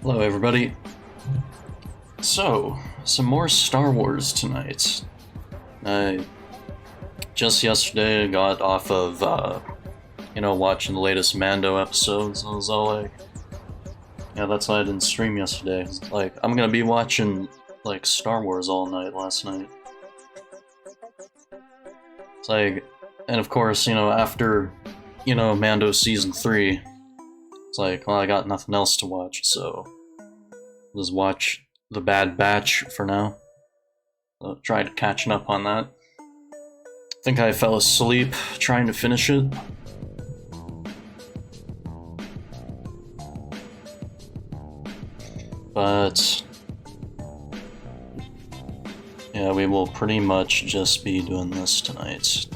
Hello, everybody. So, some more Star Wars tonight. I just yesterday got off of, watching the latest Mando episodes. I was all like, yeah, that's why I didn't stream yesterday. It's like, I'm gonna be watching, like, Star Wars all night last night. It's like, and of course, after, Mando Season 3, it's like, well, I got nothing else to watch, so I'll just watch The Bad Batch for now. Tried catching up on that. I think I fell asleep trying to finish it. But yeah, we will pretty much just be doing this tonight.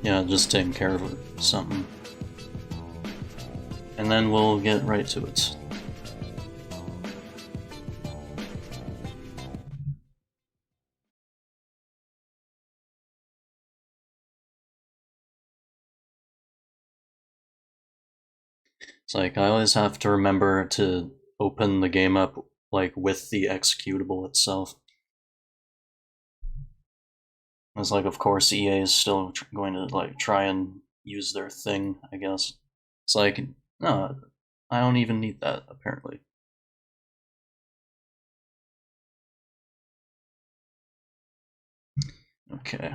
Yeah, just taking care of something. And then we'll get right to it. It's like, I always have to remember to open the game up, like, with the executable itself. It's like, of course, EA is still going to, like, try and use their thing, I guess. It's like, no, I don't even need that, apparently. Okay.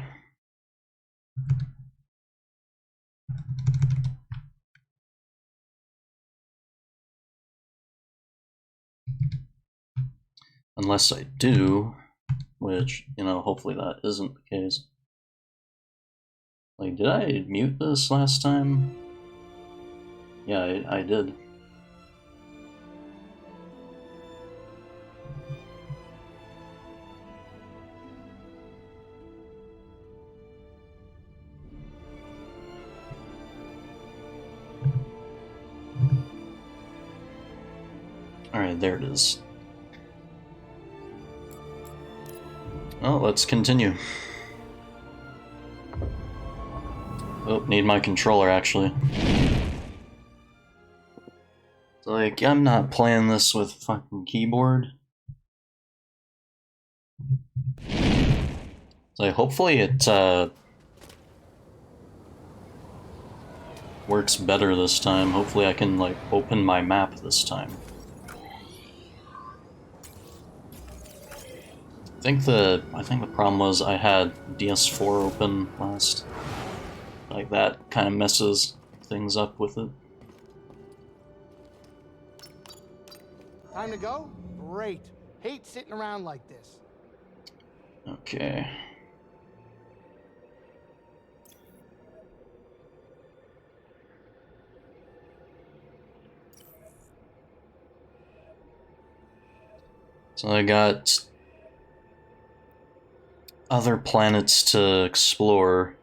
Unless I do, which, hopefully that isn't the case. Like, did I mute this last time? Yeah, I did. Alright, there it is. Well, let's continue. Oh, need my controller, actually. Like, I'm not playing this with fucking keyboard. So hopefully it, works better this time. Hopefully I can, like, open my map this time. I think the problem was I had DS4 open last. Like, that kind of messes things up with it. Time to go? Great. Hate sitting around like this. Okay. So I got other planets to explore.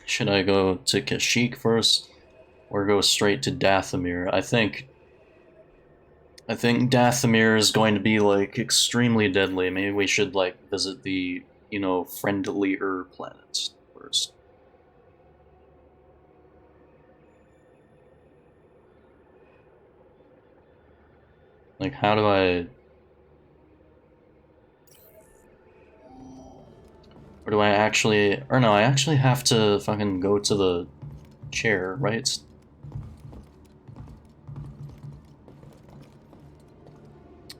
Should I go to Kashyyyk first, or go straight to Dathomir? I think Dathomir is going to be, like, extremely deadly. Maybe we should, like, visit the, friendlier planets first. Like, how do I... Or do I actually... Or no, I actually have to fucking go to the chair, right?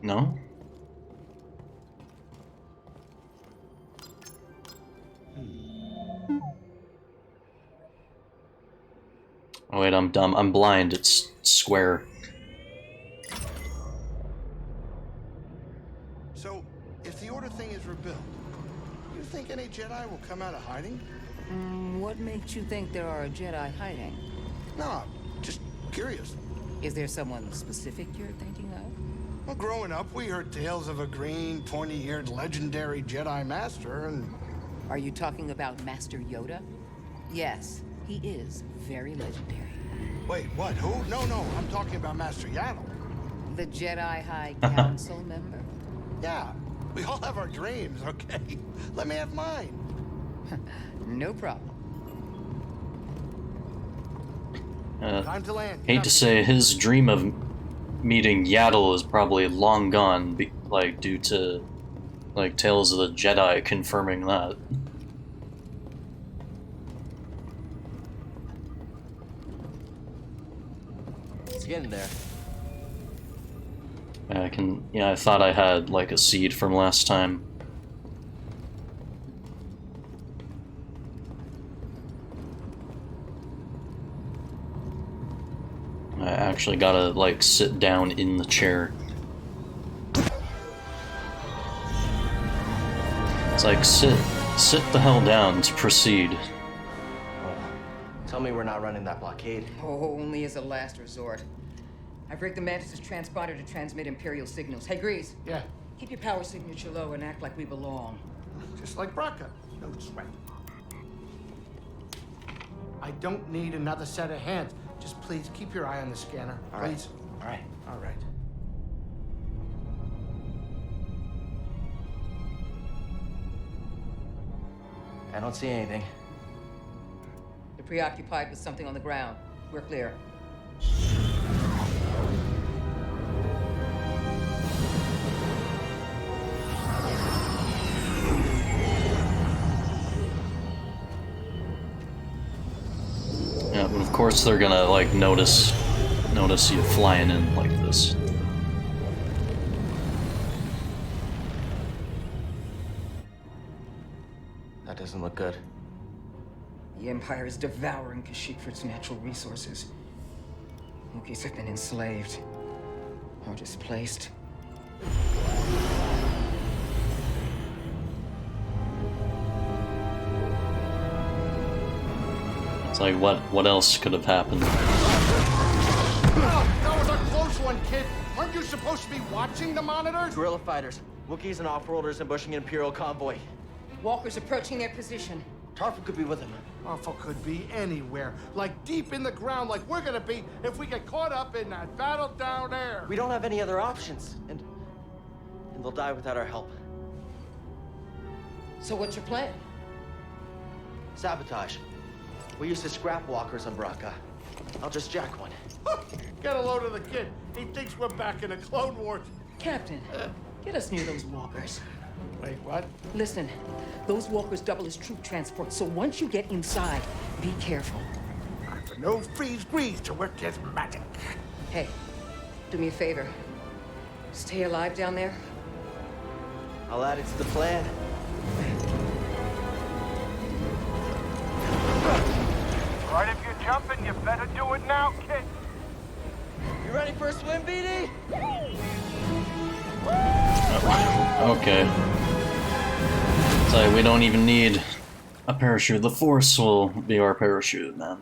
No? Oh wait, I'm dumb. I'm blind. It's square. So, if the Order thing is rebuilt, you think any Jedi will come out of hiding? What makes you think there are Jedi hiding? No, just curious. Is there someone specific you're thinking of? Well, growing up, we heard tales of a green, pointy-eared, legendary Jedi Master, and... Are you talking about Master Yoda? Yes, he is very legendary. Wait, what? Who? No, I'm talking about Master Yaddle. The Jedi High Council member? Yeah, we all have our dreams, okay? Let me have mine. No problem. Time to land. Hate to say, his dream of meeting Yaddle is probably long gone, like, due to, like, Tales of the Jedi confirming that. It's getting there. I thought I had, like, a seed from last time. I actually gotta, like, sit down in the chair. It's like, sit the hell down to proceed. Tell me we're not running that blockade. Oh, only as a last resort. I've rigged the Mantis' transponder to transmit Imperial signals. Hey, Grease. Yeah, Keep your power signature low and act like we belong. just like Braca. No sweat. I don't need another set of hands. Just please keep your eye on the scanner, All right. please. All right. All right. I don't see anything. You're preoccupied with something on the ground. We're clear. Yeah, but of course they're gonna, like, notice you flying in like this. That doesn't look good. The Empire is devouring Kashyyyk for its natural resources. Wookiees have been enslaved or displaced. It's like, what else could have happened? That was a close one, kid. Aren't you supposed to be watching the monitors? Guerrilla fighters, Wookiees and off-worlders ambushing an Imperial convoy. Walkers approaching their position. Tarful could be with them. Awful could be anywhere, like deep in the ground, like we're gonna be if we get caught up in that battle down there. We don't have any other options, and they'll die without our help. So what's your plan? Sabotage. We used to scrap walkers on Braca. I'll just jack one. Get a load of the kid. He thinks we're back in the Clone Wars. Captain, get us near those walkers. Wait, what? Listen, those walkers double as troop transport, so once you get inside, be careful. No freeze grease to work his magic. Hey, do me a favor. Stay alive down there. I'll add it to the plan. Right, if you're jumping, you better do it now, kid. You ready for a swim, BD? Okay. It's like, we don't even need a parachute. The Force will be our parachute, man.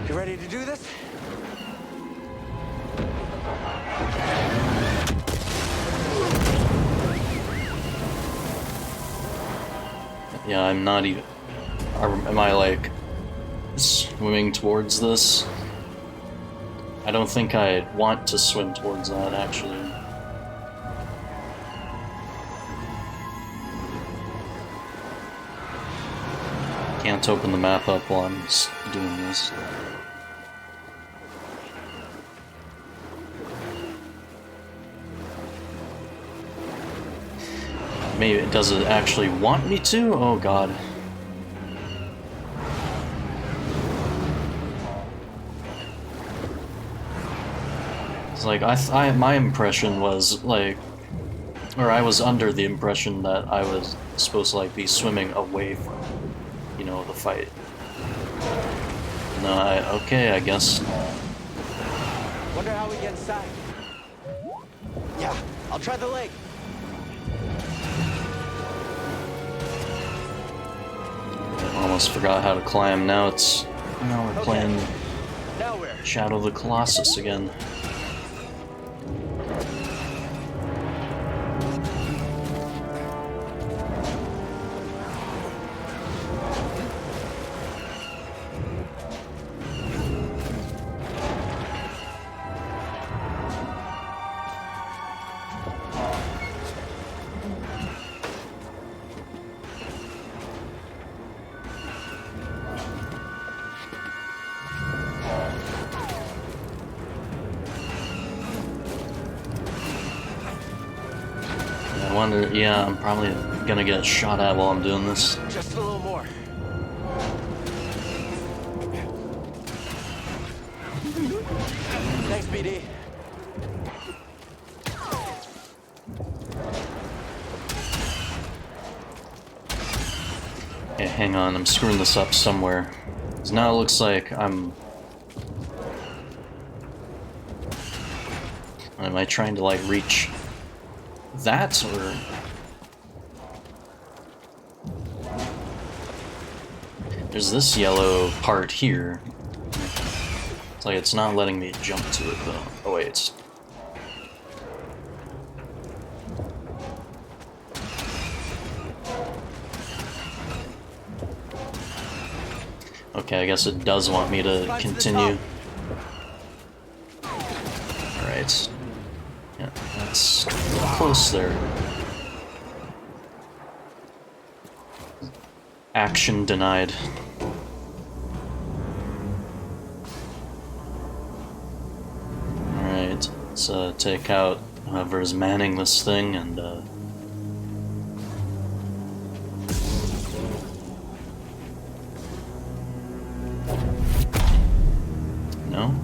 You ready to do this? Yeah, I'm not even... Am I, like, swimming towards this? I don't think I want to swim towards that, actually. Can't open the map up while I'm doing this. Maybe, does it actually want me to? Oh god. It's like, my impression was, like, or I was under the impression that I was supposed to, like, be swimming away from, you know, know, the fight. No, okay, I guess. Wonder how we get inside. Yeah, I'll try the leg. I almost forgot how to climb. Now we're playing Now where? Shadow of the Colossus again. Yeah, I'm probably gonna get shot at while I'm doing this. Just a little more. Thanks, BD. Okay, hang on, I'm screwing this up somewhere. 'Cause now it looks like Am I trying to, like, reach that, or... There's this yellow part here. It's like it's not letting me jump to it, though. Oh, wait, it's... Okay, I guess it does want me to continue. Alright. Yeah, that's close there. Action denied. Alright, let's take out whoever's manning this thing and no?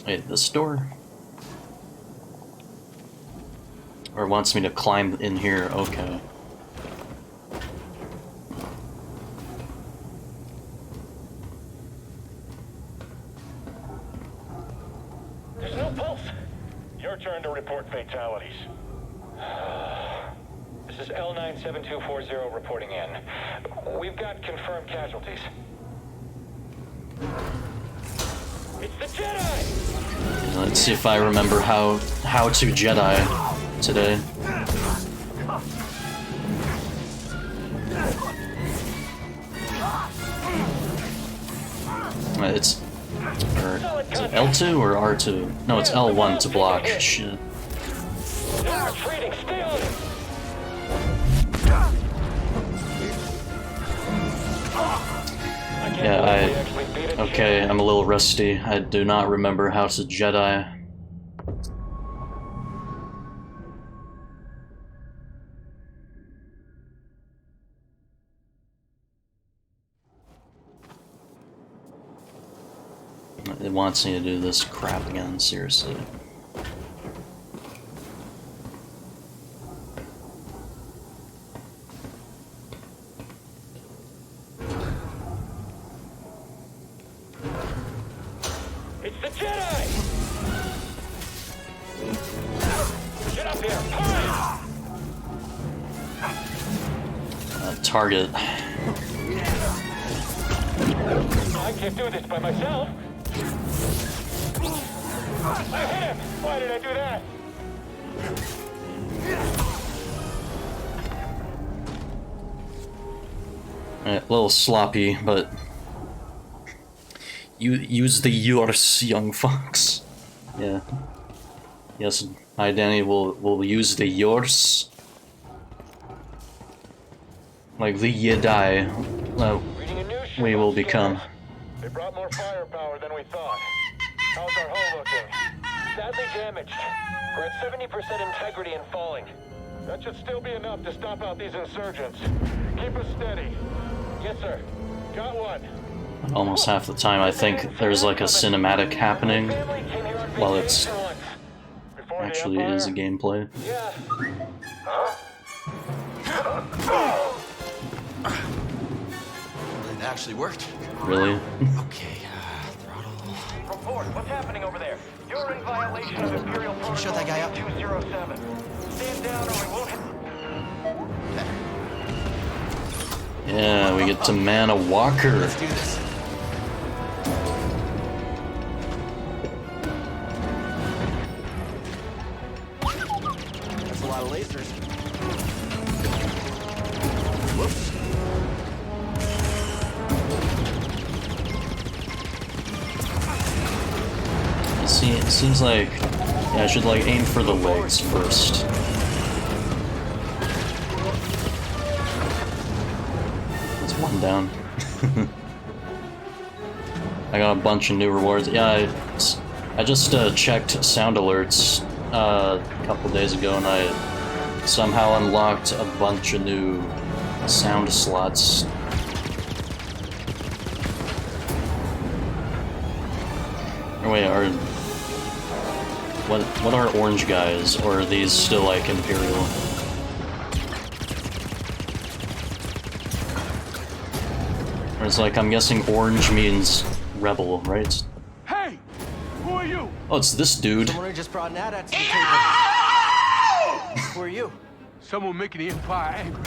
Wait, this door? Or it wants me to climb in here, okay. There's no pulse. Your turn to report fatalities. This is L97240 reporting in. We've got confirmed casualties. It's the Jedi! Let's see if I remember how to Jedi today. Is it L2 or R2? No, it's L1 to block. Shit. No retreating, stay on it! Yeah, okay, I'm a little rusty. I do not remember how to Jedi. It wants me to do this crap again, seriously. It's the Jedi! Get up here, hurry! Target. I can't do this by myself. I hit him! Why did I do that? Alright, a little sloppy, but you use the yours, young fox. Yeah. Yes, hi Danny, we'll use the yours. Like the Jedi. We will become. They brought more firepower than we thought. How's our hull looking? Sadly damaged. We're at 70% integrity and falling. That should still be enough to stop out these insurgents. Keep us steady. Yes, sir. Got one. Almost half the time I think there's like a cinematic happening while it's actually is a gameplay. Yeah. It actually worked. Really? Okay, throttle. Report. What's happening over there? You're in violation of Imperial Protocol Shut that guy up. 207. Stand down or we won't hit. Yeah, we get to man a walker. Let's do this. That's a lot of lasers. Whoops. See, it seems like yeah, I should like aim for the legs first. That's one down. I got a bunch of new rewards. Yeah, I just checked sound alerts a couple days ago, and I somehow unlocked a bunch of new sound slots. Or wait, what are orange guys, or are these still like Imperial? Or it's like, I'm guessing orange means rebel, right? Hey! Who are you? Oh, it's this dude. Someone who just brought an ad to the table. Who are you? Someone making the Empire angry.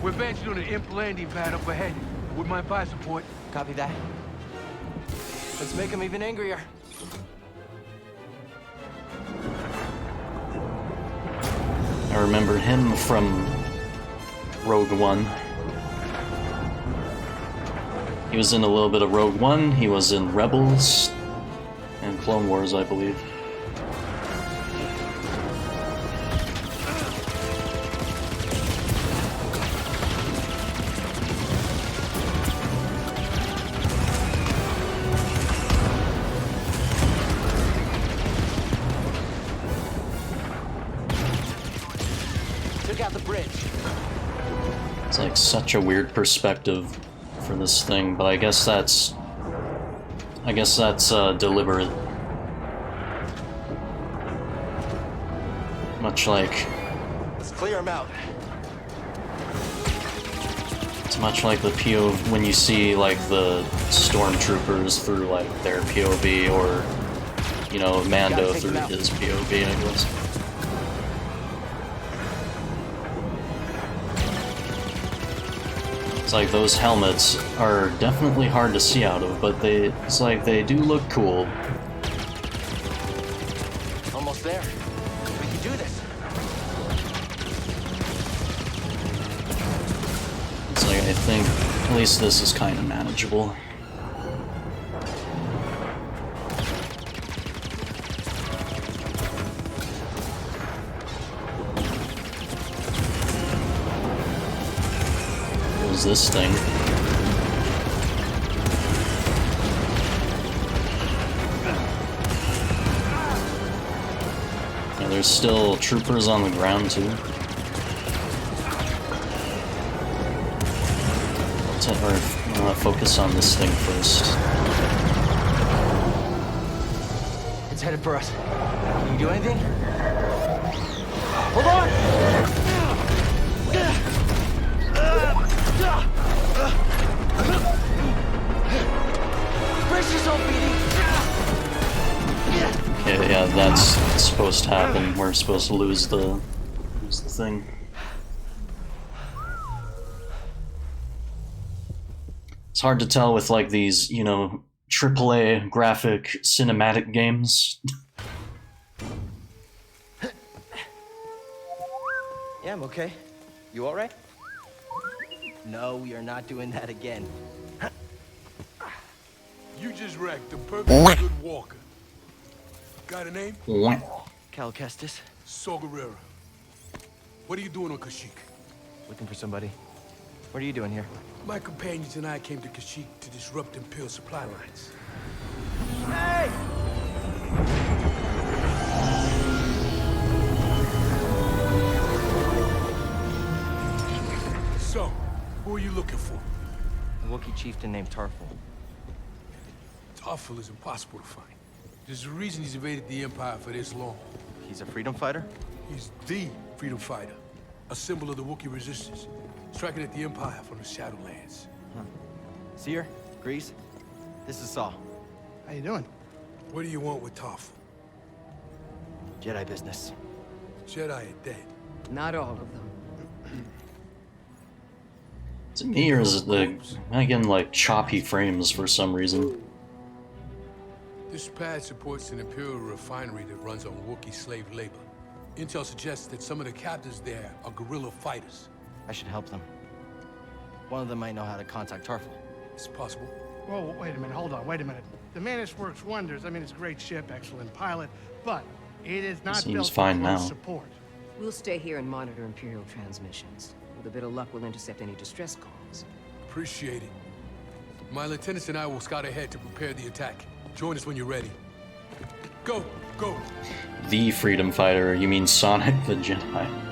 We're advancing on an imp landing pad up ahead. With my fire support. Copy that. Let's make them even angrier. I remember him from Rogue One. He was in a little bit of Rogue One, he was in Rebels, and Clone Wars, I believe. Took out the bridge. It's like such a weird perspective for this thing, but I guess that's deliberate. Much like Let's clear them out. it's much like the POV when you see like the stormtroopers through like their POV, or you know, Mando Gotta take through them out. his POV, I guess. It's like those helmets are definitely hard to see out of, but it's like they do look cool. Almost there. We can do this. It's like, I think at least this is kind of manageable. What is this thing? Yeah, there's still troopers on the ground too. Focus on this thing first. It's headed for us. Can you do anything? Hold on! Brace yourself, BD! Okay, yeah, that's supposed to happen. We're supposed to lose the thing. It's hard to tell with like these, you know, AAA graphic cinematic games. Yeah, I'm okay. You all right? No, we are not doing that again. You just wrecked a perfectly good walker. Got a name? Cal Kestis, Saw Gerrera. What are you doing on Kashyyyk? looking for somebody. What are you doing here? My companions and I came to Kashyyyk to disrupt Imperial supply lines. Hey! So, who are you looking for? A Wookiee chieftain named Tarful. Tarful is impossible to find. There's a reason he's evaded the Empire for this long. He's a freedom fighter? He's the freedom fighter, a symbol of the Wookiee resistance, striking at the Empire from the Shadowlands. Seer, Grease, this is Saw. How you doing? What do you want with Tarful? Jedi business. Jedi are dead. Not all of them. Is it me or is it the... am I getting like choppy frames for some reason? This pad supports an Imperial refinery that runs on Wookiee slave labor. Intel suggests that some of the captives there are guerrilla fighters. I should help them. One of them might know how to contact Tarful. It's possible. Whoa, wait a minute, hold on, wait a minute. The Mantis works wonders. I mean, it's a great ship, excellent pilot, but it is not Seems built for fine close now. support. We'll stay here and monitor Imperial transmissions. With a bit of luck, we'll intercept any distress calls. Appreciate it. My lieutenants and I will scout ahead to prepare the attack. Join us when you're ready. Go, go. The freedom fighter, you mean Sonic the Jedi.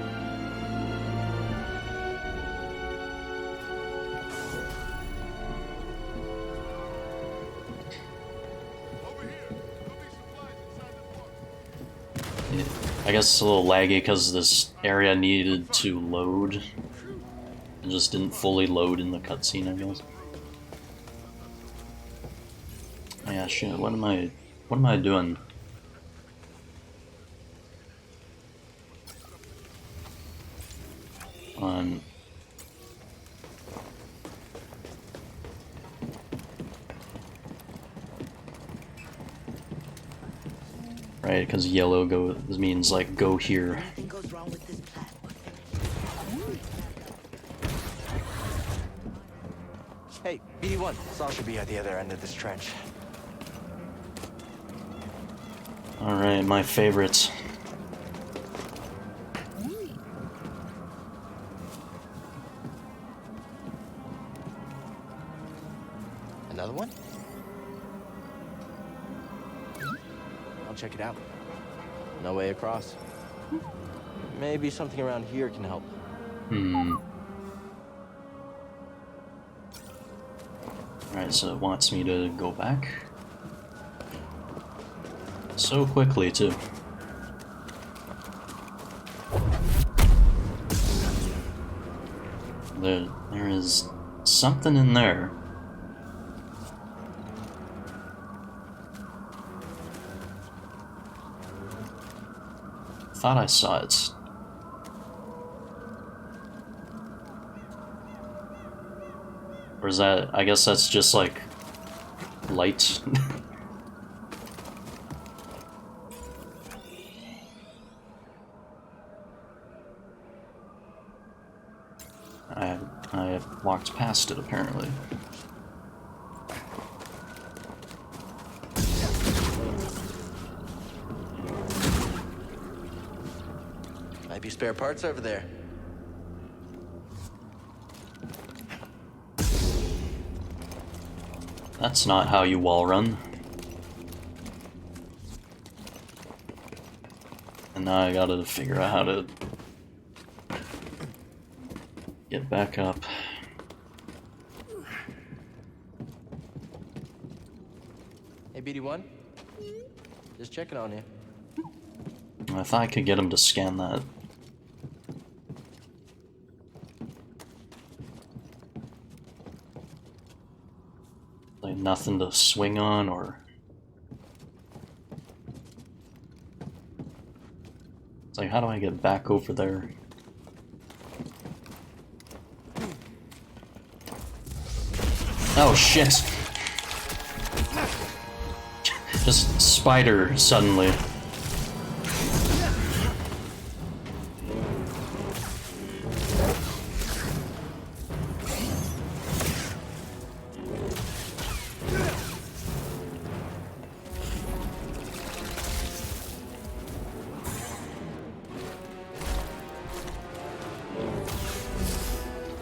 I guess it's a little laggy because this area needed to load. It just didn't fully load in the cutscene, I guess. Oh yeah, shit, what am I doing? On right, because yellow means like go here. Nothing goes wrong with this plan. Hey, BD1, Saw should be at the other end of this trench. Alright, my favorites. Another one? I'll check it out. No way across. Maybe something around here can help. Alright, so it wants me to go back. So quickly, too. There is something in there. Thought I saw it. Or is that... I guess that's just like... light. I walked past it, apparently. Might be spare parts over there. That's not how you wall run. And now I gotta figure out how to get back up. Hey, BD1? Just checking on you. I thought I could get him to scan that. Like nothing to swing on, or... It's like, how do I get back over there? Oh shit! Just spider suddenly.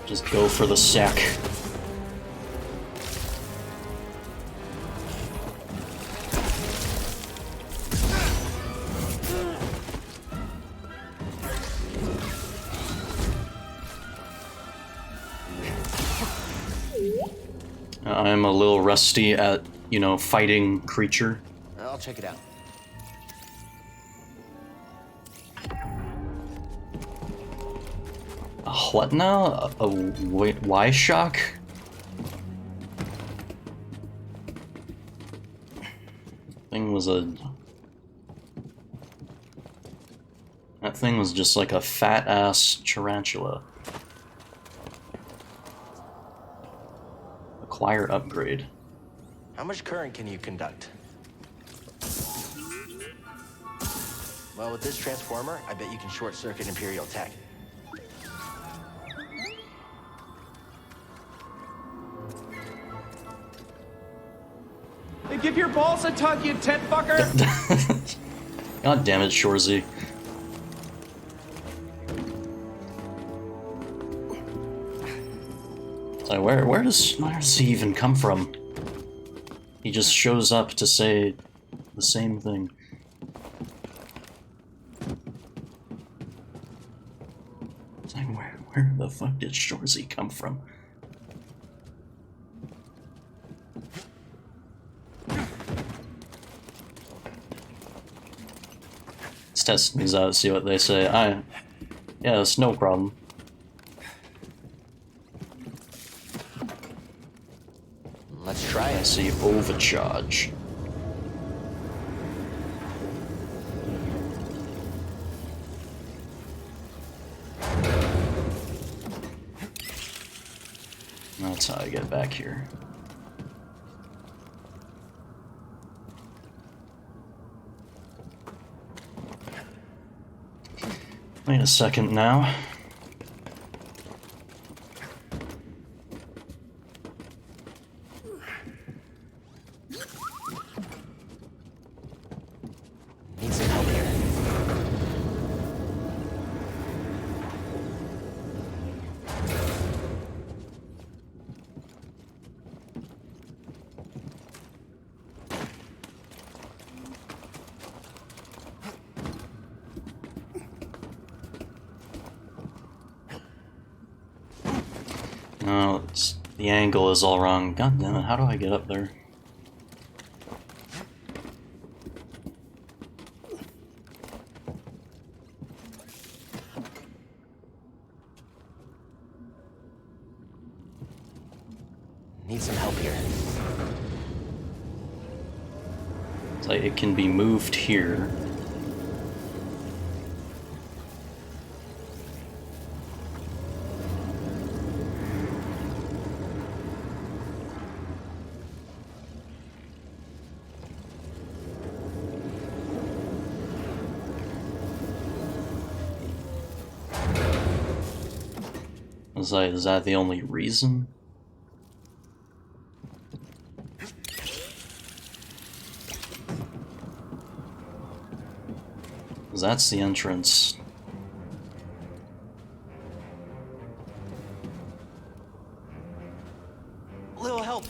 Just go for the sack. I'm a little rusty at, you know, fighting creature. I'll check it out. What now? A Y-shock? Thing was a... That thing was just like a fat-ass tarantula. Acquire upgrade. How much current can you conduct? Well, with this transformer, I bet you can short-circuit Imperial tech. Hey, give your balls a tug, you tit fucker! God damn it, Shorzy. So where does he even come from? He just shows up to say the same thing. It's like where the fuck did Shorzy come from? Let's test these out, see what they say. Yeah, it's no problem. Let's try I it. see overcharge. That's how I get back here. Wait a second now. Need some help here. No, the angle is all wrong. God damn it, how do I get up there? Need some help here. It's like it can be moved here. Is that the only reason? Because that's the entrance. A little help.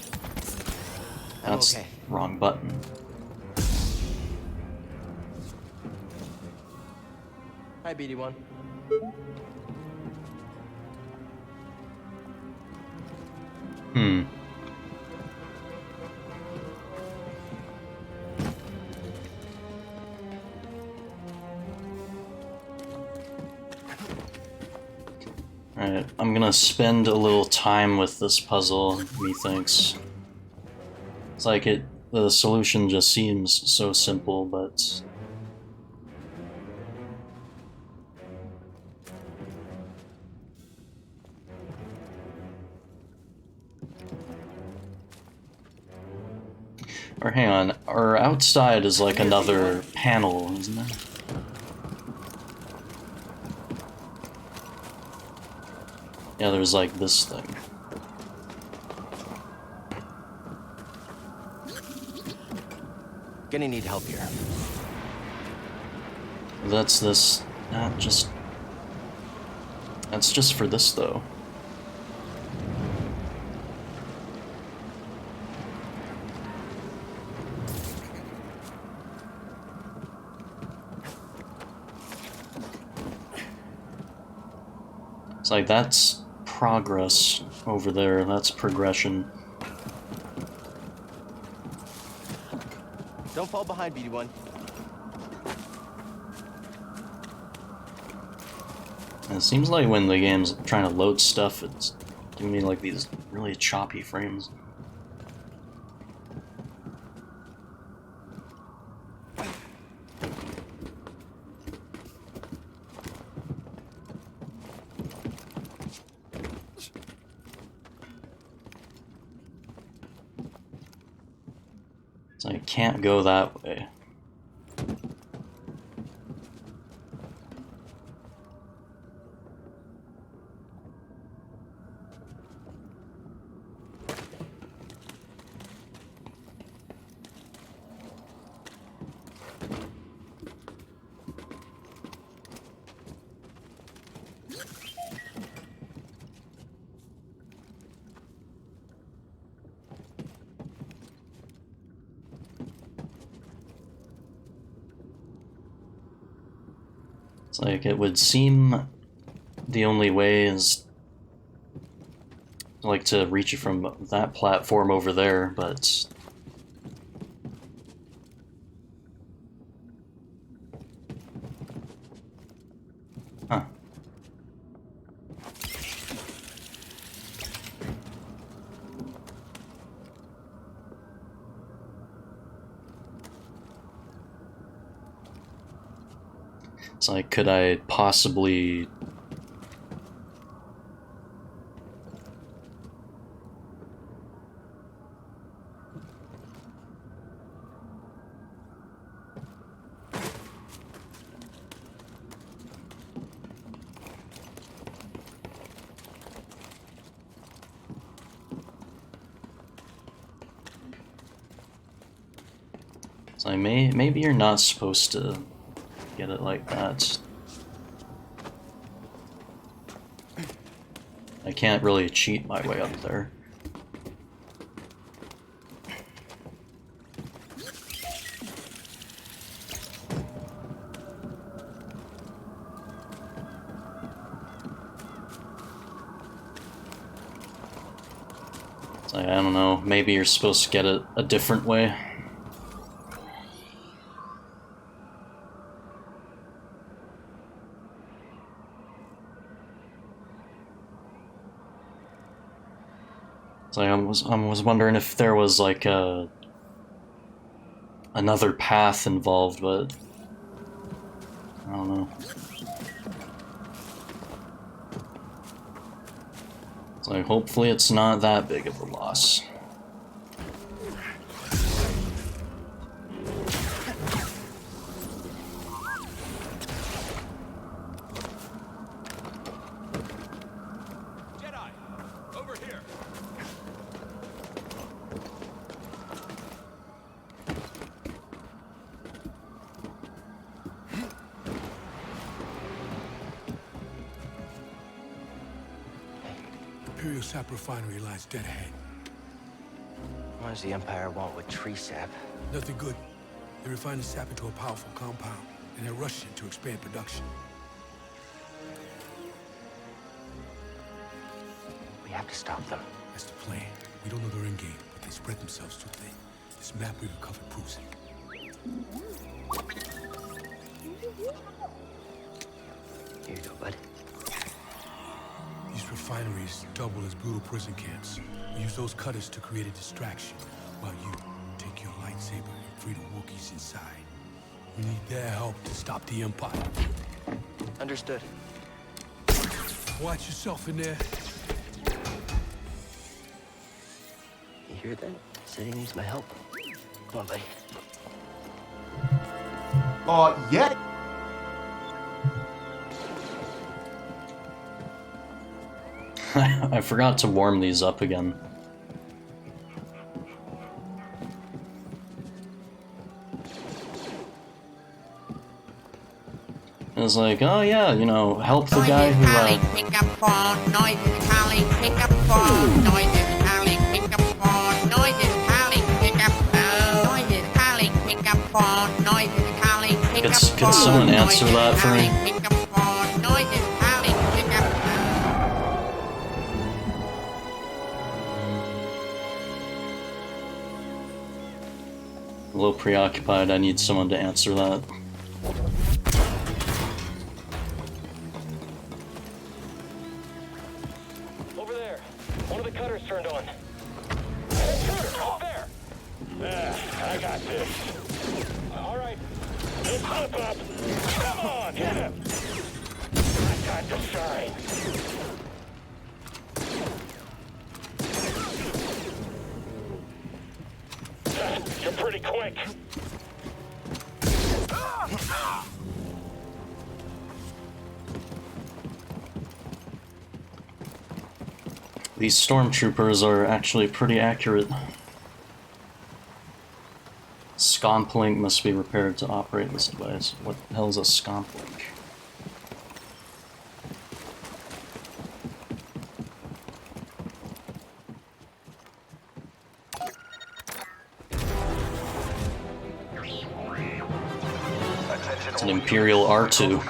I'm That's okay. wrong button. Hi, BD1. Hmm. Alright, I'm gonna spend a little time with this puzzle, methinks. It's like the solution just seems so simple, but... Or hang on, or outside is like another panel, isn't it? Yeah, there's like this thing. Gonna need help here. That's this, that's just for this though. It's like that's progress over there, that's progression. Don't fall behind, BD1. And it seems like when the game's trying to load stuff, it's giving me like these really choppy frames. So I can't go that way. It's like it would seem the only way is like to reach it from that platform over there, but huh. It's like, could I possibly... So maybe you're not supposed to get it like that. I can't really cheat my way up there. So I don't know, maybe you're supposed to get it a different way. So I was wondering if there was like another path involved, but I don't know. So hopefully it's not that big of a loss. Jedi, over here. Imperial sap refinery lies dead ahead. What does the Empire want with tree sap? Nothing good. They refine the sap into a powerful compound, and they're rushing to expand production. We have to stop them. That's the plan. We don't know their end game, but they spread themselves too thin. This map we recovered proves it. Here you go, bud. These refineries double as brutal prison camps. We use those cutters to create a distraction, while you take your lightsaber and free the Wookiees inside. We need their help to stop the Empire. Understood. Watch yourself in there. You hear that? Said he needs my help. Come on, buddy. Yeah. I forgot to warm these up again. It was like, oh yeah, you know, help the guy who, Pick up phone, noises, calling, pick up phone, noises, calling, pick up phone, noises, calling, pick up phone, noises, calling, pick up phone, noises, calling, pick up phone. Could someone answer that for me? Pick up phone, noises, calling, pick up phone. a little preoccupied. I need someone to answer that. Over there. One of the cutters turned on. Intruder, up there! I got this. All right. Don't slip up. Come on, hit him. Time to shine. You're pretty quick. These stormtroopers are actually pretty accurate. Scomp link must be repaired to operate this device. What the hell is a scomp link? It's an Imperial R2.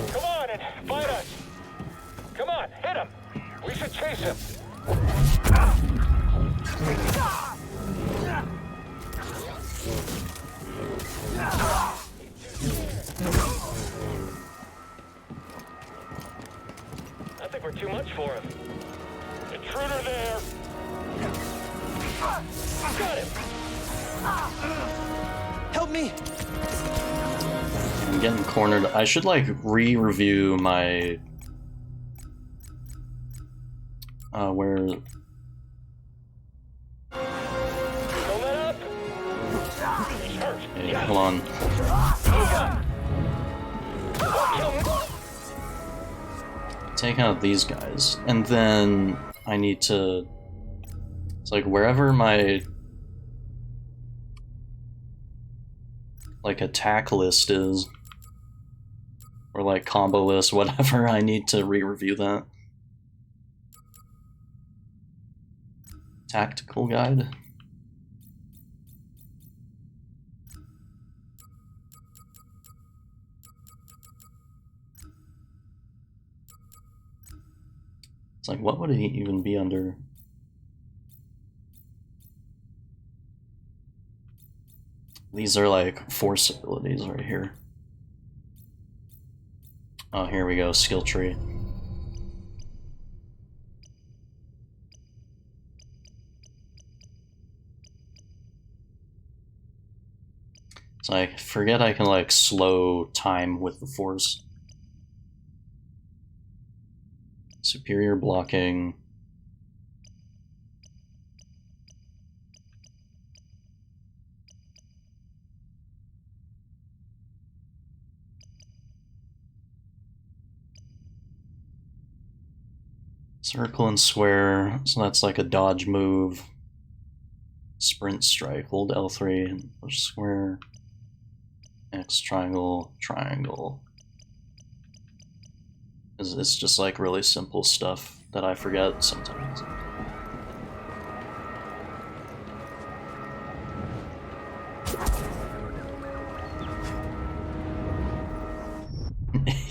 Come on and fight us. Come on, hit him. We should chase him. I think we're too much for him. Intruder there. Got him. Help me! I'm getting cornered. I should like re-review my where Don't let up. He's hurt. okay, hold on. Take out these guys, and then I need to. It's like wherever my like attack list is, or like combo list, whatever. I need to re-review that. Tactical guide. It's like, what would it even be under? These are like force abilities right here. Oh, here we go, skill tree. So I forget I can like slow time with the force. Superior blocking. Circle and square, so that's like a dodge move. Sprint strike, hold L3 and push square. X triangle, triangle. It's just like really simple stuff that I forget sometimes.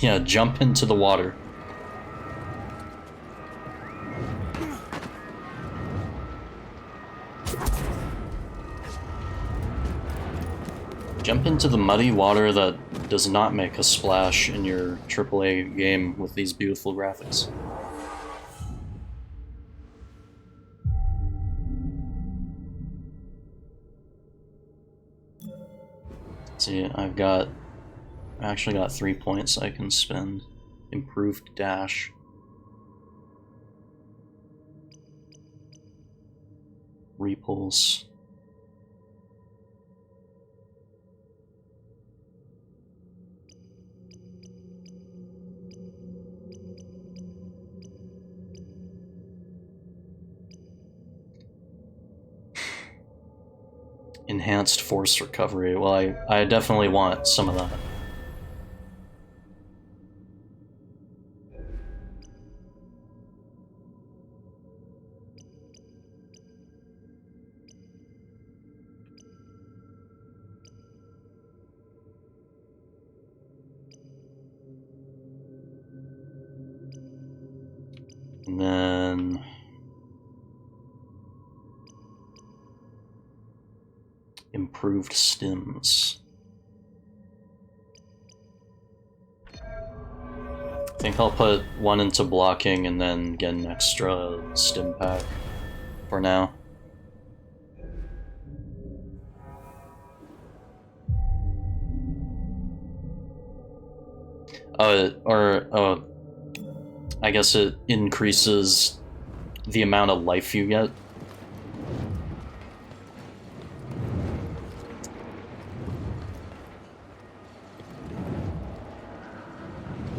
Yeah, jump into the water. Jump into the muddy water that does not make a splash in your AAA game with these beautiful graphics. See, I actually got 3 points I can spend. Improved dash. Repulse. Enhanced force recovery. Well, I definitely want some of that. And then improved stims. I think I'll put one into blocking and then get an extra stim pack for now. I guess it increases the amount of life you get.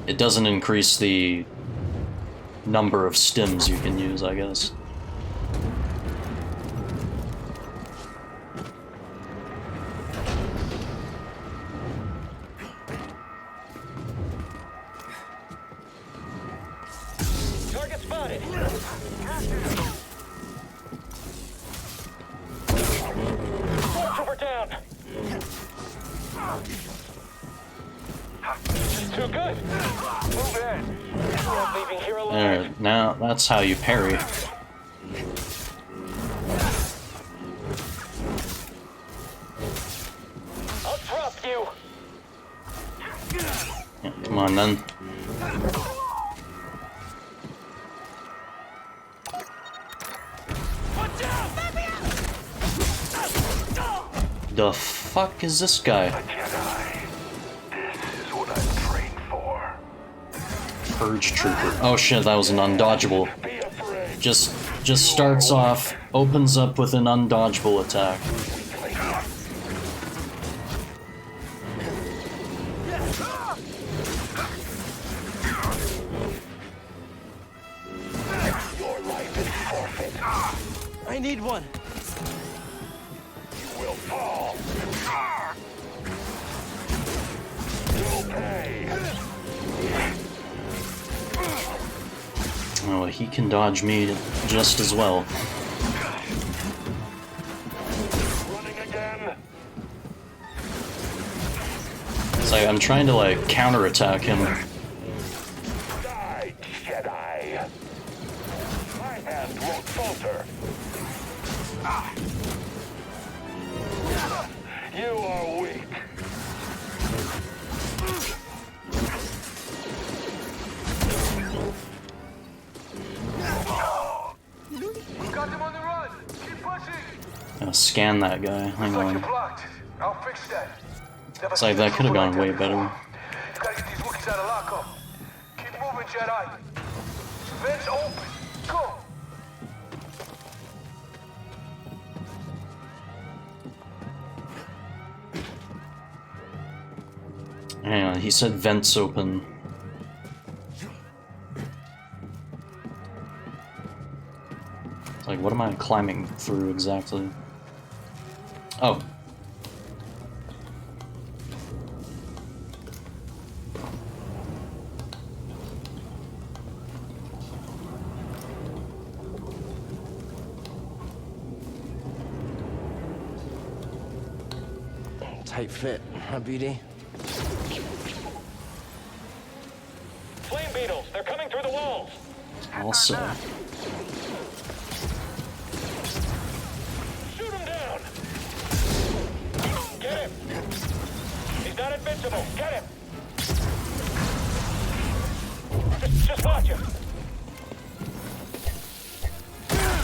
It doesn't increase the number of stims you can use, I guess. Target spotted. Stormtrooper down. Too good. Move in. Not leaving here alone. Alright, now that's how you parry. I'll drop you. Yeah, come on then. The fuck is this guy? Jedi. This is what I'm trained for. Purge Trooper. Oh shit, that was an undodgeable. Be afraid. Just starts off, opens up with an undodgeable attack. Your life is forfeit. I need one. You will fall. You'll pay. Oh, he can dodge me just as well. Running again. It's like I'm trying to like counterattack him. Die, Jedi. My hand won't falter. You are weak. Got him on the run. Keep pushing. Gotta scan that guy. Hang Like you're on. blocked. I'll fix that. Never It's like seen that a could have trooper gone like way that better. before. You gotta get these Wookiees out of lockup. Keep moving, Jedi. Vents open. Go. Hang on, he said vents open. It's like, what am I climbing through exactly? Oh. Tight fit, huh, BD? Flame beetles. They're coming through the walls. Also. Shoot him down. Get him. He's not invincible. Get him. Just watch him.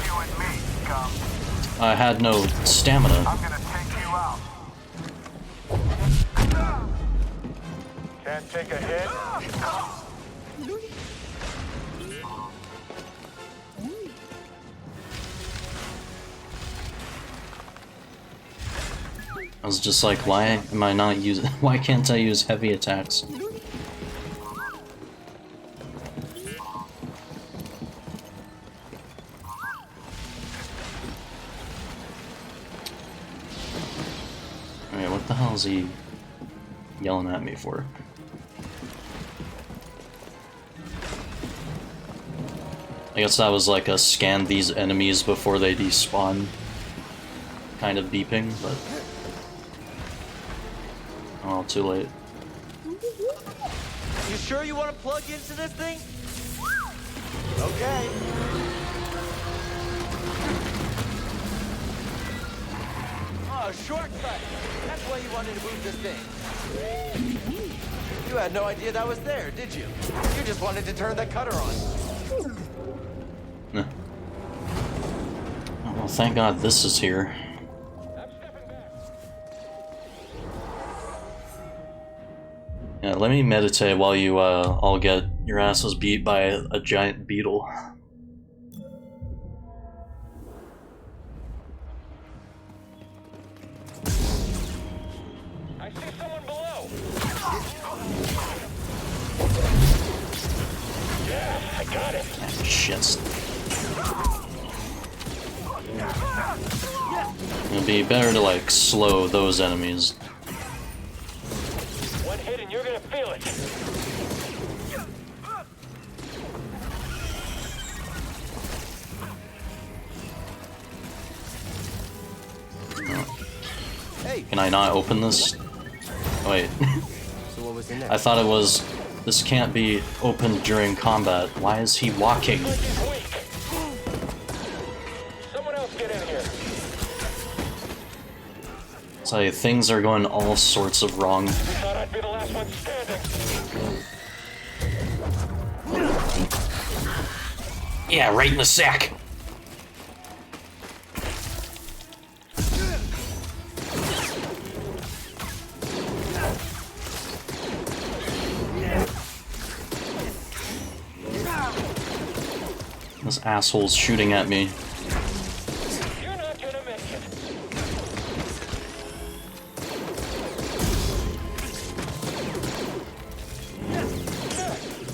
You and me, scum. I had no stamina. I'm gonna take you out. Can't take a hit. I was just like, why am I not using? Why can't I use heavy attacks? Alright, what the hell is he yelling at me for? I guess that was like a scan these enemies before they despawn kind of beeping, but... Oh, too late. You sure you want to plug into this thing? Okay. A shortcut! That's why you wanted to move the thing. You had no idea that was there, did you? You just wanted to turn the cutter on. Well, thank God this is here. Yeah, let me meditate while you all get your asses beat by a giant beetle. I see someone below. Yeah, I got it. Ah, shit. It'd be better to like slow those enemies. One hit and you're gonna feel it. Hey, Can I not open this? Oh, wait. so what was in there? I thought it was... This can't be opened during combat. Why is he walking? Like he's weak. Someone else get in here. It's like things are going all sorts of wrong. Thought I'd be the last one standing. Yeah, right in the sack! This asshole's shooting at me. You're not gonna make it.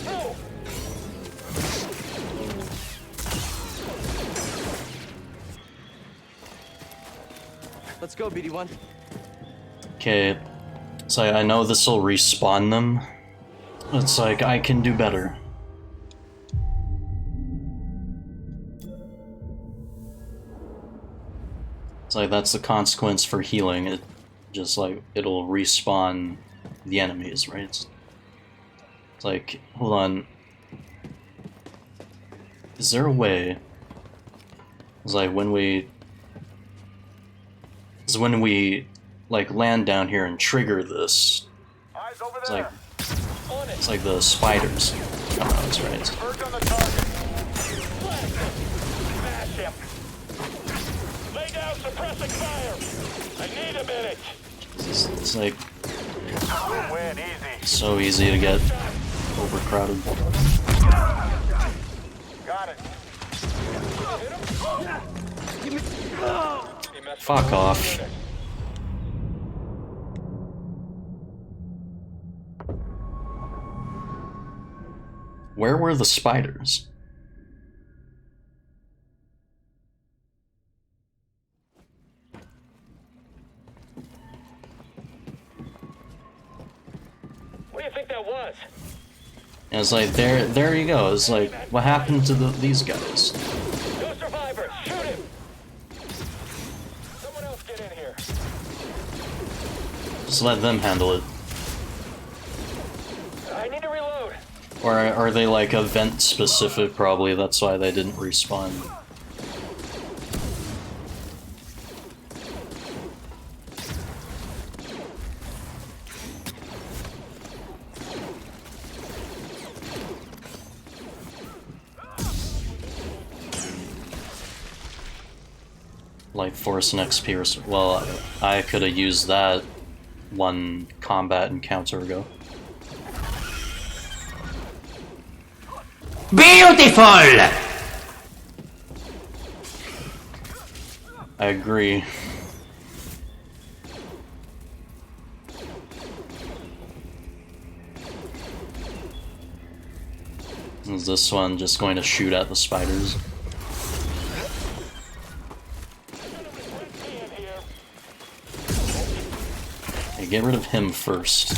No. Let's go, BD1. Okay, so I know this will respawn them. It's like, I can do better. It's like, that's the consequence for healing. It just like, it'll respawn the enemies, right? It's like, hold on. Is there a way? It's like when we like land down here and trigger this. Eyes over It's there. like On it. it's like the spiders. Oh, that's right. Bird on the target. Blast him. Smash him. Lay down suppressing fire. I need a minute. It's like Win easy. so easy to get overcrowded. Got it. Fuck off. Where were the spiders? What do you think that was? And it's like, there you go. It's like, what happened to these guys? No survivors. Shoot him. Someone else get in here. Just let them handle it. I need to reload. Or are they like event specific? Probably that's why they didn't respawn. Life Force and XP or well, I could have used that one combat encounter ago. Beautiful! I agree. Is this one just going to shoot at the spiders? Okay, get rid of him first.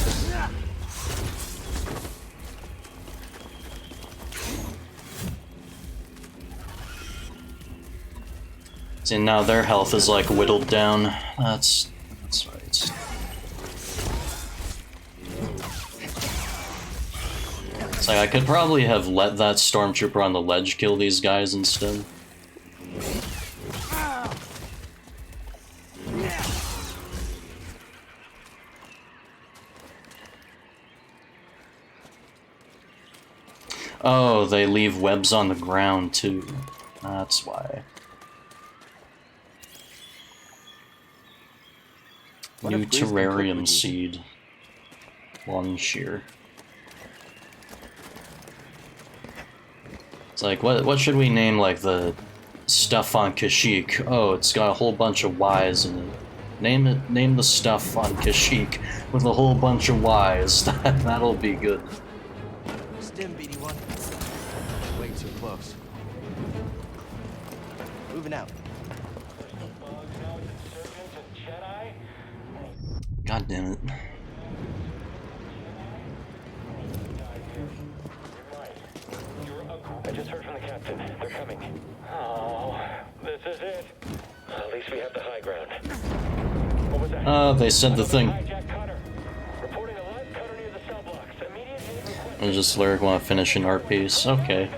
See, now their health is like whittled down. That's right. It's like I could probably have let that stormtrooper on the ledge kill these guys instead. Oh, they leave webs on the ground too. That's why. What New if Grease can cook terrarium with you? seed. Lawn shear. It's like, what should we name, like, the stuff on Kashyyyk? Oh, it's got a whole bunch of Y's in it. Name the stuff on Kashyyyk with a whole bunch of Y's. That'll be good. Stim, BD1. Way too close. Moving out. God damn it. I just heard from the captain. They're coming. Oh, this is it. At least we have the high ground. What was that? They said the thing. Hijack cutter. Reporting a live cutter near the cell blocks. Immediate aid requested. I just lyric want to finish an art piece. Okay.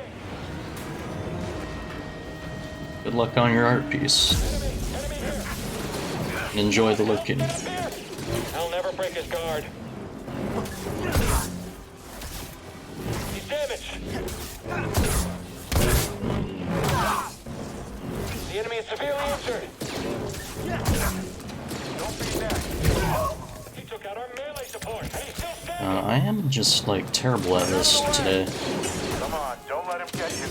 Good luck on your art piece. And enjoy the looking. I'll never break his guard. He's damaged. The enemy is severely injured. Don't be next. He took out our melee support, and he's still standing. I am just, like, terrible at this today. Come on, don't let him get you.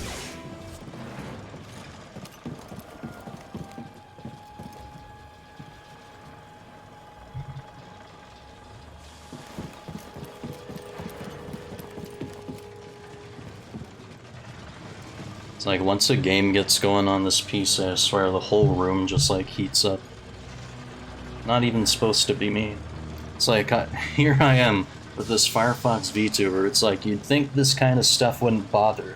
It's like, once a game gets going on this piece, I swear the whole room just, like, heats up. Not even supposed to be me. It's like, here I am with this Firefox VTuber. It's like, you'd think this kind of stuff wouldn't bother.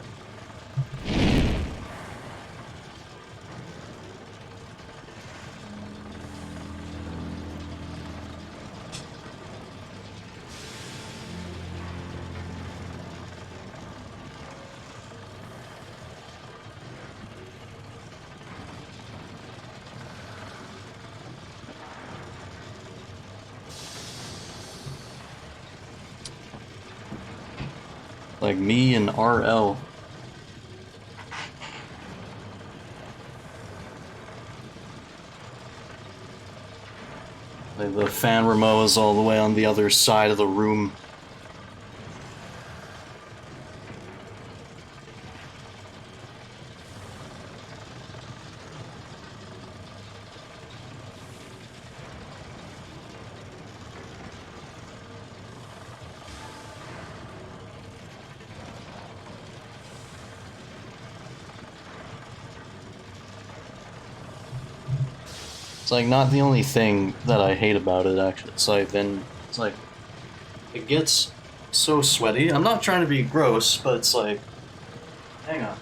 Like me and RL. Like the fan remote is all the way on the other side of the room. It's like not the only thing that I hate about it, actually. It's like it gets so sweaty. I'm not trying to be gross, but it's like, hang on.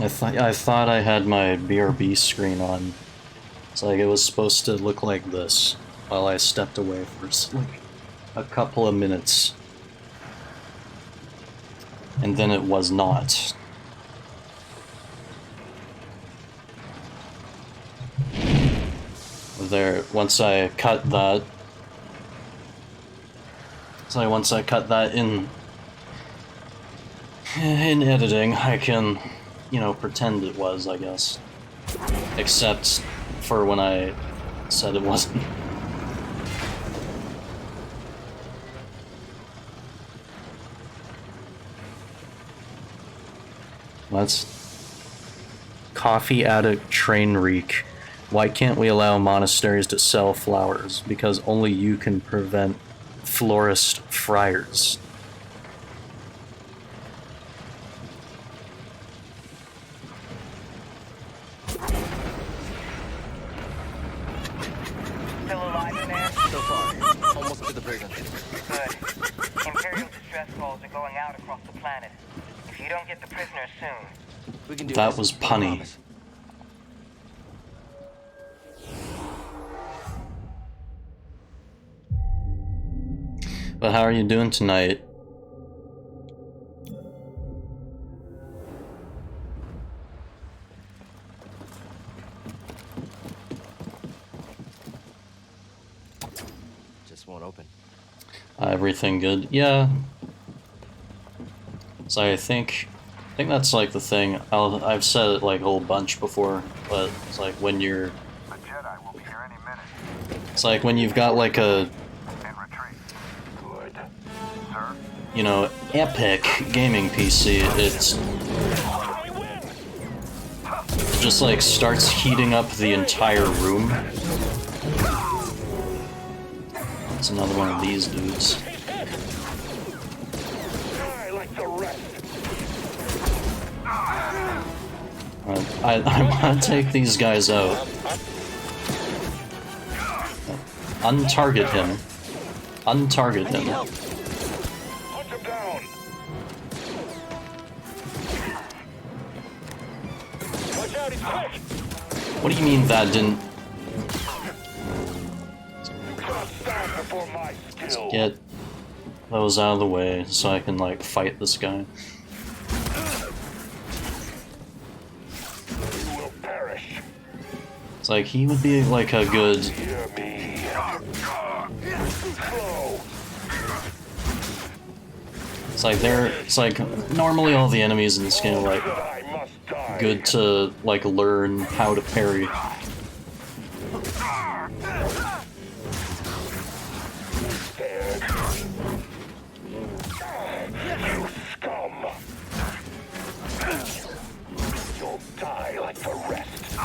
I thought I had my BRB screen on. It's like it was supposed to look like this while I stepped away for like a couple of minutes. And then it was not. There, once I cut that, once I cut that in editing, I can, you know, pretend it was, I guess. Except for when I said it wasn't. That's coffee addict train reek. Why can't we allow monasteries to sell flowers? Because only you can prevent florist friars. Still alive in there? So far, almost to the prison. Good. Imperial distress calls are going out across the planet. If you don't get the prisoners soon... We can do That this. was I punny. promise. But how are you doing tonight? Just won't open. Everything good? Yeah. So I think that's like the thing. I've said it like a whole bunch before, but it's like when you're. A Jedi will be here any minute. It's like when you've got like a, In retreat. Good. Sir? you know, epic gaming PC. It just like starts heating up the entire room. It's another one of these dudes. Die like the rest. I want to take these guys out. Untarget him. Untarget him. Hunt him down. Watch out, he's quick. What do you mean that didn't Gotta stand before my skill. get those out of the way so I can like fight this guy? You will perish. It's like he would be like a good. Hear me. Slow. It's like normally all the enemies in this game are like I must die. good to like learn how to parry. Scared. You scum. You'll die like the rest.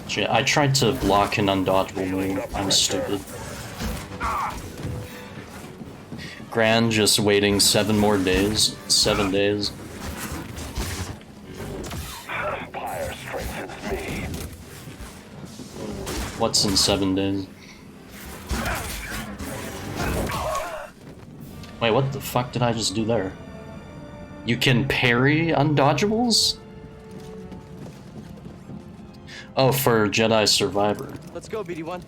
Shit, I tried to block an undodgeable move. I'm stupid. Gran just waiting 7 more days. 7 days. Empire strengthens me. What's in 7 days? Wait, what the fuck did I just do there? You can parry undodgeables? Oh, for Jedi Survivor. Let's go, BD1.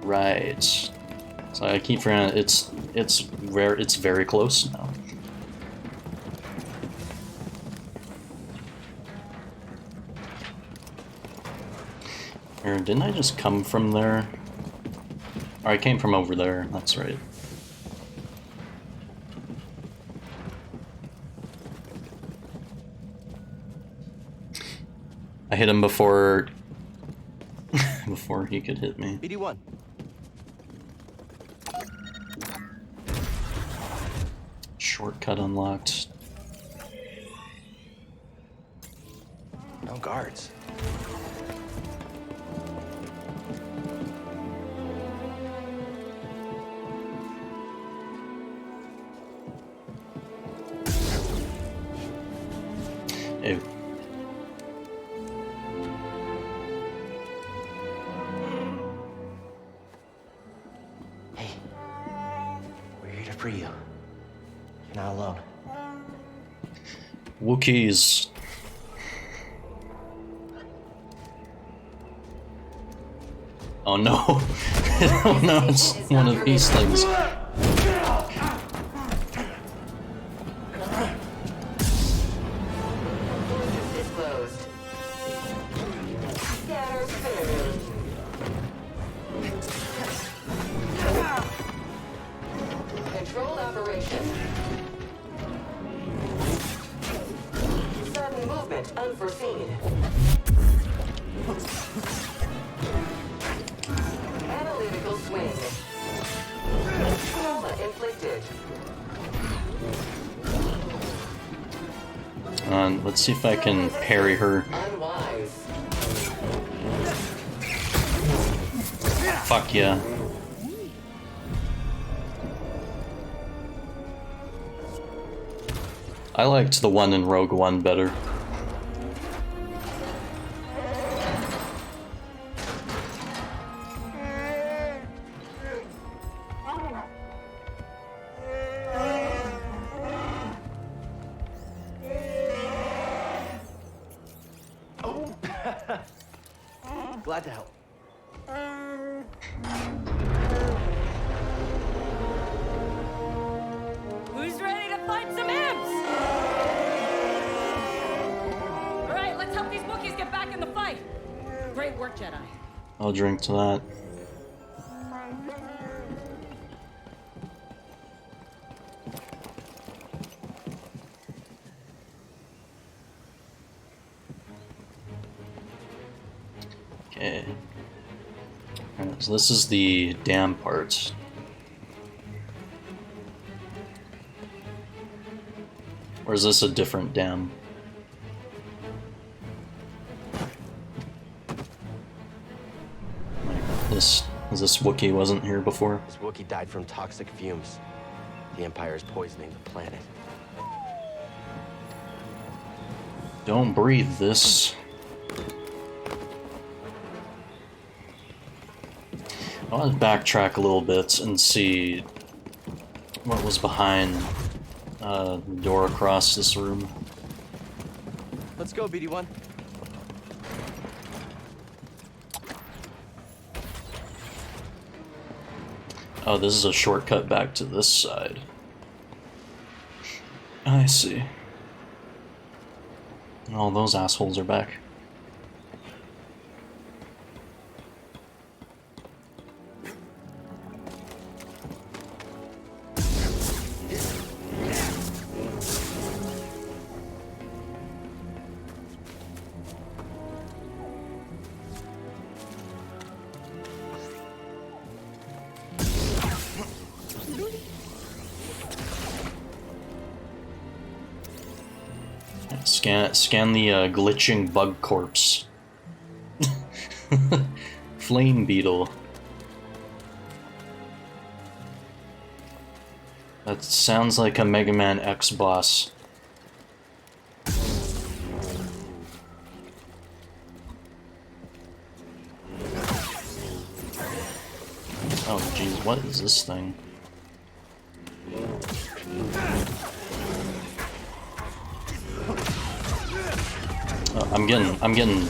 Right. So I keep forgetting it's very close now. Or didn't I just come from there? Or I came from over there, that's right. I hit him before before he could hit me. BD1. Shortcut unlocked. No guards. Ew. Hey, we're here to free you. You're not alone. Wookiees. Oh no. Oh no, it's one of these things. Controlled operation. Sudden movement unforeseen. Analytical swing. Trauma inflicted. Let's see if I can parry her. Unwise. Fuck yeah. I liked the one in Rogue One better. Glad to help. Who's ready to fight some imps? All right, let's help these Wookiees get back in the fight. Great work, Jedi. I'll drink to that. Okay. Alright, so this is the dam part. Or is this a different dam? This Wookiee wasn't here before. This Wookiee died from toxic fumes. The Empire is poisoning the planet. Don't breathe this. I want to backtrack a little bit and see what was behind the door across this room. Let's go, BD1. Oh, this is a shortcut back to this side. I see. Oh, those assholes are back. Scan the glitching bug corpse. Flame beetle. That sounds like a Mega Man X boss. Oh jeez, what is this thing? Oh, I'm getting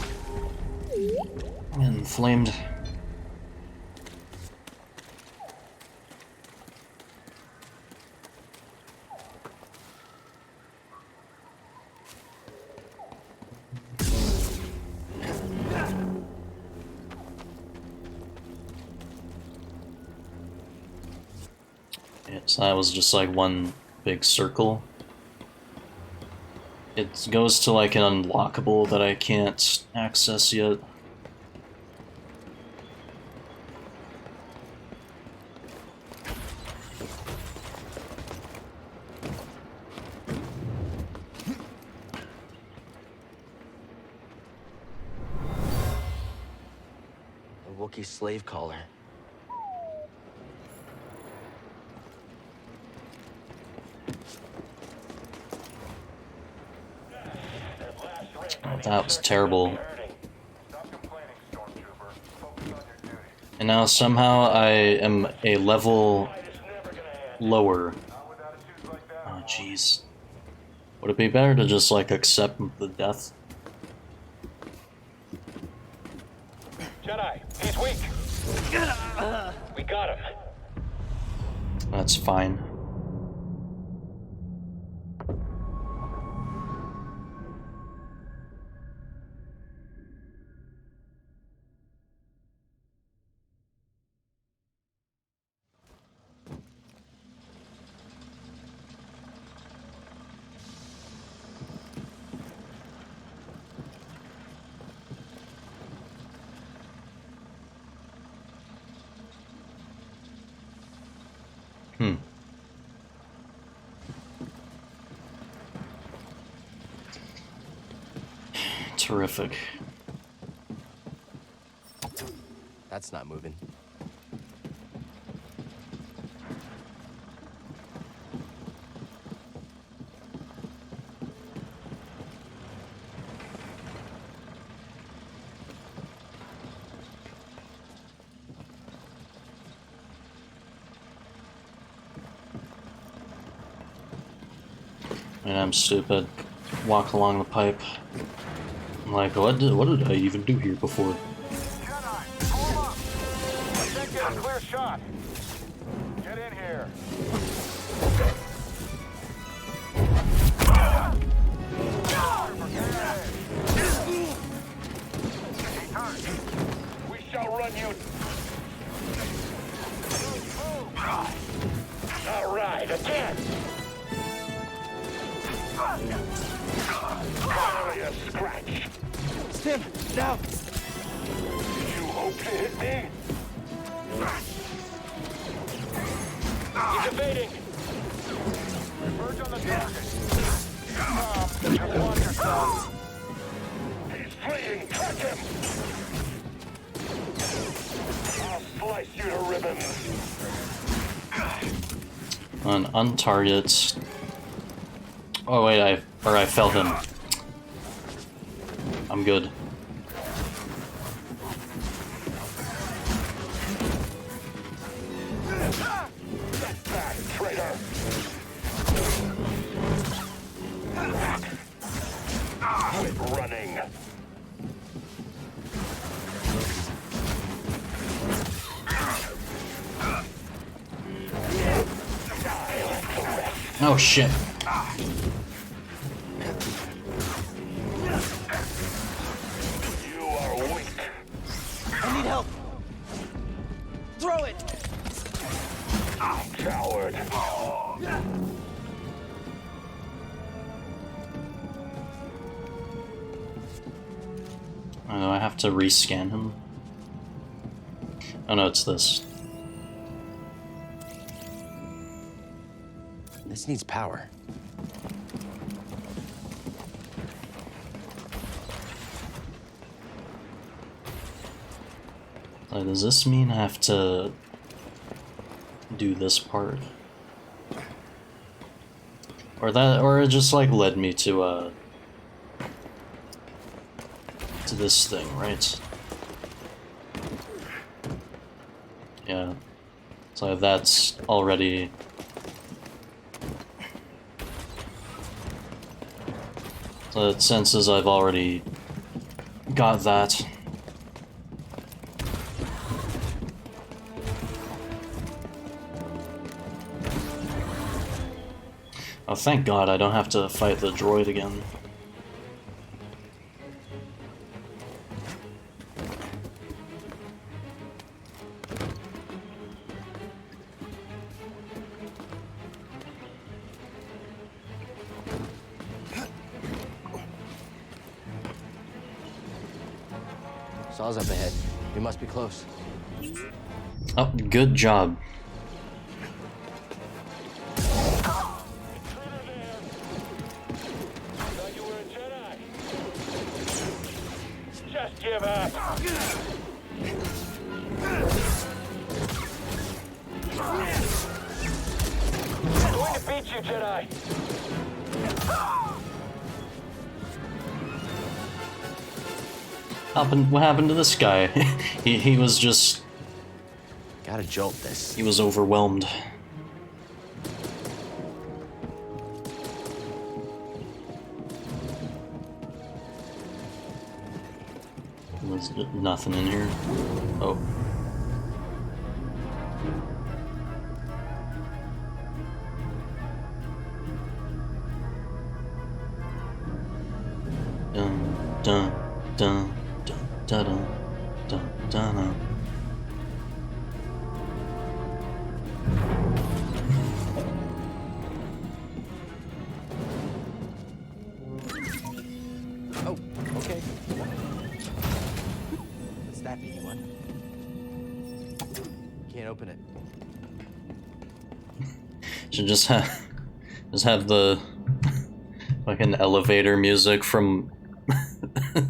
flamed. Yeah, so that was just like one big circle. It goes to like an unlockable that I can't access yet. A Wookiee slave caller. Oh, that was terrible. And now somehow I am a level lower. Oh jeez. Would it be better to just, like, accept the death? Jedi, he's weak. We got him. That's fine. Terrific. That's not moving. And I'm stupid. Walk along the pipe. I'm like, what did I even do here before? Jedi, pull up. I can't get a clear shot. Get in here. We shall run you. All right, again. Finally a scratch. Tim, now. You hope to hit me? He's evading. Converge on the target. Just watch yourself. He's fleeing. Track him. I'll slice you to ribbons. An untarget. Oh wait, I felt him. I'm good. Back, traitor. Quit running. Oh shit. You are weak. I need help. Throw it. Coward. Oh no, I have to rescan him. Oh no, it's this. This needs power. Does this mean I have to do this part? Or it just like led me to this thing, right? Yeah. So that's already so it senses I've already got that. Oh, thank God I don't have to fight the droid again. Saw's up ahead. We must be close. Oh, good job. Thought you were a Jedi. Just give up. I'm going to beat you, Jedi. What happened to this guy? he was just... Gotta jolt this. He was overwhelmed. There's nothing in here. Oh. Dun dun dun dun dun dun dun dun dun. Oh, okay. What's that mean, what? Can't open it. Should just have the fucking elevator music from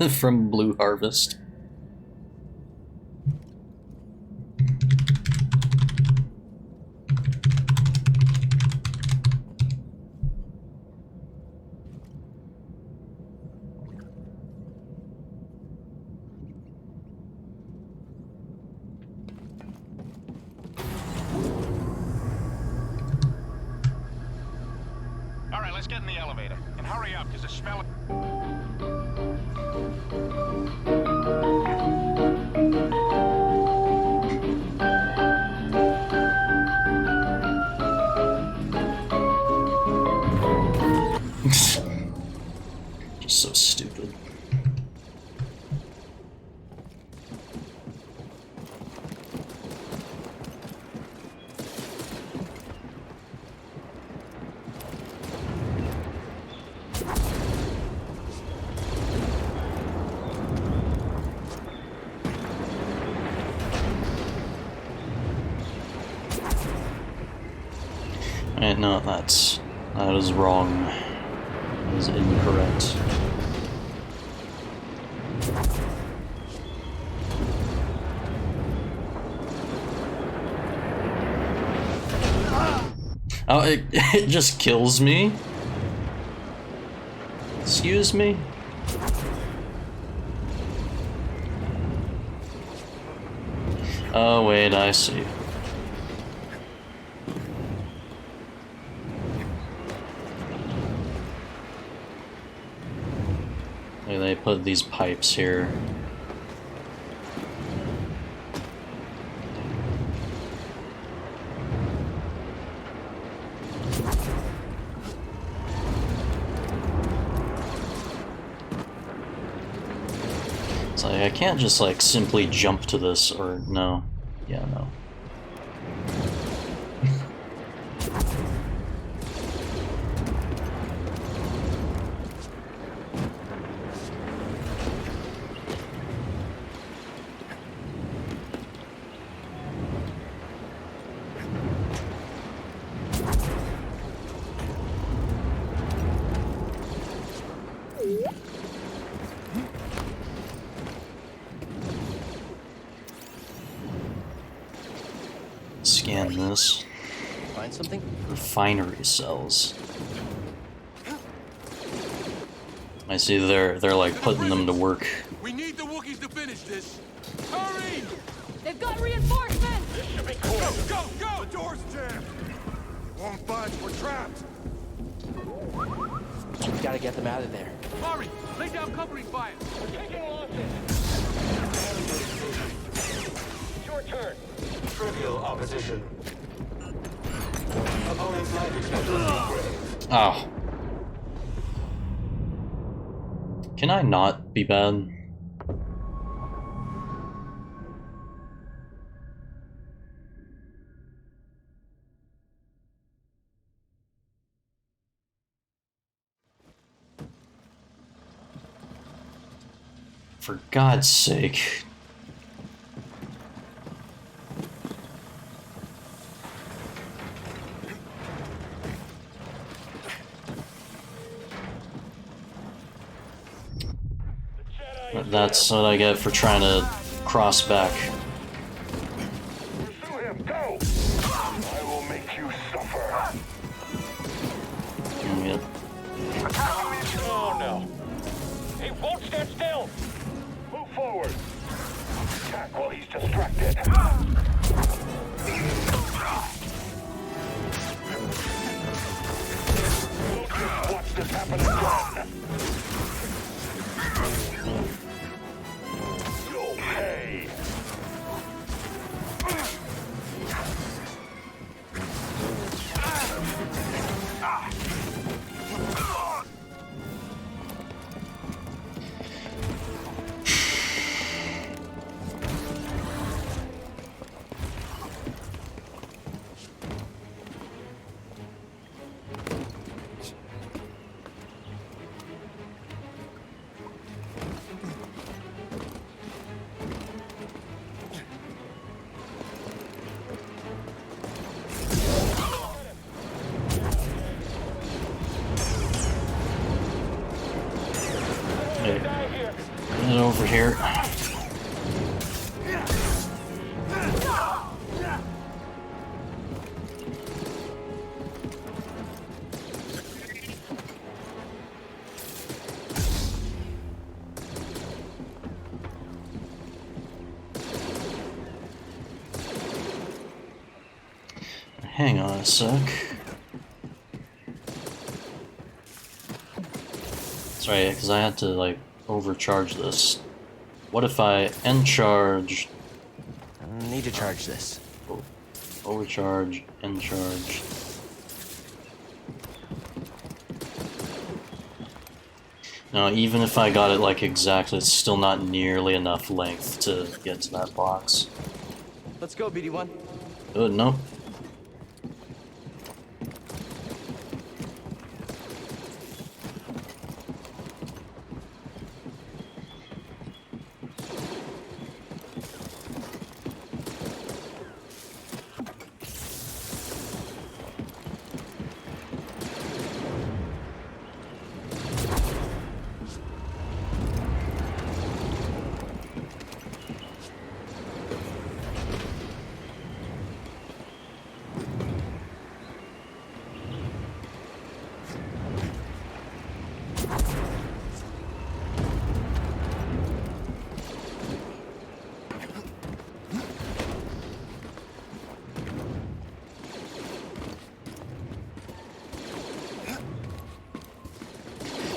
from Blue Harvest. All right, let's get in the elevator. And hurry up, because the smell... Just so stupid. No, that is wrong. That is incorrect. Oh, it just kills me? Excuse me? Oh wait, I see. They put these pipes here. It's like, I can't just like simply jump to this, or no. Yeah, no. Scan this. Find something? Refinery cells. I see they're like putting them to work. We need the Wookiees to finish this. Hurry! They've got reinforcements! This should be cool. Go, go! The door's jammed. Won't budge. We're trapped. We gotta get them out of there. Hurry! Lay down covering fire. We're taking losses. Your turn. Trivial opposition. Opponent's life expectancy. Oh. Can I not be bad? For God's sake. That's what I get for trying to cross back. Pursue him. Go. I will make you suffer. Yep. Oh no. He won't stand still. Move forward. Attack while he's distracted. We'll just watch this happen again. Go. over here. Hang on a sec. That's right, because I had to, like, overcharge this. What if I encharge? I need to charge this. Oh, overcharge, encharge. Now, even if I got it, like, exactly, it's still not nearly enough length to get to that box. Let's go, BD1. Oh, no.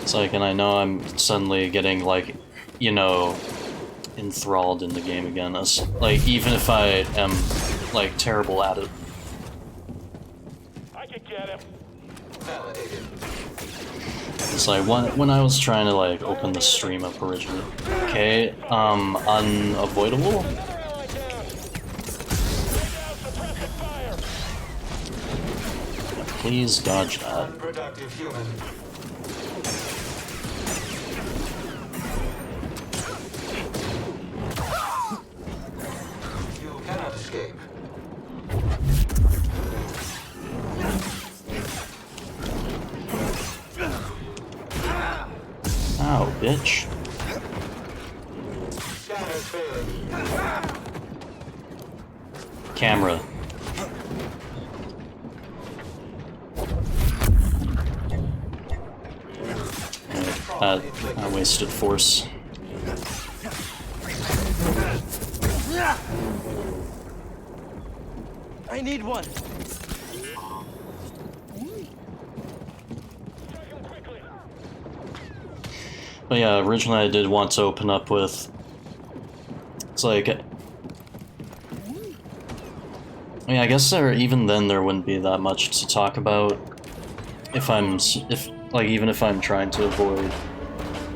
It's like, and I know I'm suddenly getting, like, you know, enthralled in the game again. As, like, even if I am, like, terrible at it. I can get him. It's like, when I was trying to, like, open the stream up originally. Okay, unavoidable? Please dodge that. Unproductive human. You cannot escape. Ow, bitch. Scanners failing. Camera. I wasted force. I need one. But yeah, originally I did want to open up with... It's like... I mean, I guess even then there wouldn't be that much to talk about if even if I'm trying to avoid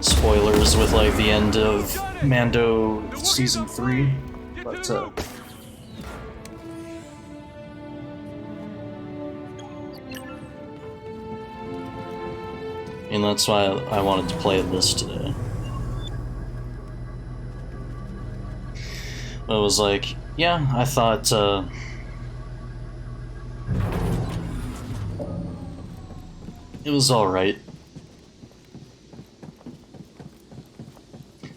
spoilers with, like, the end of Mando Season 3, but, and that's why I wanted to play this today. But it was like, yeah, I thought, it was alright.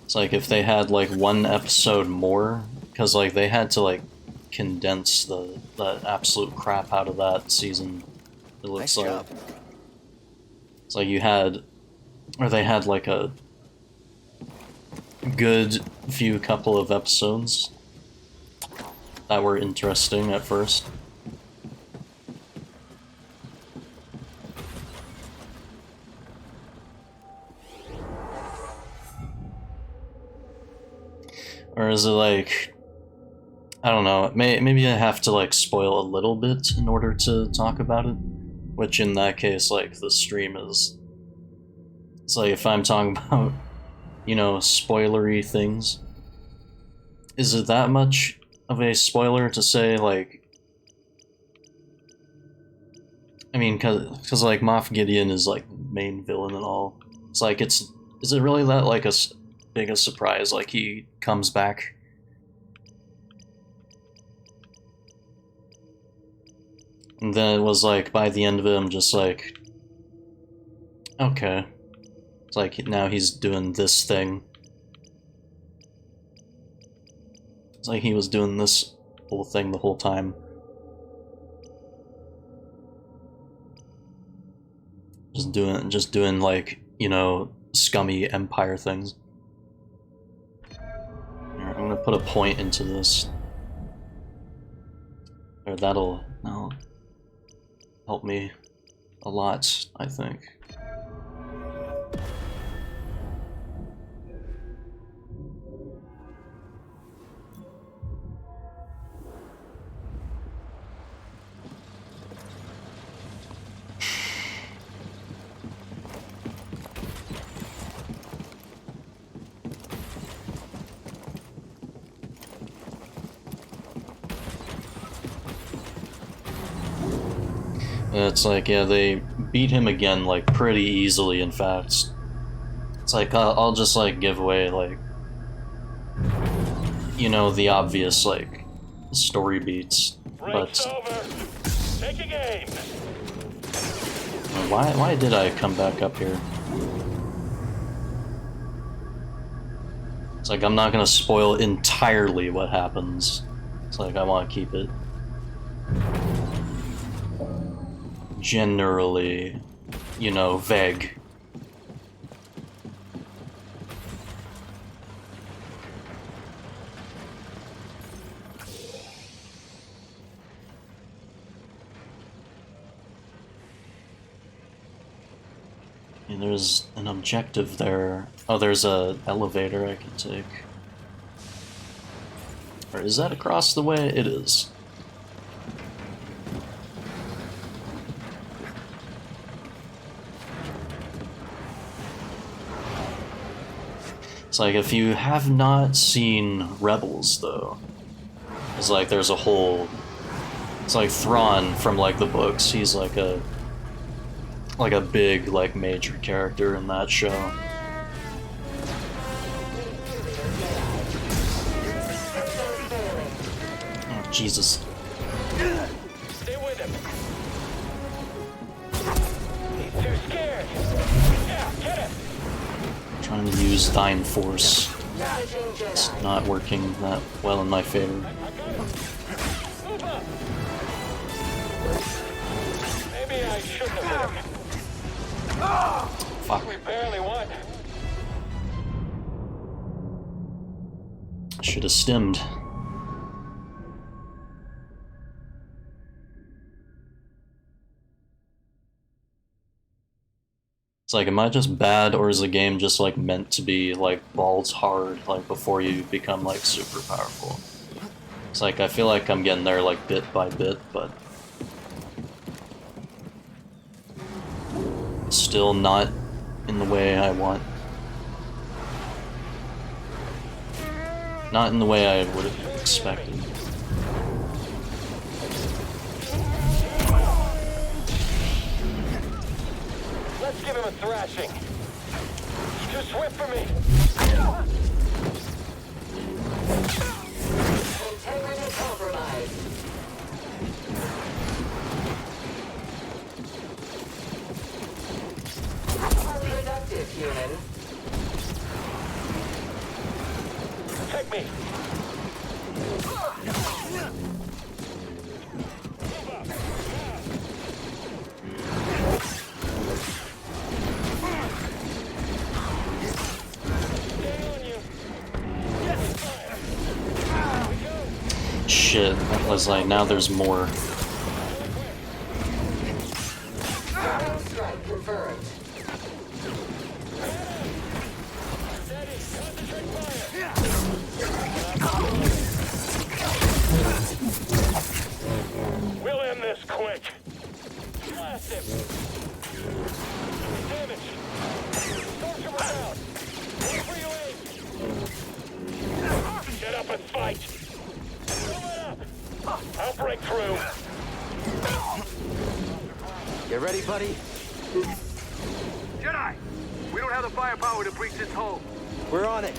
It's like if they had, like, one episode more, because, like, they had to, like, condense the absolute crap out of that season, it looks like. Job. It's like you had, or they had, like, a good few couple of episodes that were interesting at first. Or is it like, I don't know, maybe I have to, like, spoil a little bit in order to talk about it? Which in that case, like, the stream is... It's like, if I'm talking about, you know, spoilery things, is it that much of a spoiler to say, like... I mean, cause like, Moff Gideon is, like, main villain and all. It's like, is it really that, like, big a surprise, like, he comes back? And then it was like, by the end of it, I'm just like, okay. It's like, now he's doing this thing. It's like he was doing this whole thing the whole time. Just doing like, you know, scummy Empire things. Alright, I'm gonna put a point into this. Or that'll help me a lot, I think. It's like, yeah, they beat him again, like, pretty easily, in fact. It's like, I'll just, like, give away, like, you know, the obvious, like, story beats, but... Take a game. Why did I come back up here? It's like, I'm not gonna spoil entirely what happens. It's like, I want to keep it generally, you know, vague. And there's an objective there. Oh, there's a elevator I can take. Or is that across the way? It is. It's like, if you have not seen Rebels, though, it's like there's a whole... It's like Thrawn from, like, the books. He's like a big, like, major character in that show. Oh, Jesus. Stay with him. He's too scared. Yeah, get him. Trying to use Thine Force. It's not working that well in my favor. Move up. Maybe I shouldn't have hit him. Fuck. We barely won. Should have stemmed. It's like, am I just bad, or is the game just like meant to be like balls hard, like before you become like super powerful? It's like, I feel like I'm getting there like bit by bit, but still not in the way I want. Not in the way I would have expected. Let's give him a thrashing. Too swift for me. Integrity compromised. Unproductive, human. Take me. Shit, that was like, now there's more. Strike confirmed. We'll end this quick. Blast him. Damage. Stormtrooper down. Where you aim? Get up and fight. Pull it up. I'll break through. You ready, buddy? Jedi! We don't have the firepower to breach this hole. We're on it.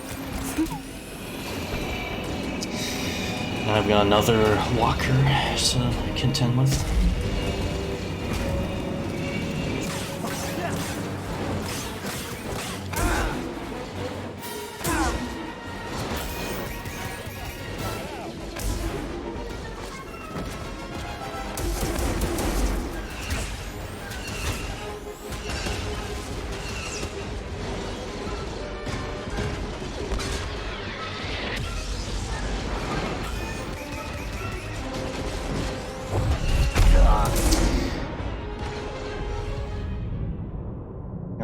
I've got another walker to contend with.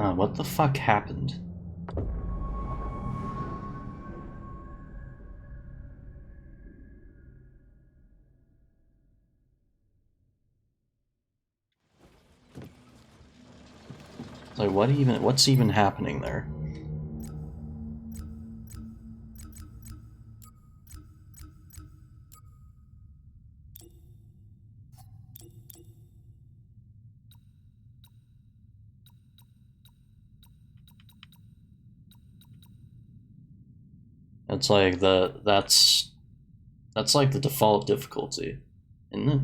What the fuck happened? Like, what's even happening there? It's like that's like the default difficulty, isn't it?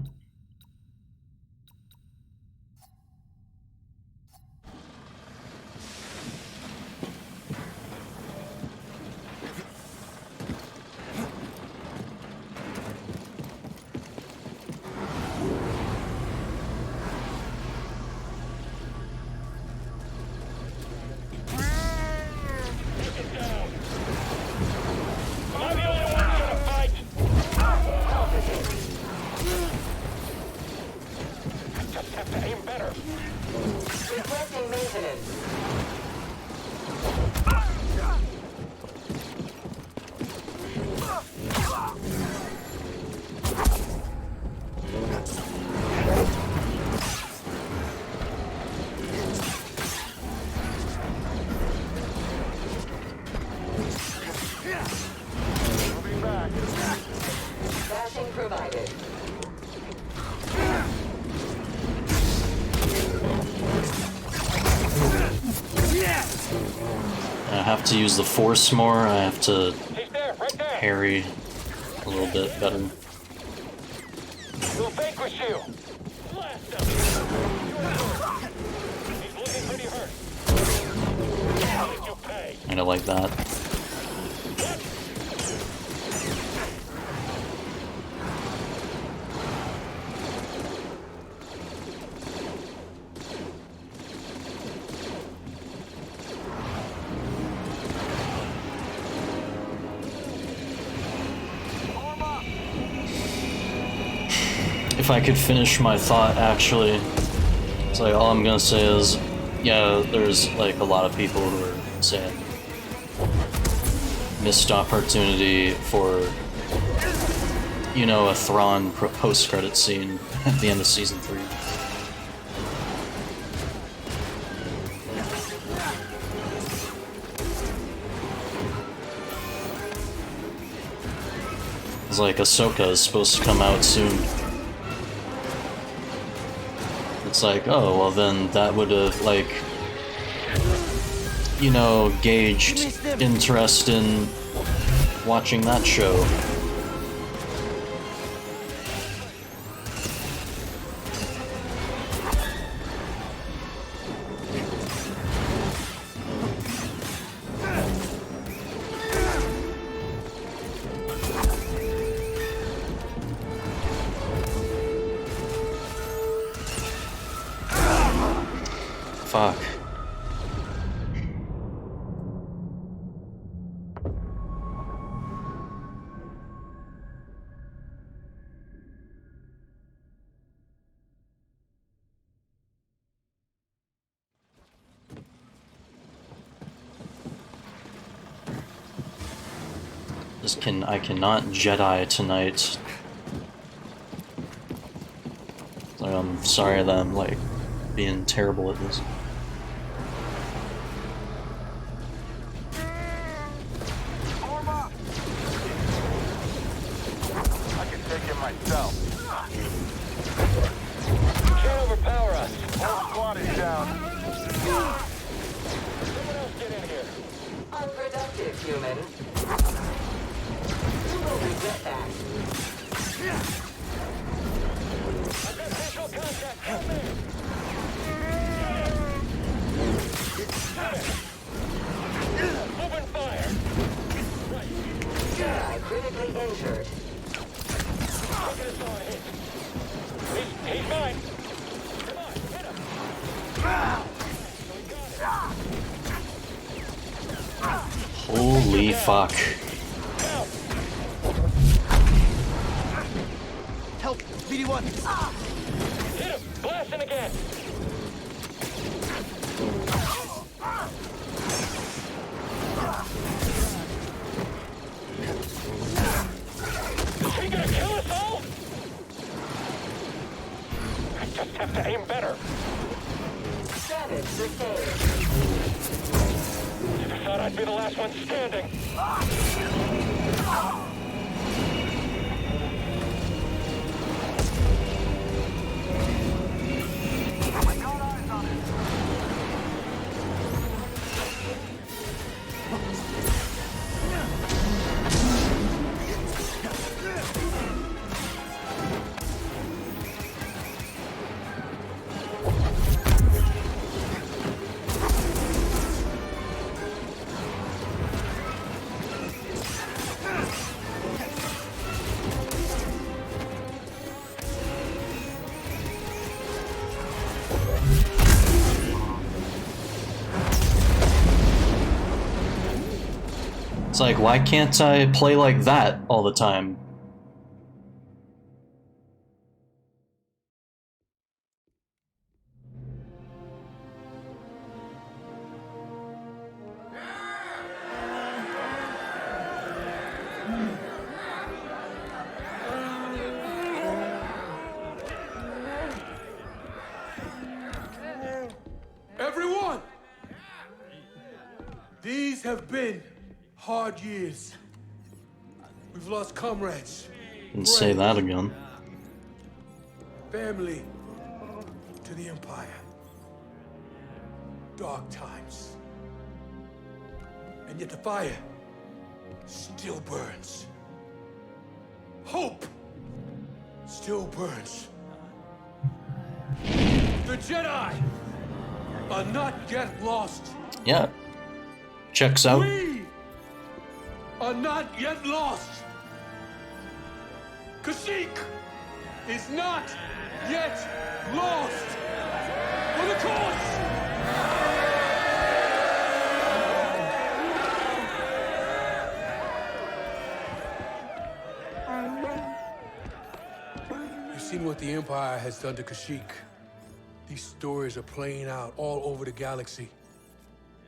Requesting maintenance. Moving back. Bashing provided. I have to use the force more. I have to He's there, right there. parry a little bit better. We'll vanquish you. Blast him. He's looking pretty hurt. How did you pay? Kinda like that. If I could finish my thought, actually, it's like all I'm gonna say is, yeah, there's like a lot of people who are saying missed opportunity for, you know, a Thrawn post-credit scene at the end of season 3. It's like Ahsoka is supposed to come out soon. It's like, oh, well then that would have, like, you know, gauged interest in watching that show. Fuck. I cannot Jedi tonight. Like, I'm sorry that I'm like being terrible at this. I can take him myself. You can't overpower us. Whole squad is down. Someone else get in here. Unproductive, human. You will regret that. I've got visual contact. Come in. Open fire. Right. Jedi critically injured. Look at us all hit. He's mine. Come on, hit him. Holy fuck. Help! BD1! Hit him! Blasting again! Just have to aim better. Damage sustained. Never thought I'd be the last one standing. It's like, why can't I play like that all the time? Everyone! These have been hard years. We've lost comrades. And say that again. Family to the Empire. Dark times. And yet the fire still burns. Hope still burns. The Jedi are not yet lost. Yeah. Checks out. We are not yet lost. Kashyyyk is not yet lost. For the cause! You've seen what the Empire has done to Kashyyyk. These stories are playing out all over the galaxy.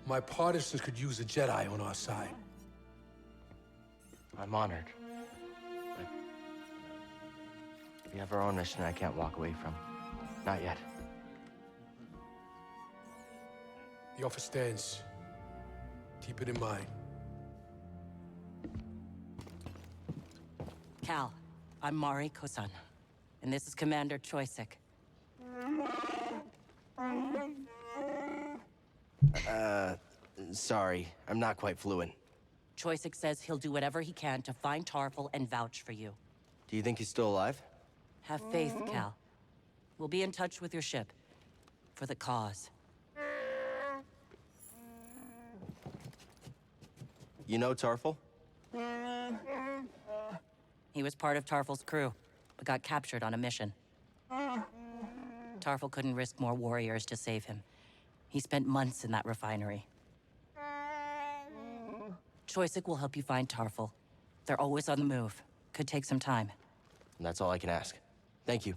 My partisans could use a Jedi on our side. I'm honored. But we have our own mission I can't walk away from. Not yet. The offer stands. Keep it in mind. Cal, I'm Mari Kosan, and this is Commander Choisik. Sorry. I'm not quite fluent. Choisik says he'll do whatever he can to find Tarful and vouch for you. Do you think he's still alive? Have faith, Cal. We'll be in touch with your ship. For the cause. You know Tarful? He was part of Tarful's crew, but got captured on a mission. Tarful couldn't risk more warriors to save him. He spent months in that refinery. Choisik will help you find Tarful. They're always on the move. Could take some time. And that's all I can ask. Thank you.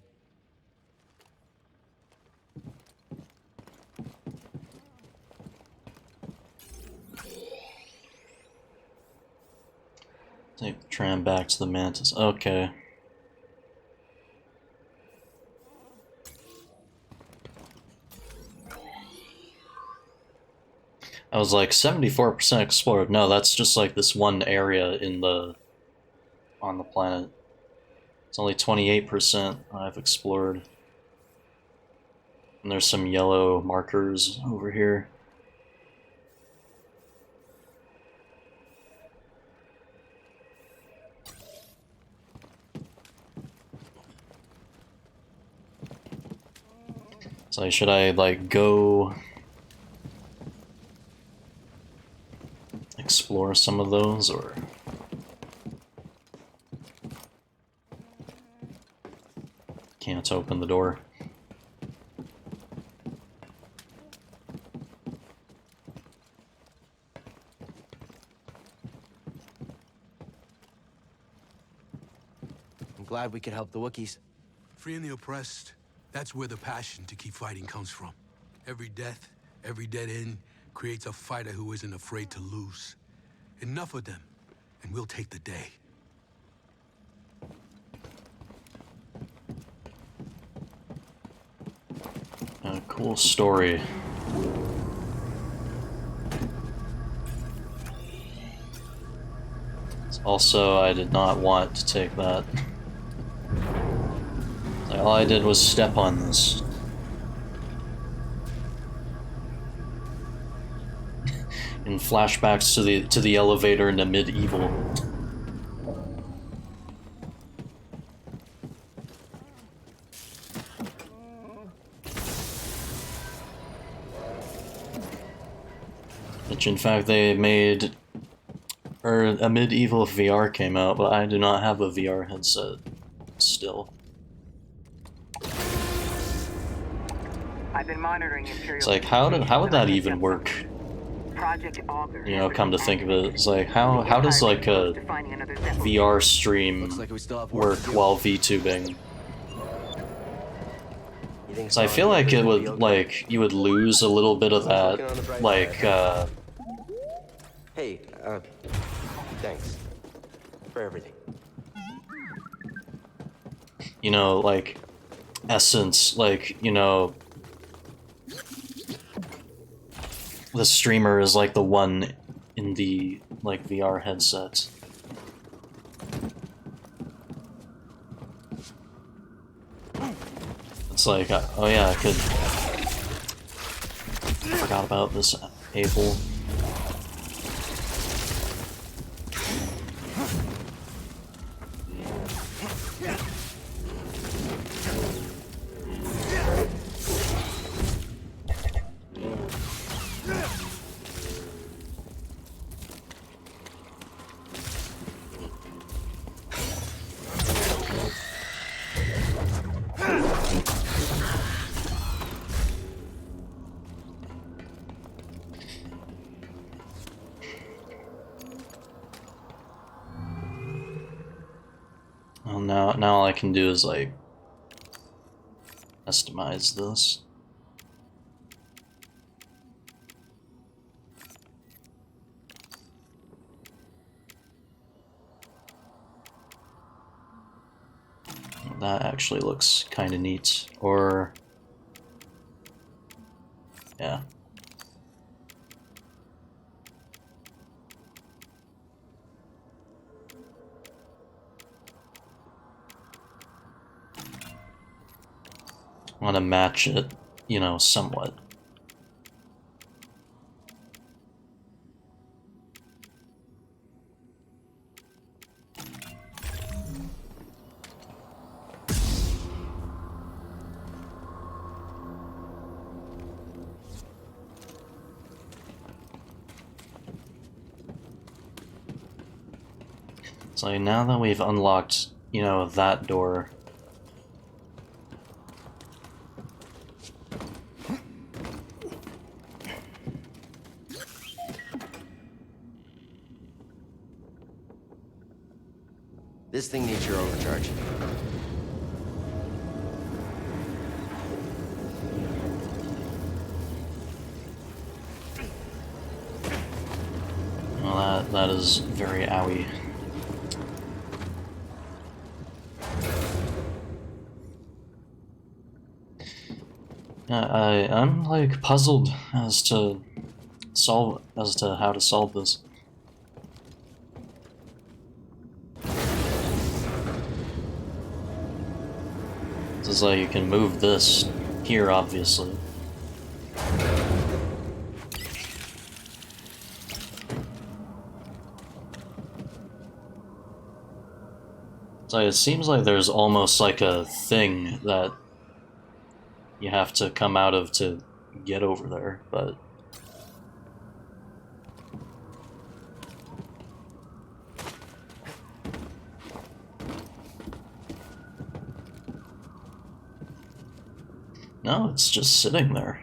Take the tram back to the Mantis. Okay. I was like 74% explored. No, that's just like this one area on the planet. It's only 28% I've explored. And there's some yellow markers over here. So should I like go explore some of those, or can't open the door? I'm glad we could help the Wookiees. Freeing the oppressed, that's where the passion to keep fighting comes from. Every death, every dead end creates a fighter who isn't afraid to lose. Enough of them, and we'll take the day. Cool story. Also, I did not want to take that. All I did was step on this. In flashbacks to the elevator in the medieval. Which in fact they made, or a medieval VR came out, but I do not have a VR headset still. I've been monitoring Imperial. It's like how would that even work? Project Augur. You know, come to think of it, it's like how does like a VR stream work while VTubing? So I feel like it would like you would lose a little bit of that like Hey, thanks for everything. You know, like essence, like, you know, the streamer is like the one in the like VR headset. It's like, oh yeah, I forgot about this able. Well, now all I can do is like customize this. That actually looks kind of neat. Or yeah. Want to match it, you know, somewhat. So now that we've unlocked, you know, that door, This thing needs your overcharge. well, that is very owie. I'm like puzzled as to how to solve this. It's like you can move this here, obviously. So it seems like there's almost like a thing that you have to come out of to get over there, but no, it's just sitting there.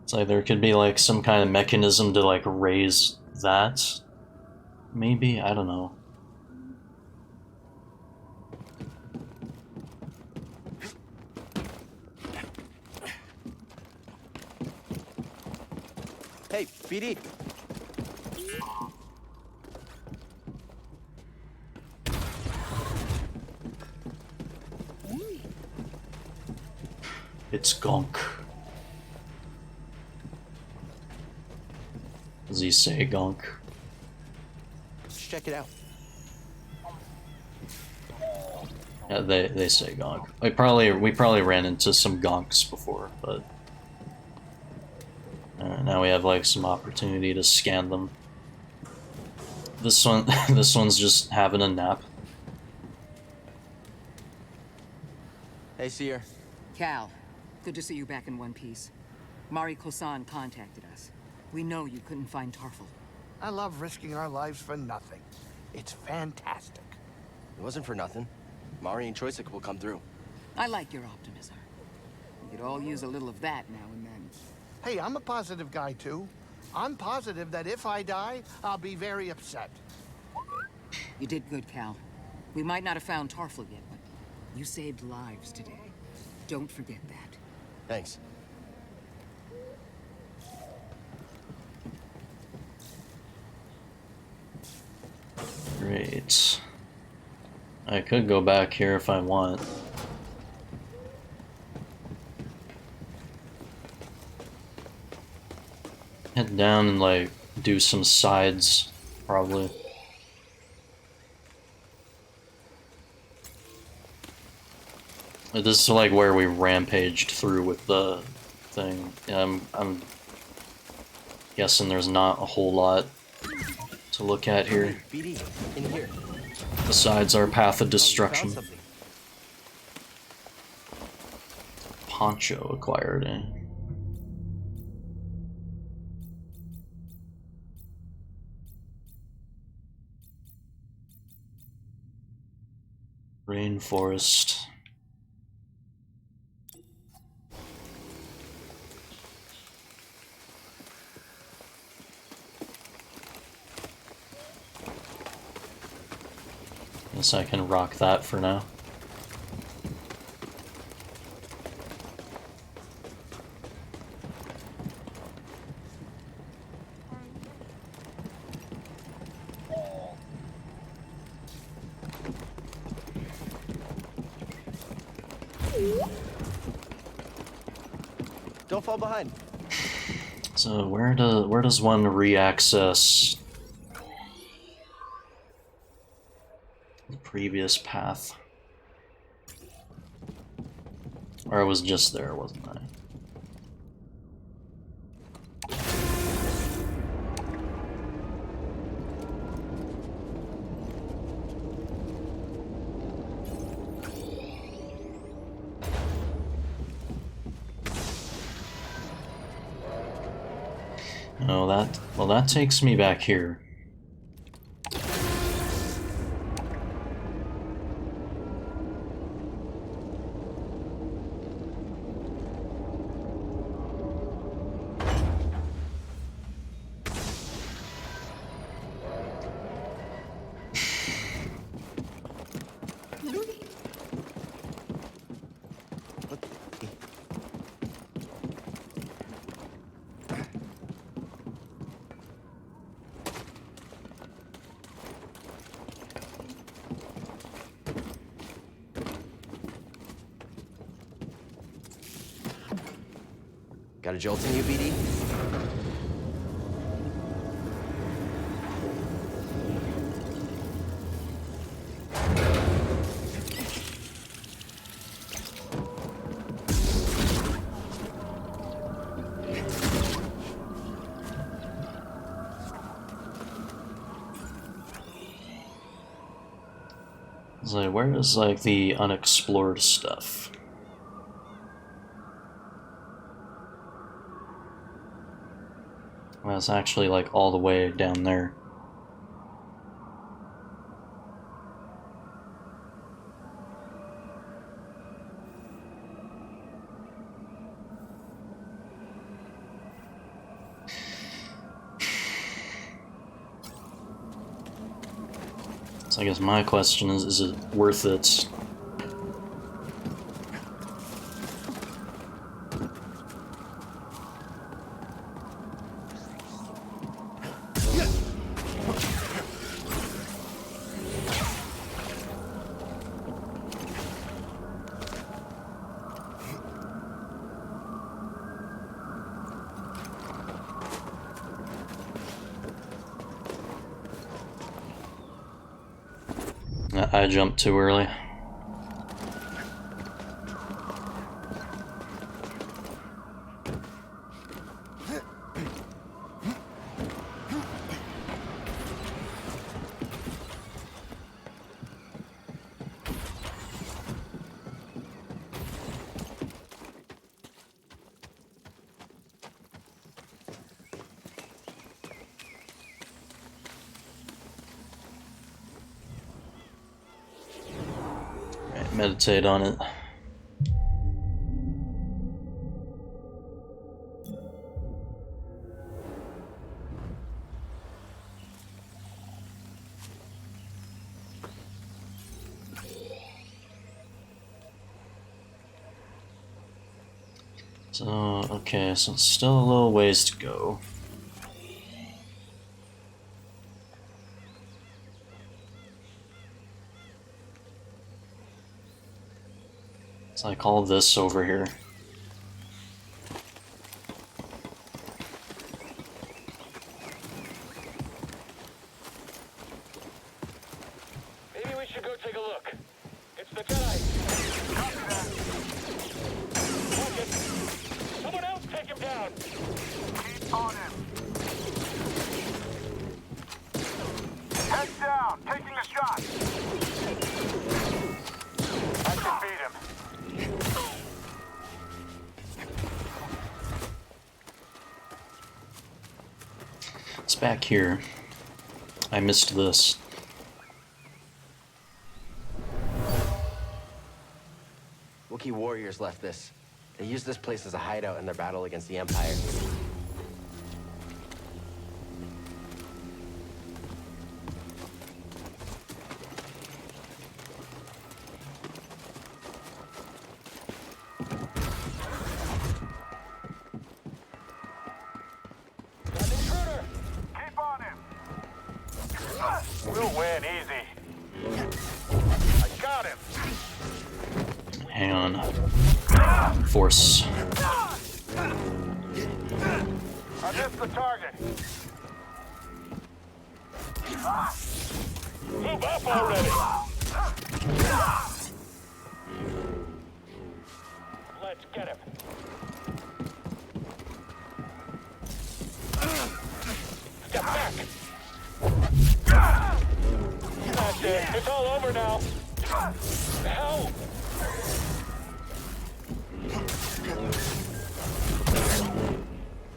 It's like there could be like some kind of mechanism to like raise that. Maybe? I don't know. Hey, BD. It's Gonk. Does he say Gonk? Let's check it out. Yeah, they say Gonk. We probably ran into some Gonks before, but now we have like some opportunity to scan them. This one, this one's just having a nap. Hey, Seer. Cal, good to see you back in one piece. Mari Kosan contacted us. We know you couldn't find Tarful. I love risking our lives for nothing. It's fantastic. It wasn't for nothing. Mari and Choysic will come through. I like your optimism. We could all use a little of that now and then. Hey, I'm a positive guy, too. I'm positive that if I die, I'll be very upset. You did good, Cal. We might not have found Tarful yet, but you saved lives today. Don't forget that. Thanks. Great. I could go back here if I want. Head down and like do some sides, probably. This is like where we rampaged through with the thing. Yeah, I'm guessing there's not a whole lot to look at here. BD, in here. Besides our path of destruction. Poncho acquired, eh? Rainforest. Guess I can rock that for now. Don't fall behind. So where does one re-access the previous path? Or I was just there, wasn't I? No, that takes me back here. Got a jolt in you, BD? It's like, where is like the unexplored stuff? Well, it's actually like all the way down there. So I guess my question is it worth it? I jumped too early. Meditate on it. So, okay, so it's still a little ways to go. It's like all this over here. Maybe we should go take a look. It's the Jedi. Focus. Someone else take him down. Keep on him. Head down. Taking the shot. I can beat him. It's back here. I missed this. Wookiee warriors left this. They used this place as a hideout in their battle against the Empire. We'll win easy. I got him. Hang on. Force. I missed the target. Move up already. Let's get him. Step back. That's it. It's all over now. Hell.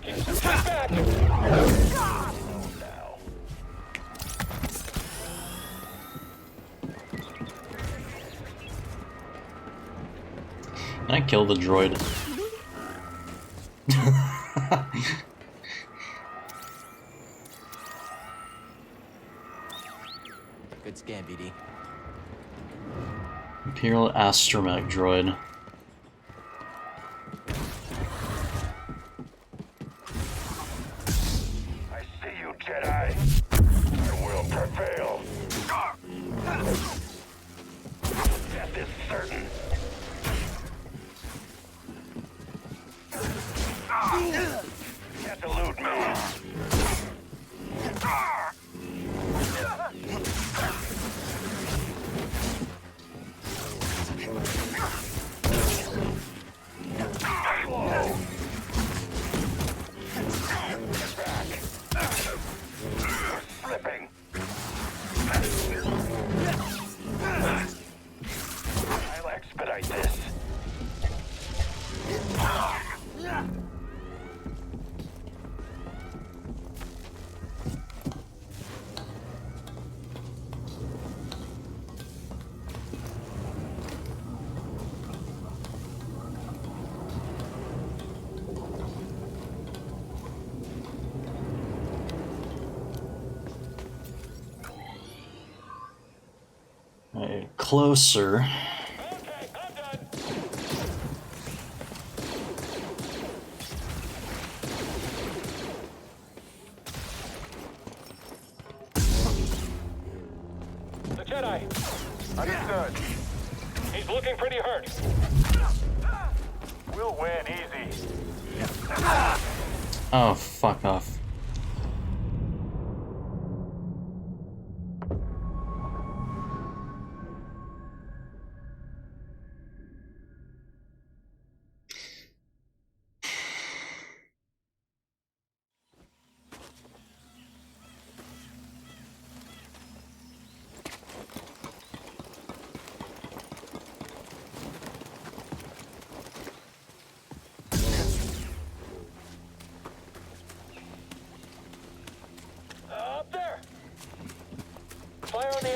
Get back. Now. Can I kill the droid? Good scan, BD. Imperial astromech droid. I see you, Jedi. I will prevail. Death is certain. Can't elude me. Slipping. I'll expedite this. Right, closer. Okay, I'm done. The Jedi. Understood. He's looking pretty hurt. We'll win easy. Oh, fuck off.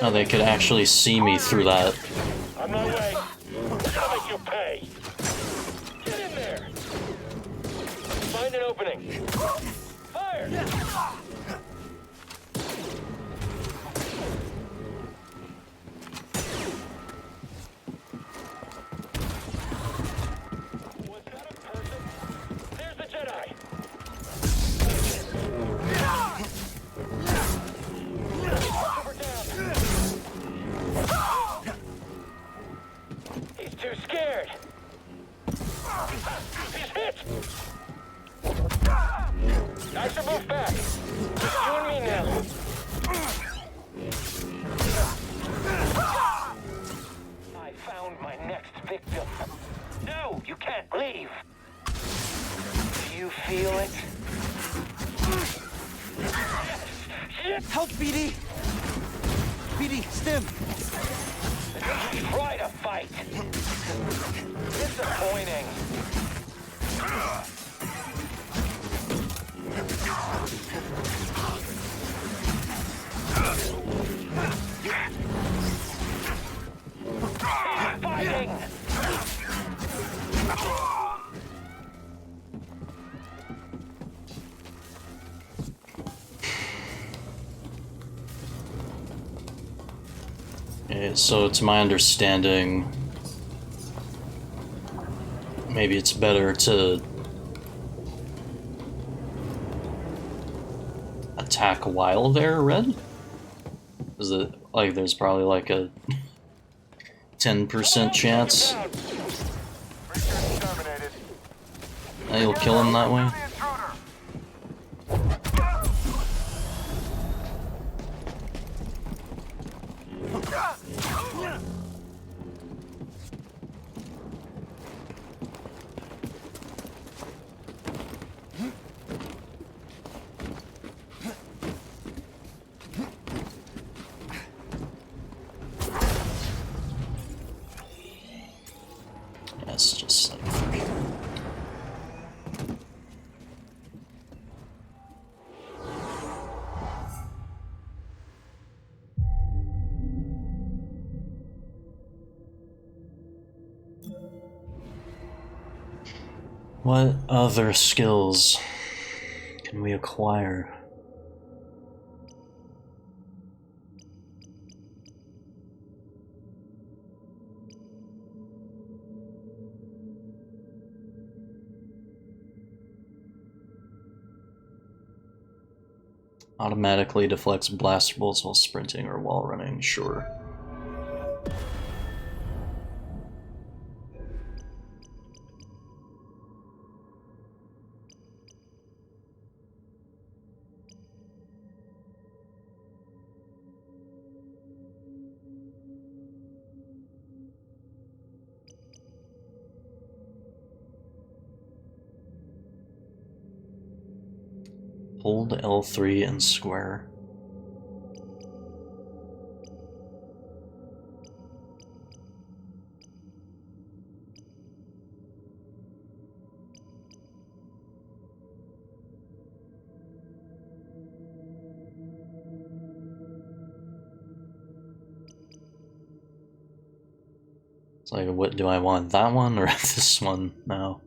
Oh, they could actually see me through that. On my way. I'll make you pay. Get in there. Find an opening. Fire! Was that a person? There's the Jedi. Over down. He's too scared. He's hit. I should move back. Just you and me now. I found my next victim. No, you can't leave. Do you feel it? Help, BD! BD, stim! Try to fight. Disappointing. Fighting. Okay, so it's my understanding maybe it's better to attack while they're red? Is it like there's probably like a 10% chance that you'll kill him that way? Yes, just like what other skills can we acquire? Automatically deflects blaster bolts while sprinting or while running, sure. Hold L3 and square. It's like, what do I want? That one or this one now?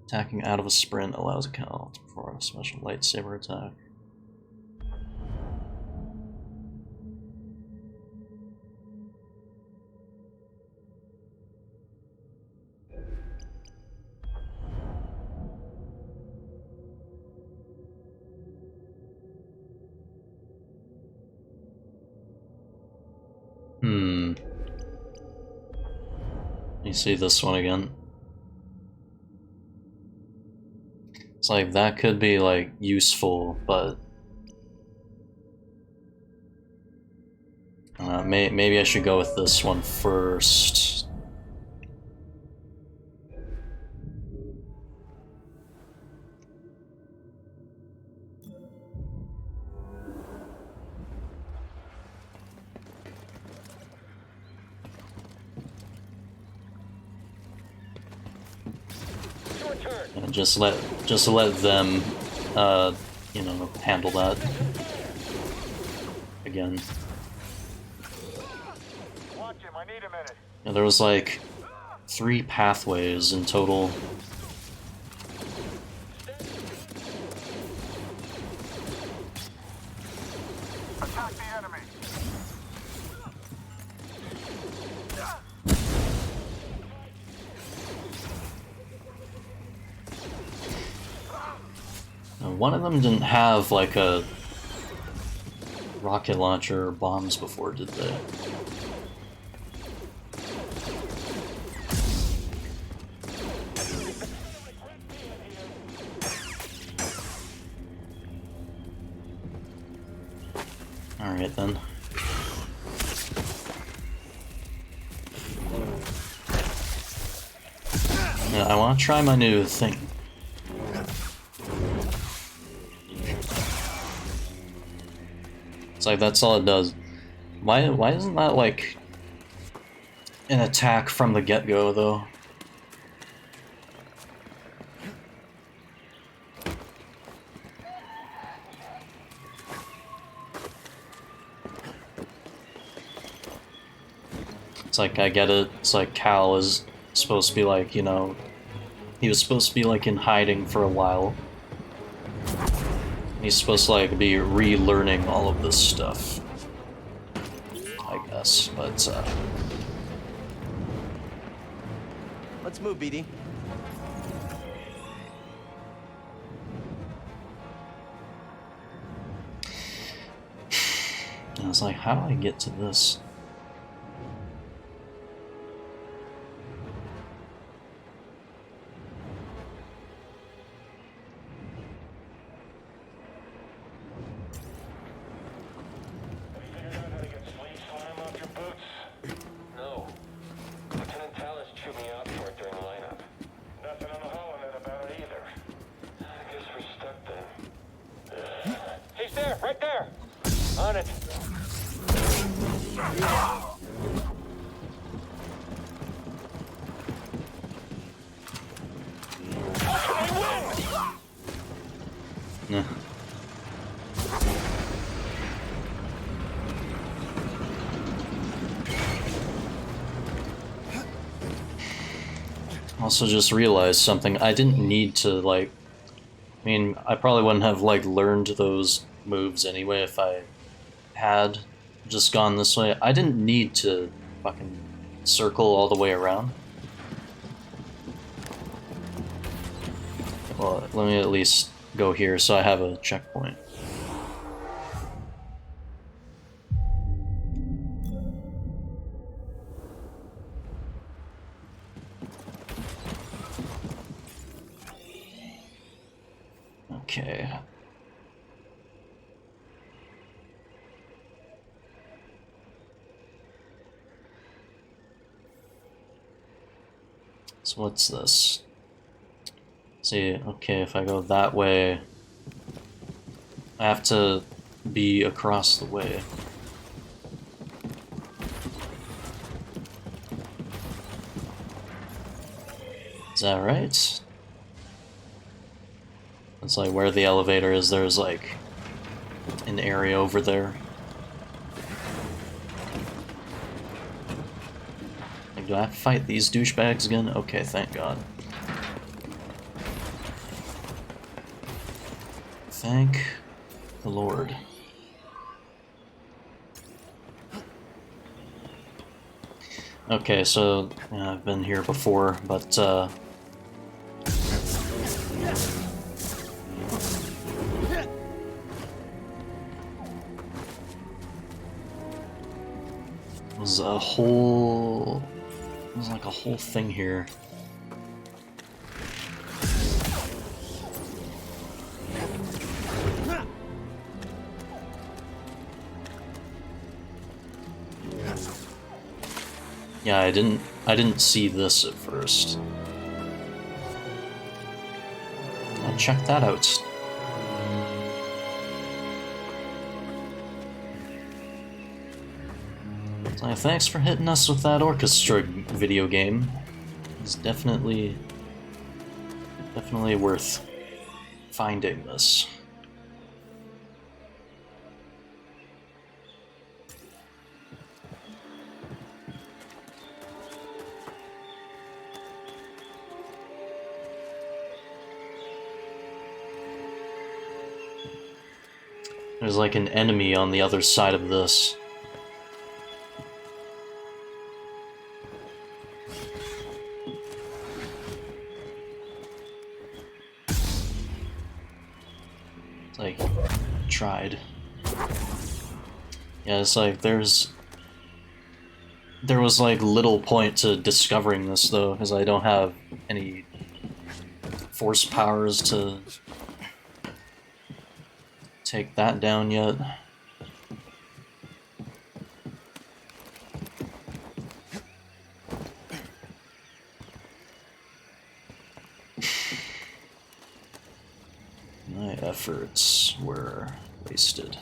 Attacking out of a sprint allows a Cal to perform a special lightsaber attack. You see this one again? It's like, that could be, like, useful, but... maybe I should go with this one first. And just let them, you know, handle that. Again. again. Watch him, I need a minute. Yeah, there was like 3 pathways in total. Attack the enemy. Now, one of them didn't have like a rocket launcher or bombs before, did they? Alright then. Yeah, I want to try my new thing. It's like, that's all it does. Why isn't that like an attack from the get-go though? It's like, I get it, it's like Cal is supposed to be like, you know, he was supposed to be like in hiding for a while. He's supposed to like be relearning all of this stuff, I guess, but Let's move, BD. I was like, how do I get to this? Right there! On it! Nah. Also just realized something. I didn't need to, like... I mean, I probably wouldn't have, like, learned those moves anyway if I had just gone this way. I didn't need to fucking circle all the way around. Well, let me at least go here so I have a checkpoint. Okay. So what's this? See, okay, if I go that way, I have to be across the way. Is that right? It's like where the elevator is, there's like an area over there. Like, do I have to fight these douchebags again? Okay, thank God. Thank the Lord. Okay, so yeah, I've been here before, but was a whole... It was like a whole thing here. Yeah, I didn't see this at first. I'll check that out. So, thanks for hitting us with that orchestra video game. It's definitely worth finding this. There's like an enemy on the other side of this. It's like, tried. Yeah, it's like there was like little point to discovering this though, because I don't have any force powers to take that down yet. My efforts were wasted.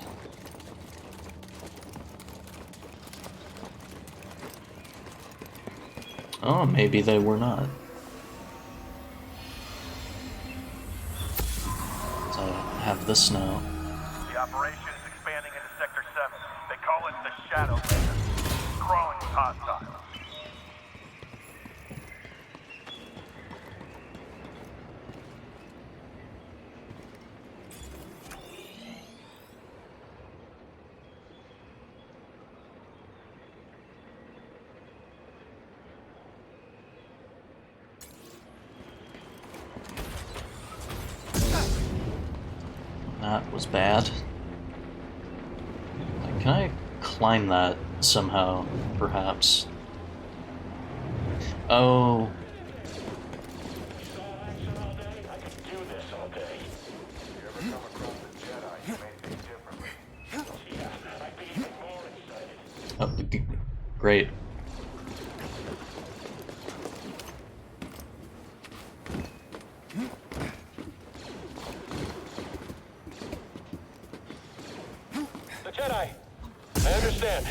Oh, maybe they were not. So I have this now. The operation is expanding into Sector 7. They call it the Shadow Layer. Growing with hostiles. That was bad. Can I climb that somehow, perhaps? Oh. Oh, great. The Jedi! I understand.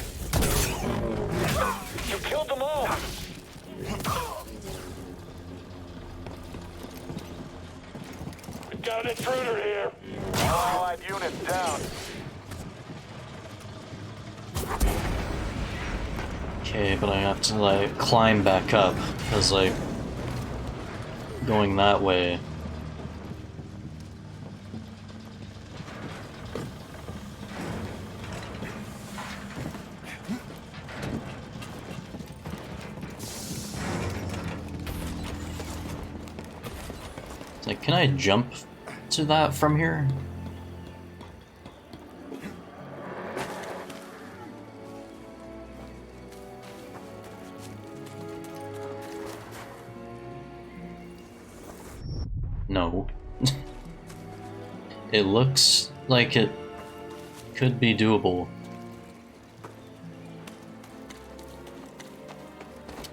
You killed them all! We've got an intruder here! All Allied units down. Okay, but I have to like climb back up, because like going that way. It's like, can I jump to that from here? No. It looks like it could be doable.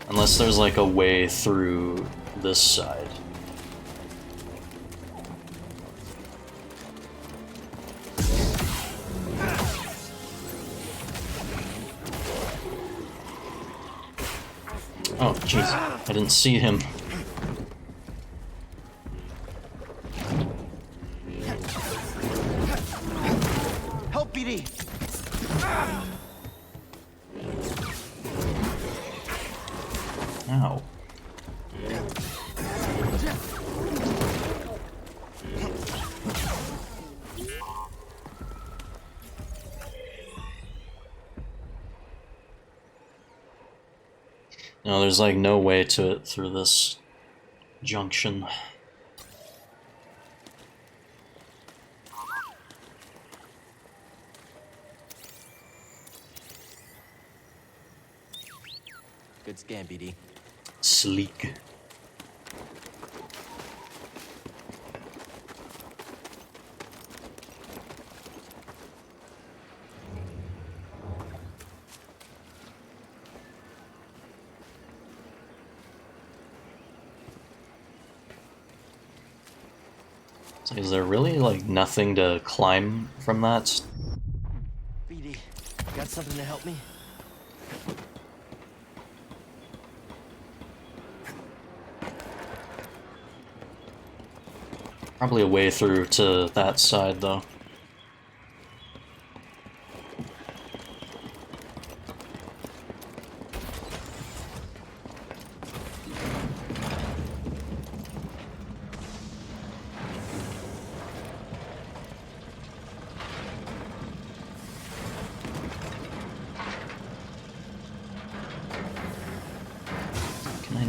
Unless there's like a way through this side. Oh, jeez. I didn't see him. Help, BD! Ow. No, there's like no way to it through this junction. Good scan, BD. Sleek. So is there really like nothing to climb from that? BD, got something to help me? Probably a way through to that side though.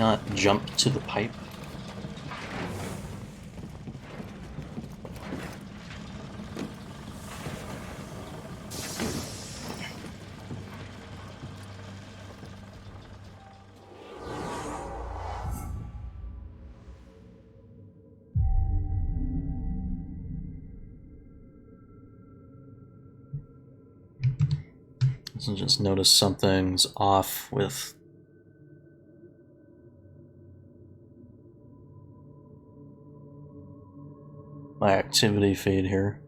not jump to the pipe? So just notice something's off with my activity feed here.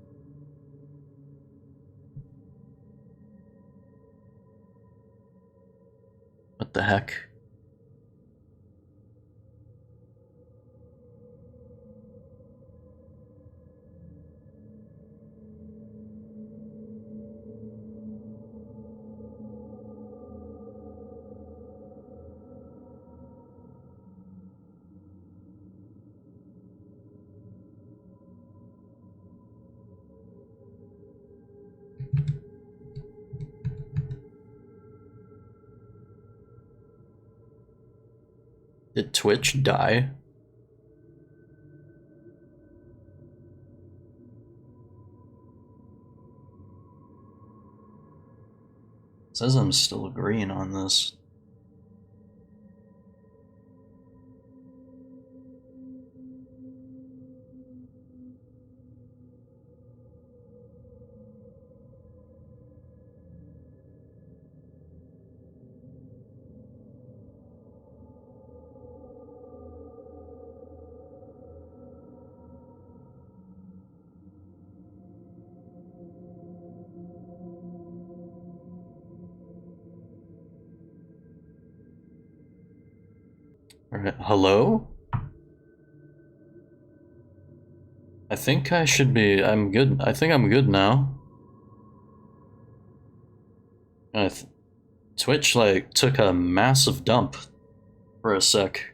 What the heck? Did Twitch die? It says I'm still agreeing on this. Alright, hello? I think I should be, I'm good, I think I'm good now. Twitch, like, took a massive dump for a sec.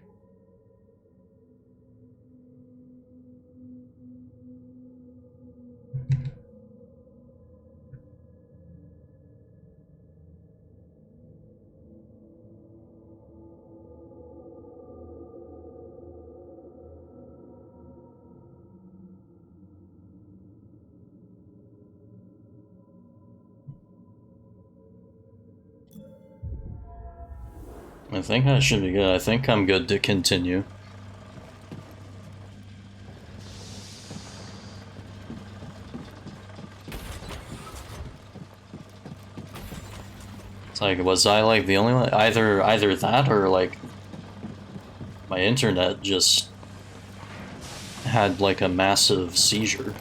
I think I should be good. I think I'm good to continue. It's like, was I like the only one? Either that or like my internet just had like a massive seizure.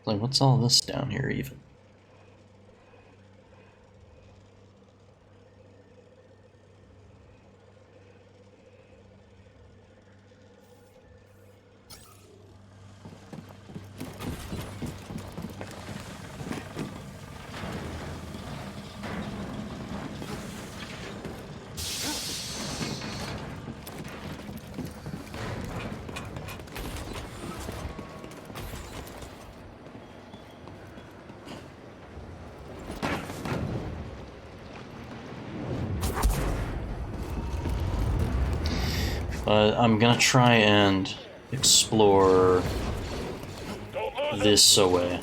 Like, what's all this down here even? But I'm gonna try and explore this away.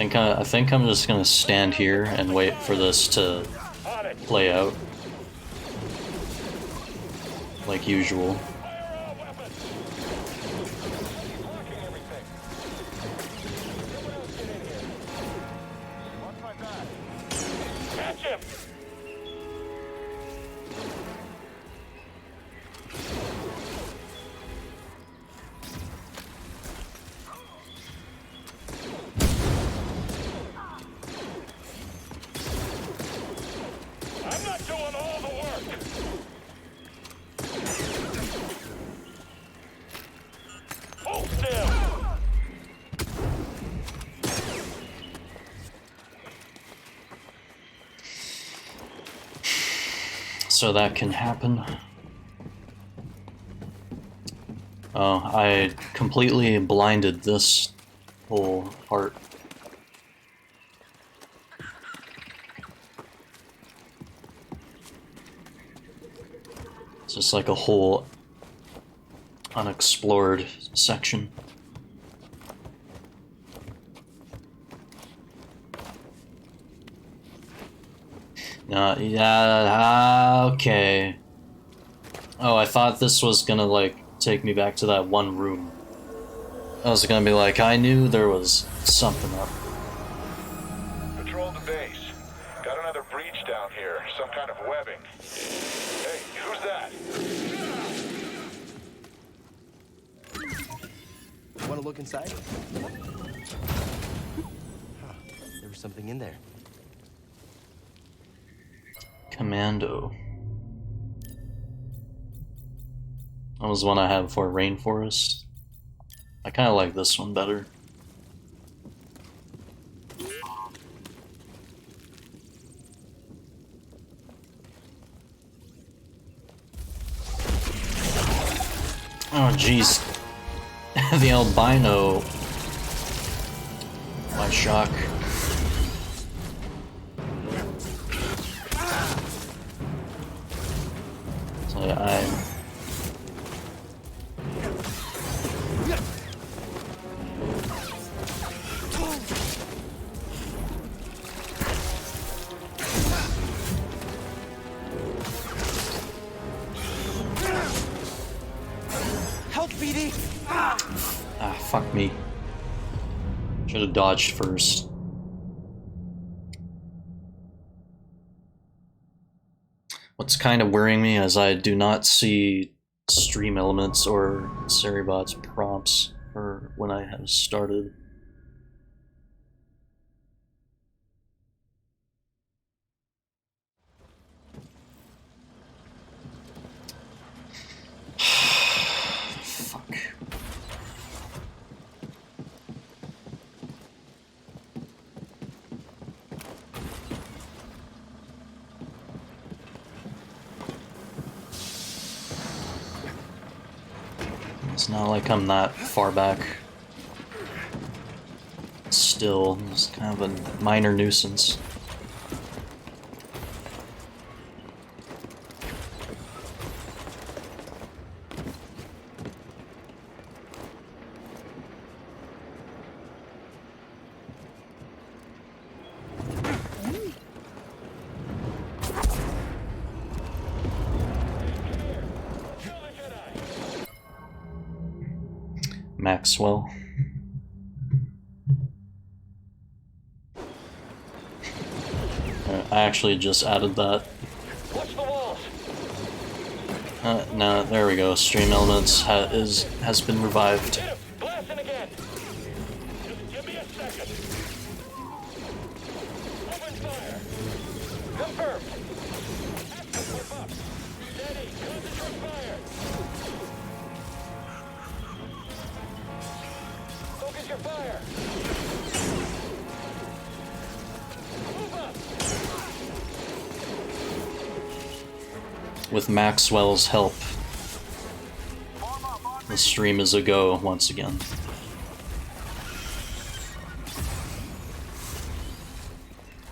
I think I'm just gonna stand here and wait for this to play out, like usual. so that can happen. Oh, I completely blinded this whole part. It's just like a whole unexplored section. Yeah, okay. Oh, I thought this was gonna, like, take me back to that one room. I was gonna be like, I knew there was something up. Patrol the base. Got another breach down here. Some kind of webbing. Hey, who's that? Want to look inside? Huh. There was something in there. Commando. That was one I had for Rainforest. I kind of like this one better. Oh jeez. The albino. My shock. So I Help, BD! Ah, fuck me. Should have dodged first. What's kind of worrying me is I do not see stream elements or Seribot's prompts for when I have started. Fuck. It's not like I'm that far back. Still, it's kind of a minor nuisance. Maxwell. I actually just added that. Watch the walls. No, there we go. Stream elements has been revived. Blasting again. Just give me a second. Open fire. Confirmed. Active whip up. Steady. Concentrate fire. Focus your fire. Move up. With Maxwell's help, the stream is a go once again.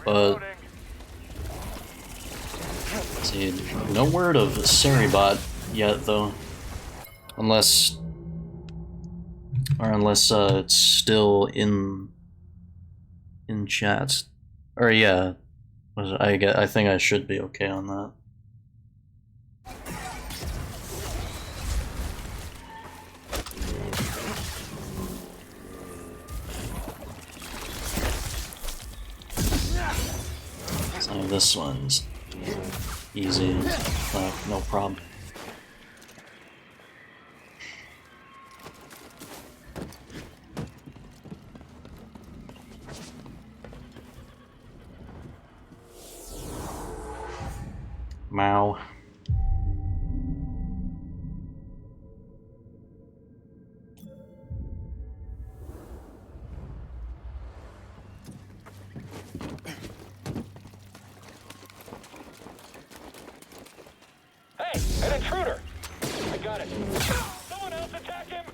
But see, no word of Seribot yet, though, unless it's still in chat, or yeah, I think I should be okay on that. So this one's easy, like no problem. Mao. got it. Someone else attack him.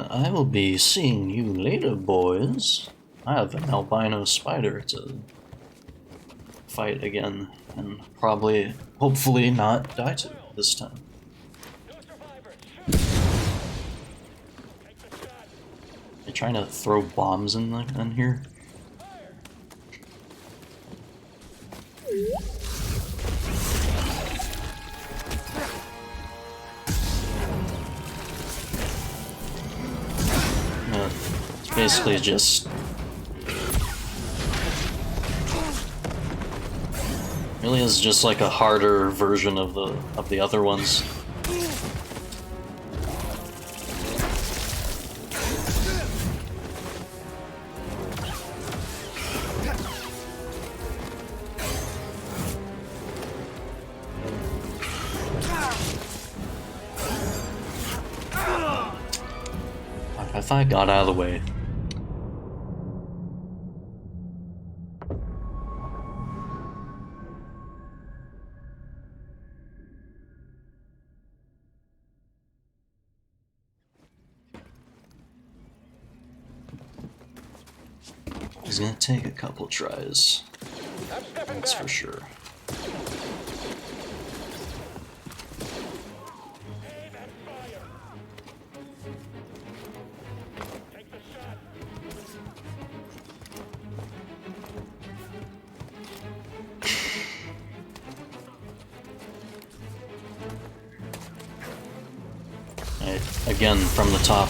I will be seeing you later, boys. I have an albino spider to fight again, and probably, hopefully, not die to this time. You're trying to throw bombs in here? It's basically just really is just like a harder version of the other ones. I thought I got out of the way. It's gonna take a couple tries. That's for sure. Alright, again from the top.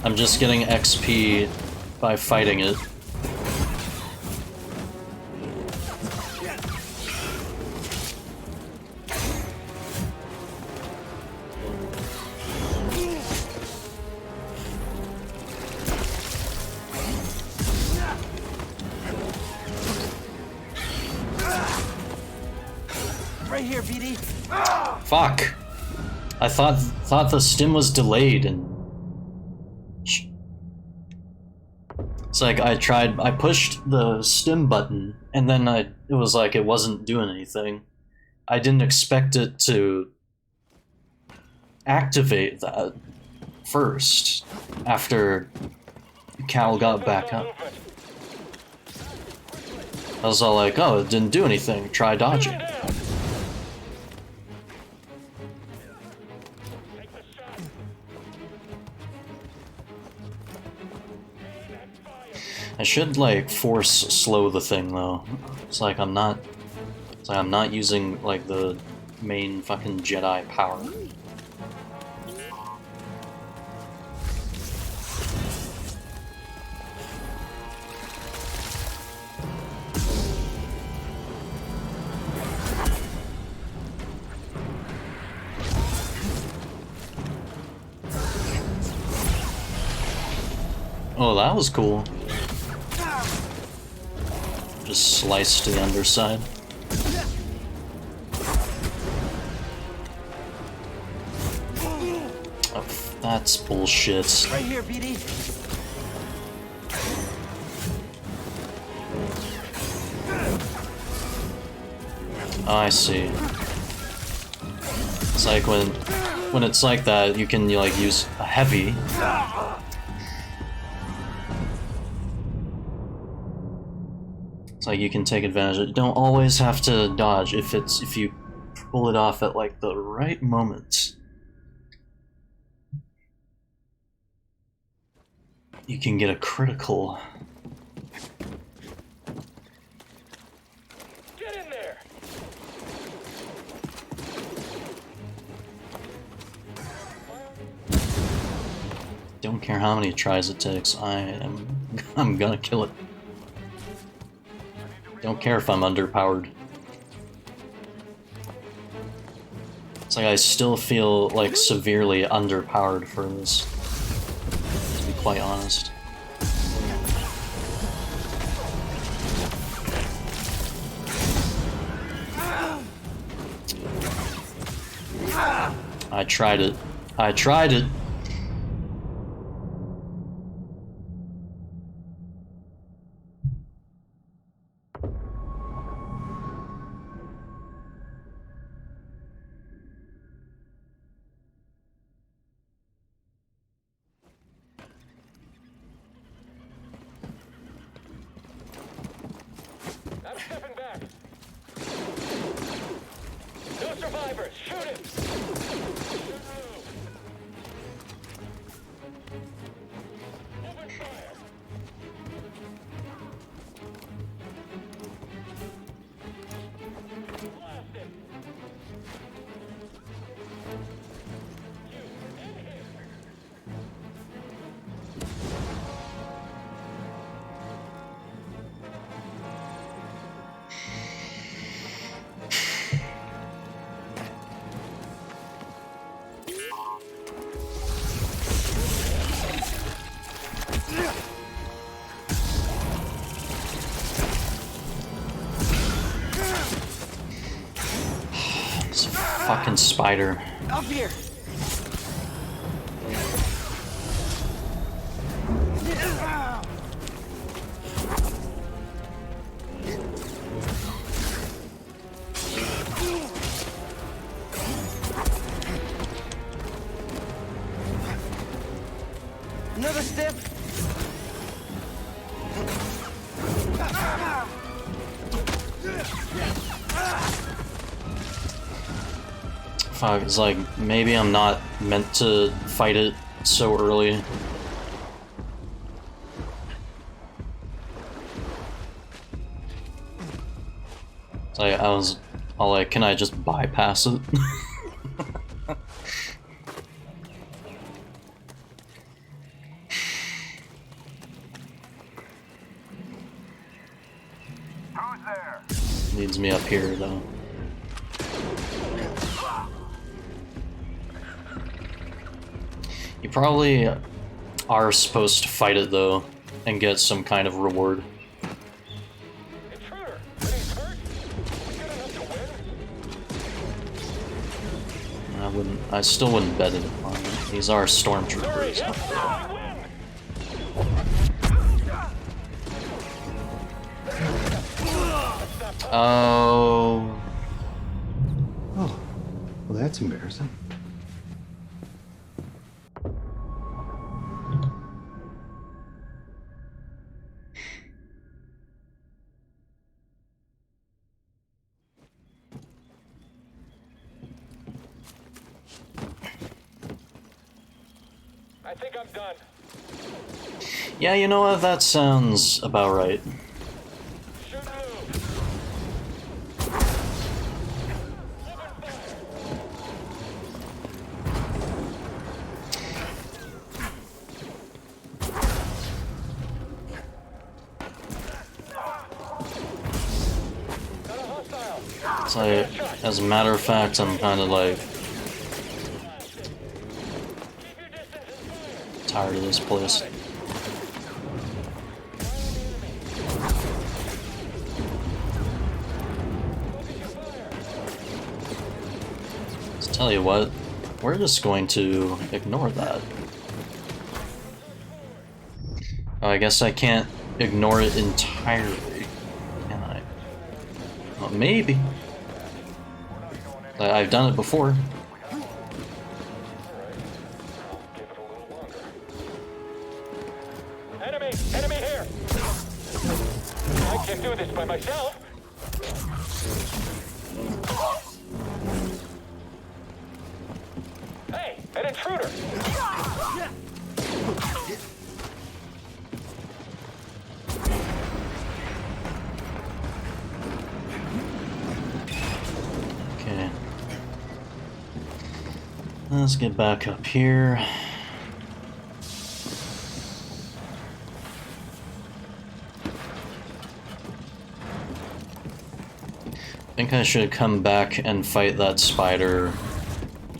I'm just getting XP by fighting it. Right here, BD. Fuck! I thought the stim was delayed and it's like I pushed the stim button and then it was like it wasn't doing anything. I didn't expect it to activate that first after Cal got back up. I was all like, oh, it didn't do anything, try dodging. I should like force slow the thing though. It's like I'm not using like the main fucking Jedi power. Oh, that was cool. Just slice to the underside. Oh, that's bullshit. Right here, BD. Oh, I see. It's like when it's like that, you can like use a heavy. It's like you can take advantage of it. You don't always have to dodge if you pull it off at like the right moment. You can get a critical. Get in there. Don't care how many tries it takes. I'm gonna kill it. Don't care if I'm underpowered. It's like I still feel like severely underpowered for this, to be quite honest. I tried it. I tried it. I'm stepping back. No survivors. Shoot him. Open fire. Blast him. This fucking spider. Up here. Another step. Fuck, it's like, maybe I'm not meant to fight it so early. It's like, I was all like, can I just bypass it? Who's there? Needs me up here though. You probably are supposed to fight it though, and get some kind of reward. Intruder. But he's hurt. We good enough to win? I still wouldn't bet it on it. These are stormtroopers. Oh. Oh. Well, that's embarrassing. I think I'm done. Yeah, you know what? That sounds about right. It's like, as a matter of fact, I'm kind of like tired of this place. Let's tell you what, we're just going to ignore that. Oh, I guess I can't ignore it entirely, can I? Well, maybe. I've done it before. Enemy here! I can't do this by myself. Hey, an intruder! Okay. Let's get back up here. I think I should come back and fight that spider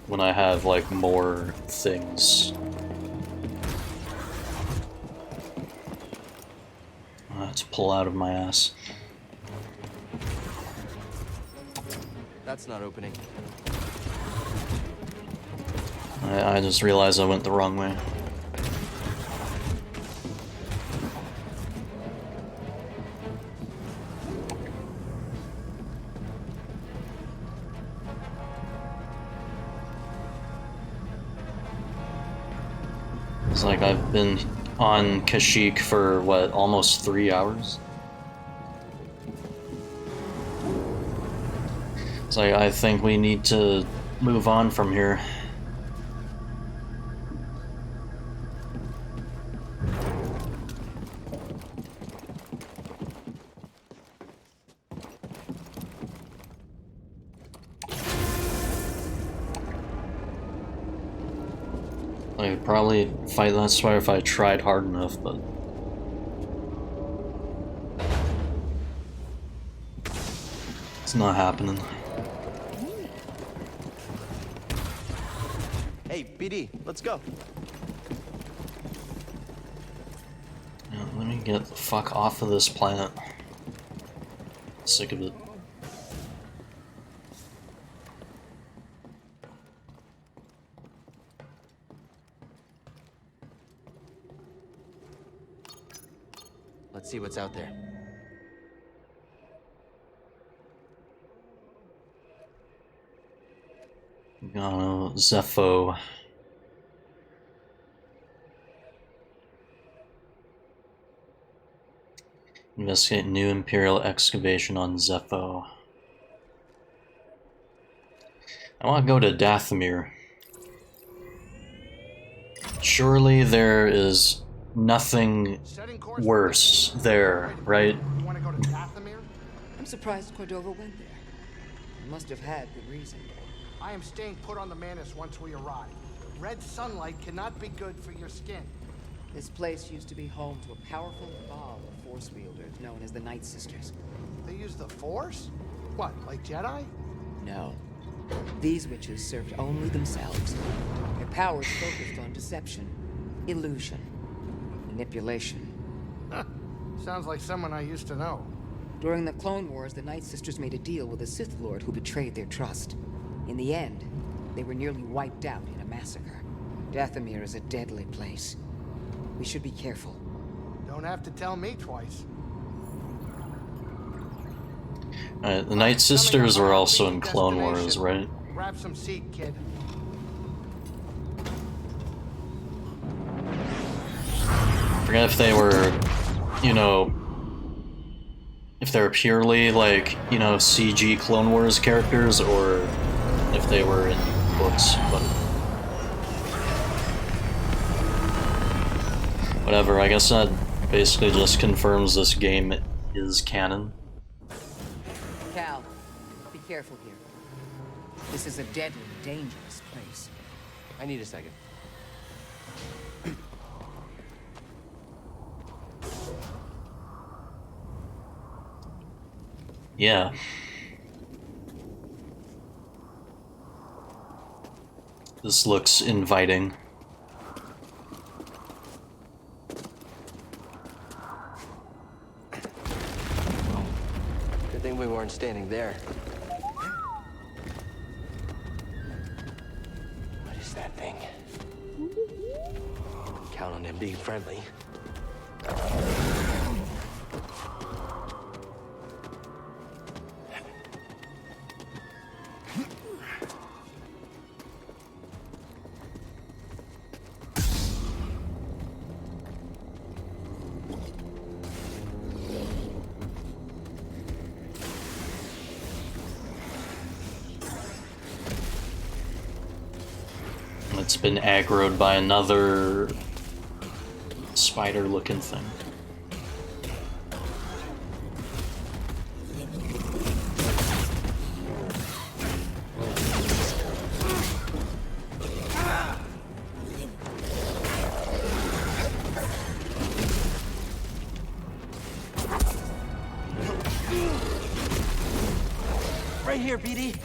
when I have, like, more things. I'll have to pull out of my ass. That's not opening. I just realized I went the wrong way. It's like I've been on Kashyyyk for, what, almost 3 hours? It's like, I think we need to move on from here. I could probably fight that swear if I tried hard enough, but... it's not happening. Hey, BD, let's go. Yeah, let me get the fuck off of this planet. Sick of it. Let's see what's out there. Zepho. Investigate new Imperial excavation on Zepho. I want to go to Dathomir. Surely there is nothing worse there, right? You want to go to Dathomir? I'm surprised Cordova went there. He must have had good reason. I am staying put on the Manus once we arrive. Red sunlight cannot be good for your skin. This place used to be home to a powerful cabal of Force wielders known as the Night Sisters. They use the Force? What, like Jedi? No. These witches served only themselves. Their powers focused on deception, illusion, manipulation. Sounds like someone I used to know. During the Clone Wars, the Night Sisters made a deal with a Sith Lord who betrayed their trust. In the end, they were nearly wiped out in a massacre. Dathomir is a deadly place. We should be careful. Don't have to tell me twice. The Night Sisters were also in Clone Wars, right? Grab some seat, kid. I forget if they were, you know, if they're purely like, you know, CG Clone Wars characters, or if they were in books, but whatever. I guess that basically just confirms this game is canon. Cal, be careful here. This is a deadly, dangerous place. I need a second. Yeah. This looks inviting. Good thing we weren't standing there. What is that thing? Count on him being friendly. It's been aggroed by another spider-looking thing. Right here, BD.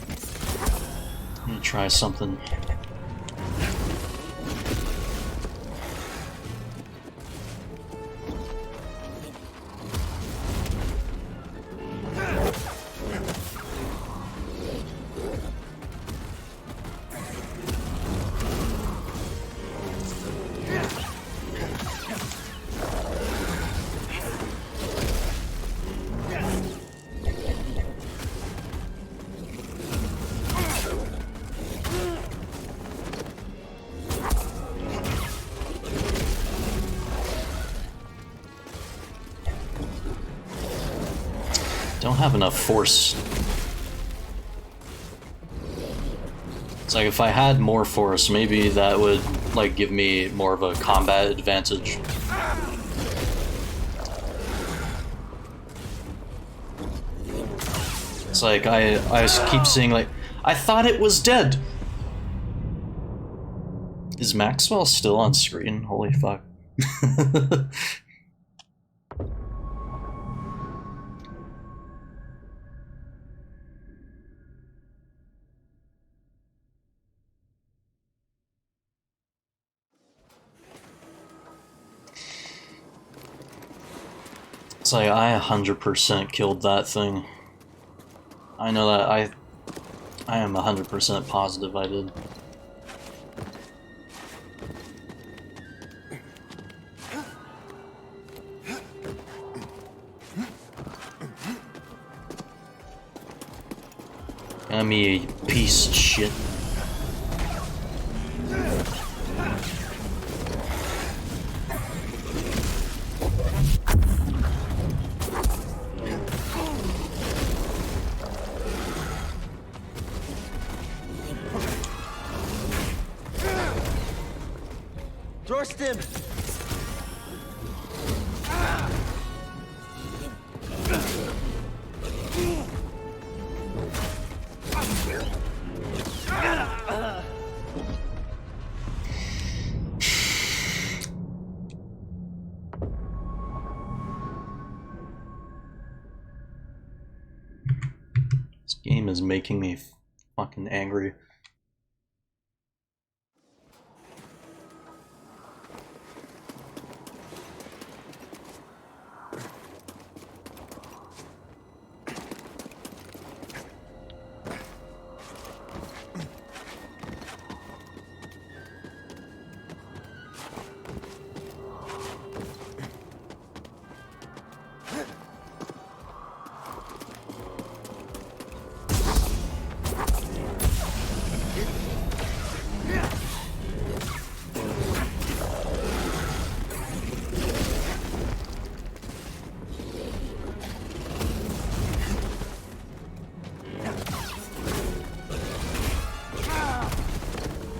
I'm gonna try something. don't have enough force. It's like if I had more force, maybe that would like give me more of a combat advantage. It's like I keep seeing like I thought it was dead. Is Maxwell still on screen? Holy fuck. It's like I 100% killed that thing. I know that I am 100% positive I did. I'm a piece of shit. Dorstim! This game is making me fucking angry.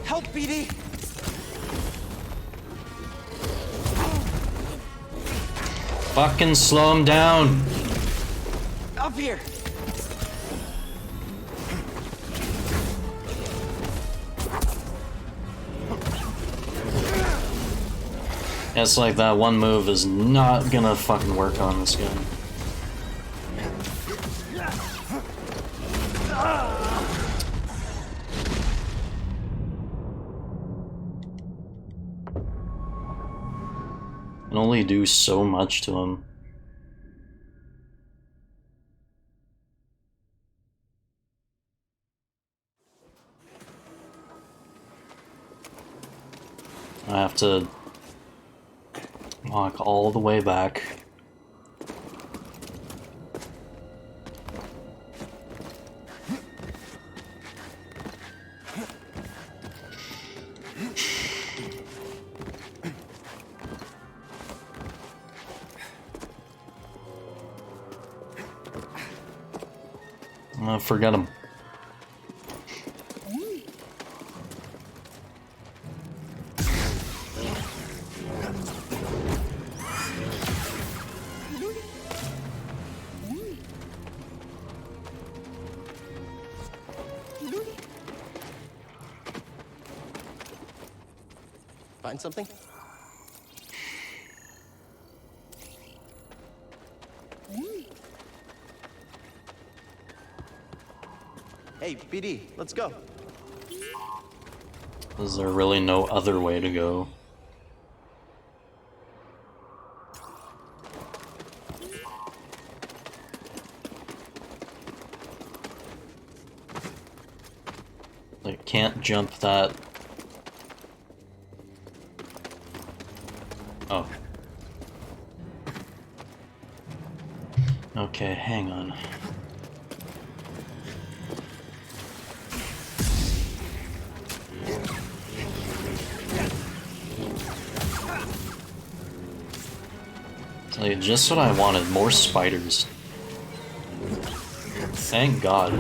Help, BD! Fucking slow him down! Up here! It's like that one move is not gonna fucking work on this guy. Can only do so much to him. I have to walk all the way back. Forget him. Find something? Hey, BD, let's go. Is there really no other way to go? Like, can't jump that. Oh. Okay, hang on. Tell you just what I wanted, more spiders. Thank God.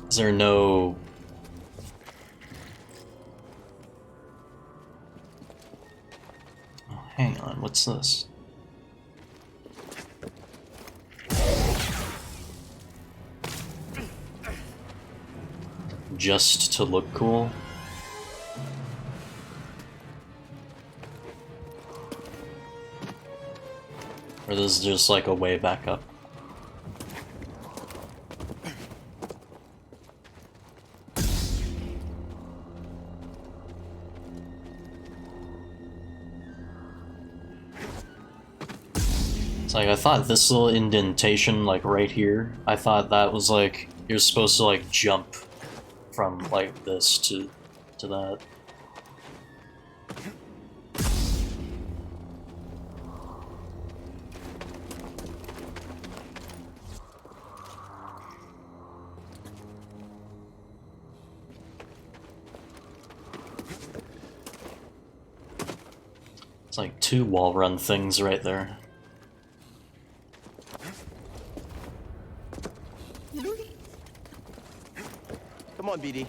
Is there no... Oh, hang on, what's this? Just to look cool? Or this is just like a way back up? It's like, I thought this little indentation, like, right here, I thought that was, like, you're supposed to, like, jump from, like, this to that. It's like 2 wall run things right there. Come on, BD.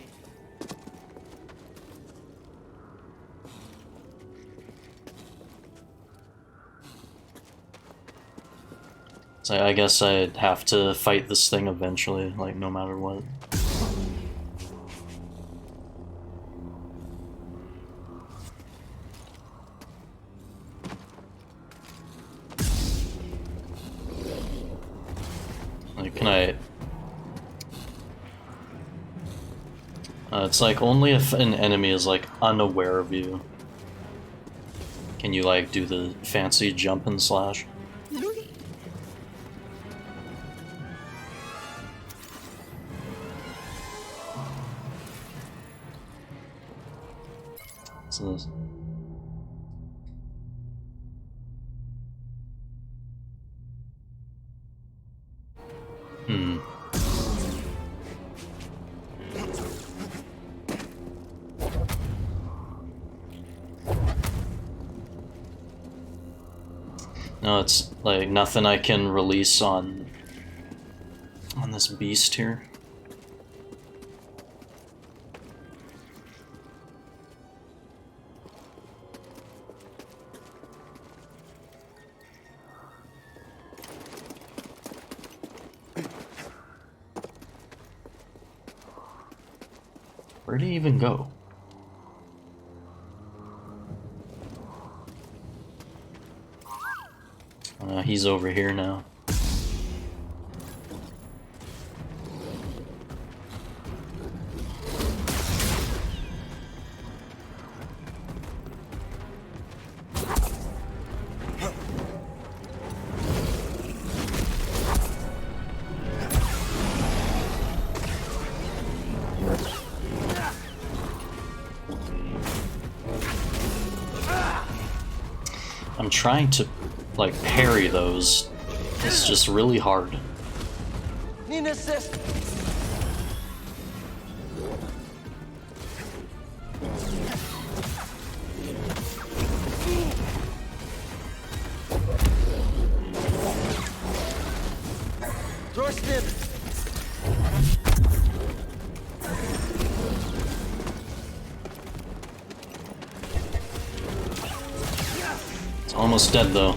So I guess I'd have to fight this thing eventually, like, no matter what. Like, can I... it's like only if an enemy is like unaware of you can you like do the fancy jump and slash. So this. No, it's like nothing I can release on this beast here. Where'd he even go? He's over here now. I'm trying to, like, parry those. It's just really hard. Need an assist. Door snip. It's almost dead though.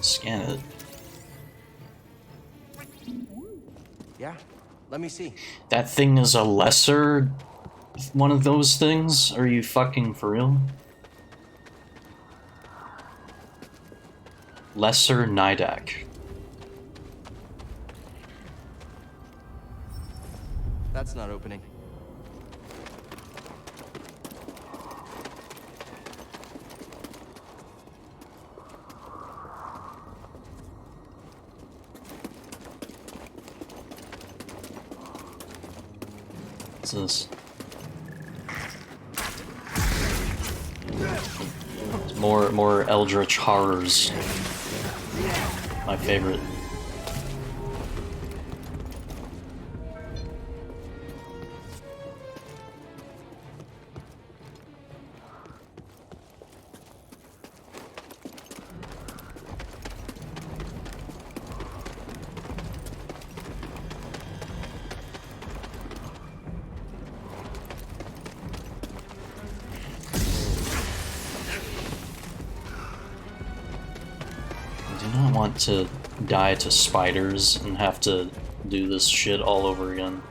Scan it. Yeah, let me see. That thing is a lesser one of those things? Are you fucking for real? Lesser Nidak. not opening. What's this? More eldritch horrors. My favorite. To die to spiders and have to do this shit all over again.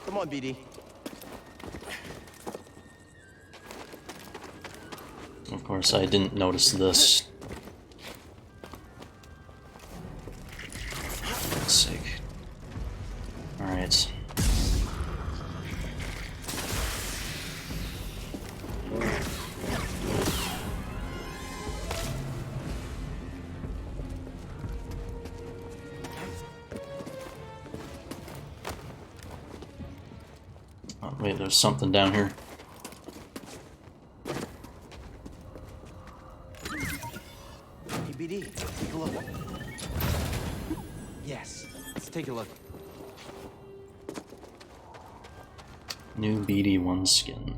Come on, BD. Of course, I didn't notice this. Sake. Alright. Oh, wait, there's something down here. Hey, BD, take a look. Yes, let's take a look. New BD1 skin.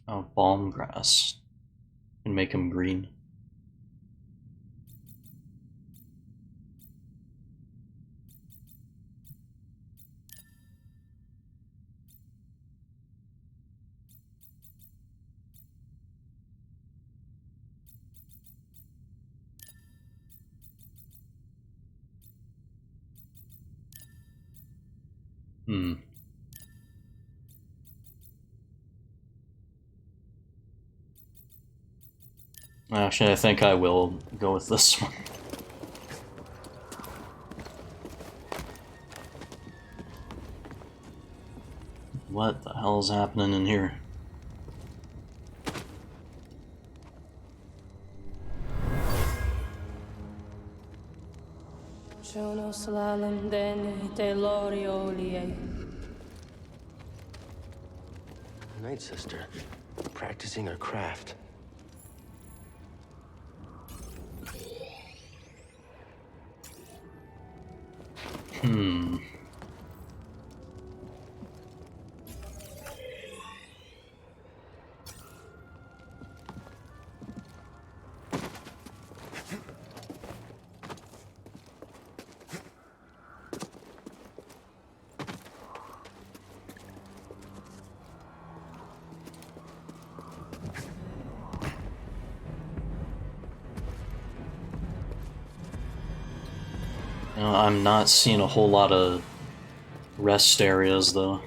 Oh, balm grass. Can make him green. Actually, I think I will go with this one. What the hell is happening in here? Night Sister, practicing her craft. You know, I'm not seeing a whole lot of rest areas, though.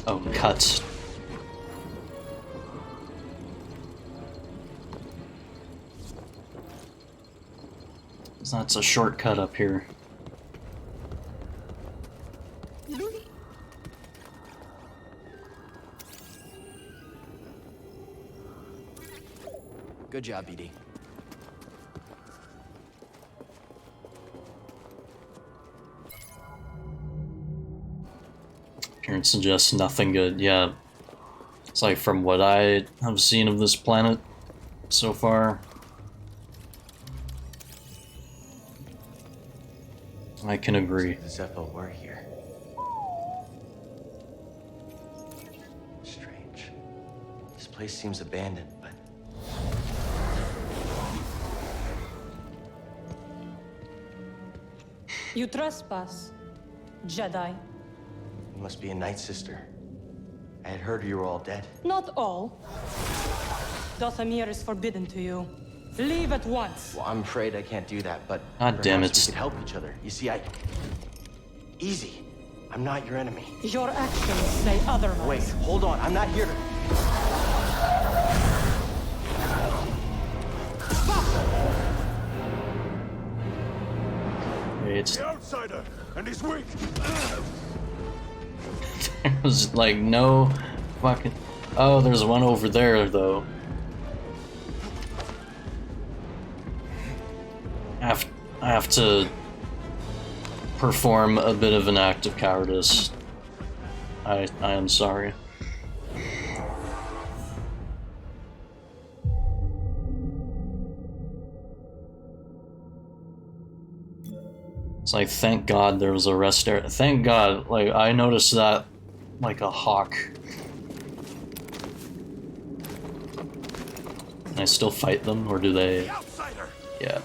Oh, cuts. That's a shortcut up here. Good job, BD. Appearance suggests nothing good. Yeah. It's like from what I have seen of this planet so far. I can agree. The Zeppo were here. Strange. This place seems abandoned, but... You trespass, Jedi. You must be a Night Sister. I had heard you were all dead. Not all. Dathomir is forbidden to you. Leave at once. Well, I'm afraid I can't do that, but God damn perhaps it. we could help each other. You see, Easy. I'm not your enemy. Your actions say otherwise. Wait, hold on. I'm not here to... It's... The outsider, and he's weak. There's like no fucking... Oh, there's one over there though. I have to perform a bit of an act of cowardice. I am sorry. It's like, thank God there was a rest area. Thank God, like, I noticed that like a hawk. Can I still fight them, or do they... Yeah.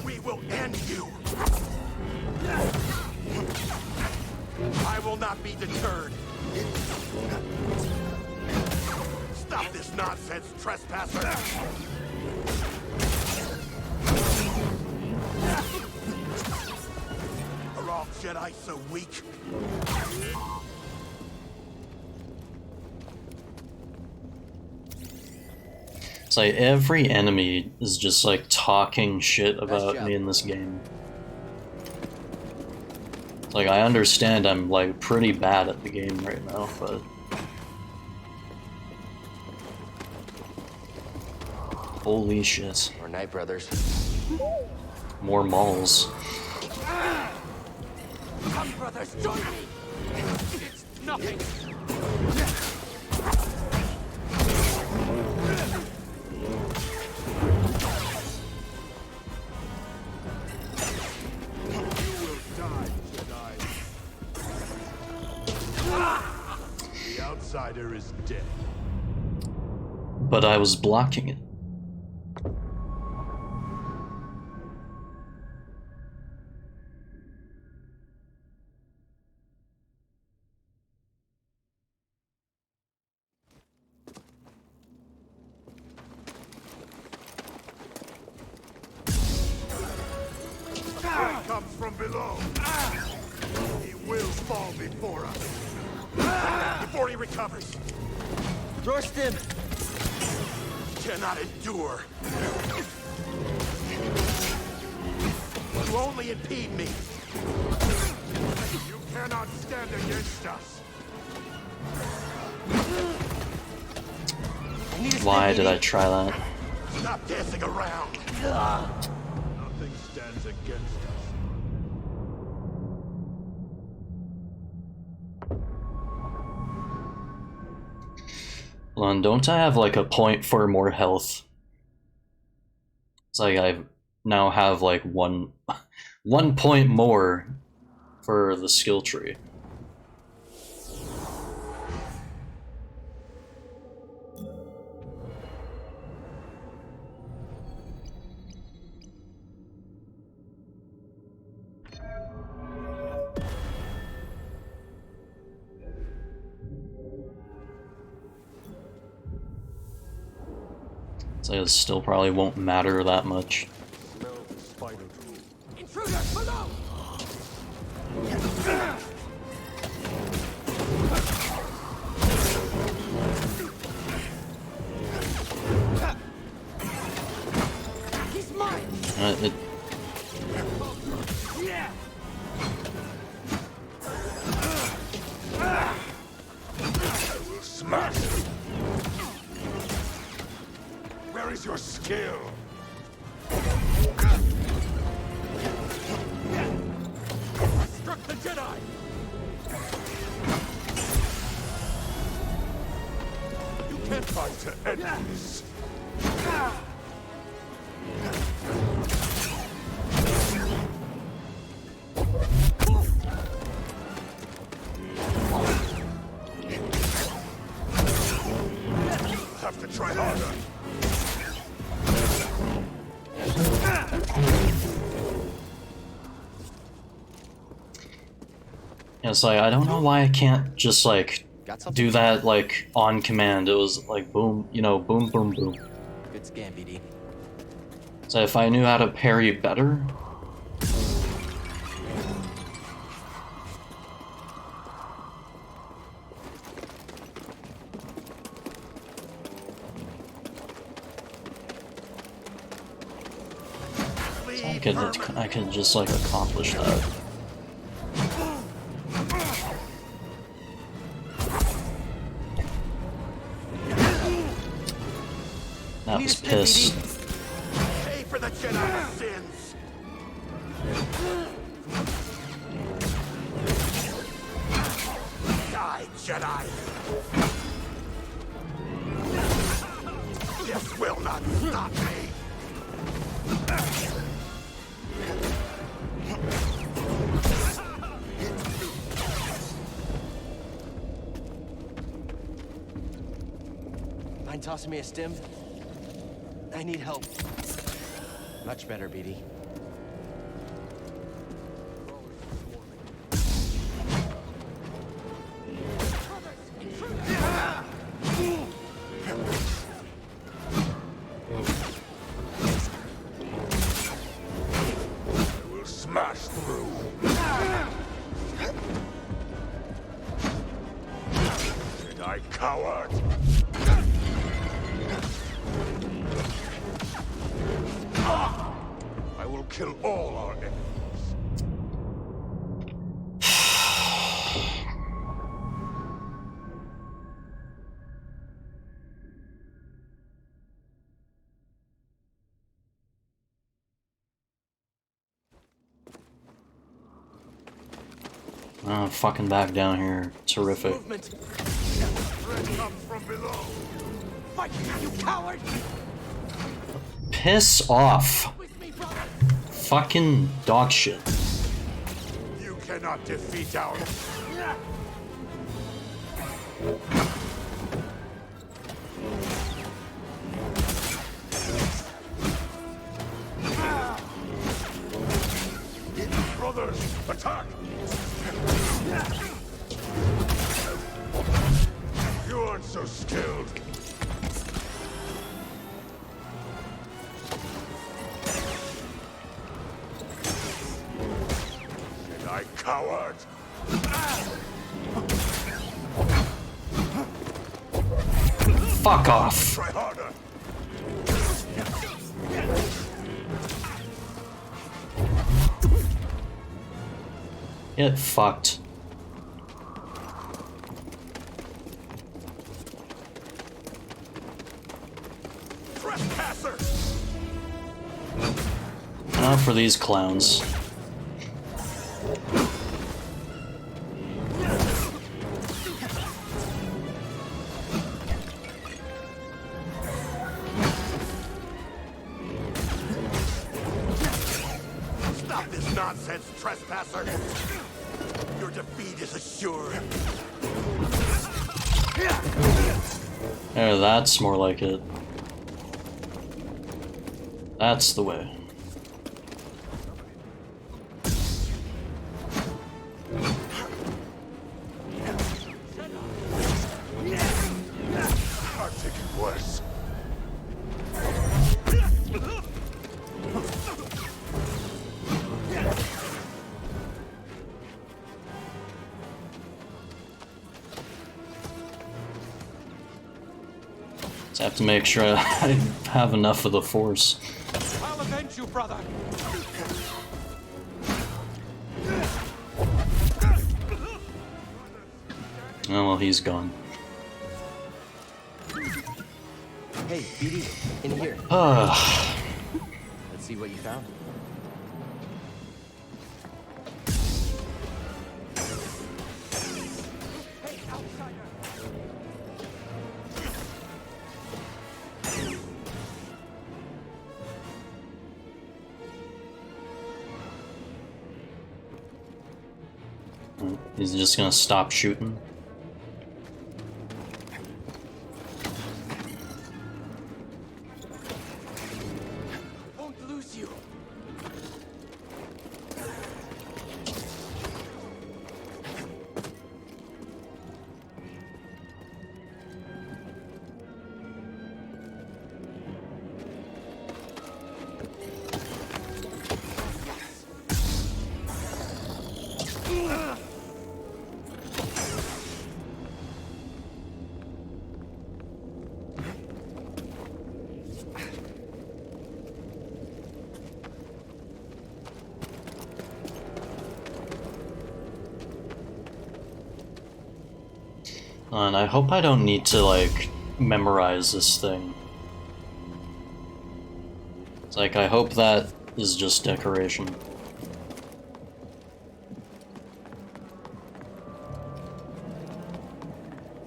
We will end you. I will not be deterred. Stop this nonsense, trespasser. Are all Jedi so weak? It's like every enemy is just like talking shit about me in this game. It's like, I understand I'm like pretty bad at the game right now, but... Holy shit. We're Night Brothers. More malls. Come, brothers, join me! It's nothing! You will die, Jedi. The outsider is dead. But I was blocking it. He comes from below. He will fall before us. Before he recovers. Rorston! Cannot endure. You only impede me. You cannot stand against us. Why did I try that? Stop dancing around. Nothing stands against us. Hold on, don't I have like a point for more health? It's like I now have like one point more for the skill tree. So it still probably won't matter that much. Intruder, below! He's mine. Yeah. I will smash him. Where is your skill? Struck the Jedi! You can't fight to end this. Try harder. Yeah, it's like, I don't know why I can't just, like, do that, like, on command. It was like, boom, you know, boom, boom, boom. Good scan, BD. So if I knew how to parry better... I could just, like, accomplish that. That was piss. Pay for the Jedi sins. Die, Jedi. This will not stop me. Mind tossing me a stim? I need help. Much better, BD. We'll smash through. Jedi coward. I will kill all our enemies. Oh, fucking back down here. Terrific. Movement. Threat comes from below. Fight, you coward! Piss off. Fucking dog shit. You cannot defeat our... Brothers, attack! You aren't so skilled. Jedi coward! Fuck off. Try harder. Get fucked. Trespasser! Not for these clowns. Stop this nonsense, trespasser! Your defeat is assured. There, that's more like it. That's the way. I'll take it worse. Just have to make sure I have enough of the Force. I'll avenge you, brother. Oh well, he's gone. Hey, BD, in here. Let's see what you found. He's just gonna stop shooting. And I hope I don't need to, like, memorize this thing. It's like, I hope that is just decoration.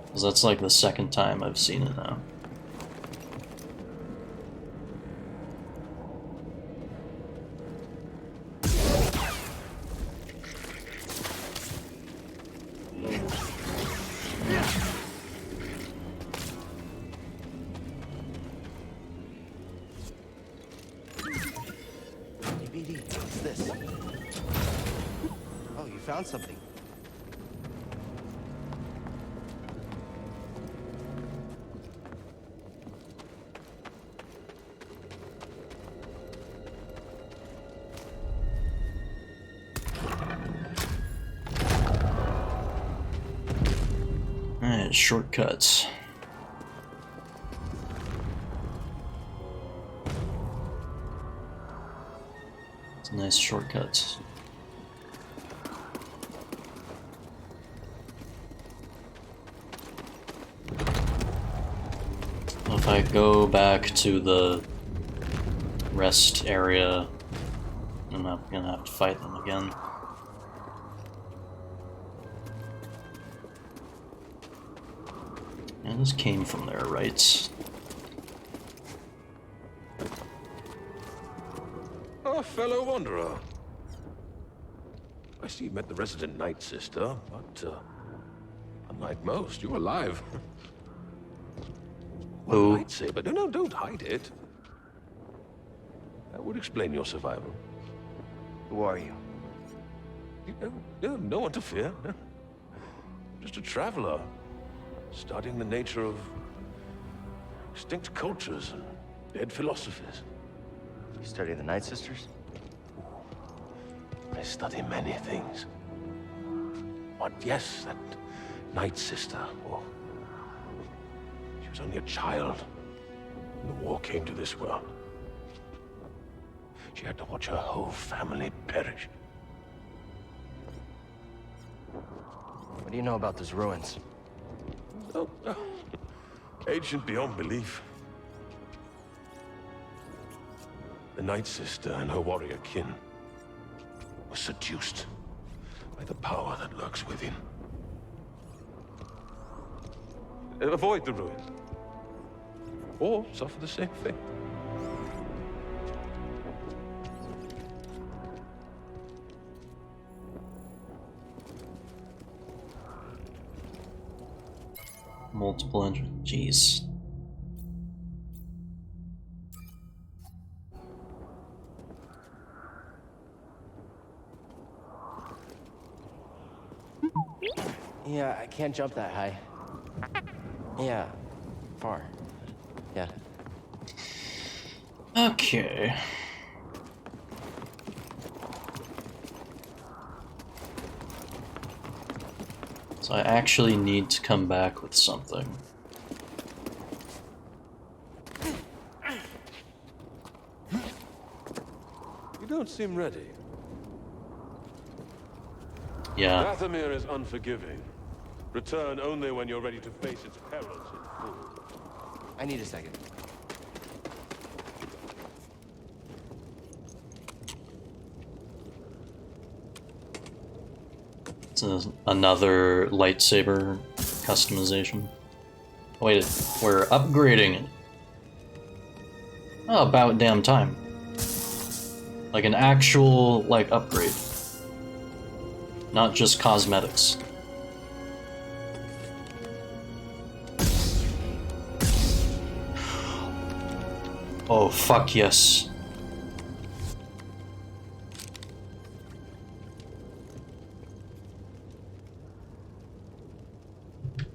Because that's like the second time I've seen it now. Hey, BD, what's this? Oh, you found something. Alright, shortcuts. It's a nice shortcut. If I go back to the rest area, I'm not gonna have to fight them again. And this came from there, right? Oh, fellow wanderer. I see you met the resident Night Sister, but unlike most, you're alive. What Oh. lightsaber? No, don't hide it. That would explain your survival. Who are you? No one to fear. Just a traveler, studying the nature of extinct cultures and dead philosophies. You study the Night Sisters? I study many things. But yes, that Night Sister, she was only a child when the war came to this world. She had to watch her whole family perish. What do you know about those ruins? Oh, ancient beyond belief. The Night Sister and her warrior kin were seduced by the power that lurks within. Avoid the ruins, or suffer the same fate. Multiple entries. Jeez. Yeah, I can't jump that high. Yeah, far. Yeah. Okay. So I actually need to come back with something. You don't seem ready. Yeah. Dathomir is unforgiving. Return only when you're ready to face its perils in full. I need a second. It's another lightsaber customization. Wait, we're upgrading it. Oh, about damn time. Like an actual, like, upgrade. Not just cosmetics. Oh, fuck yes.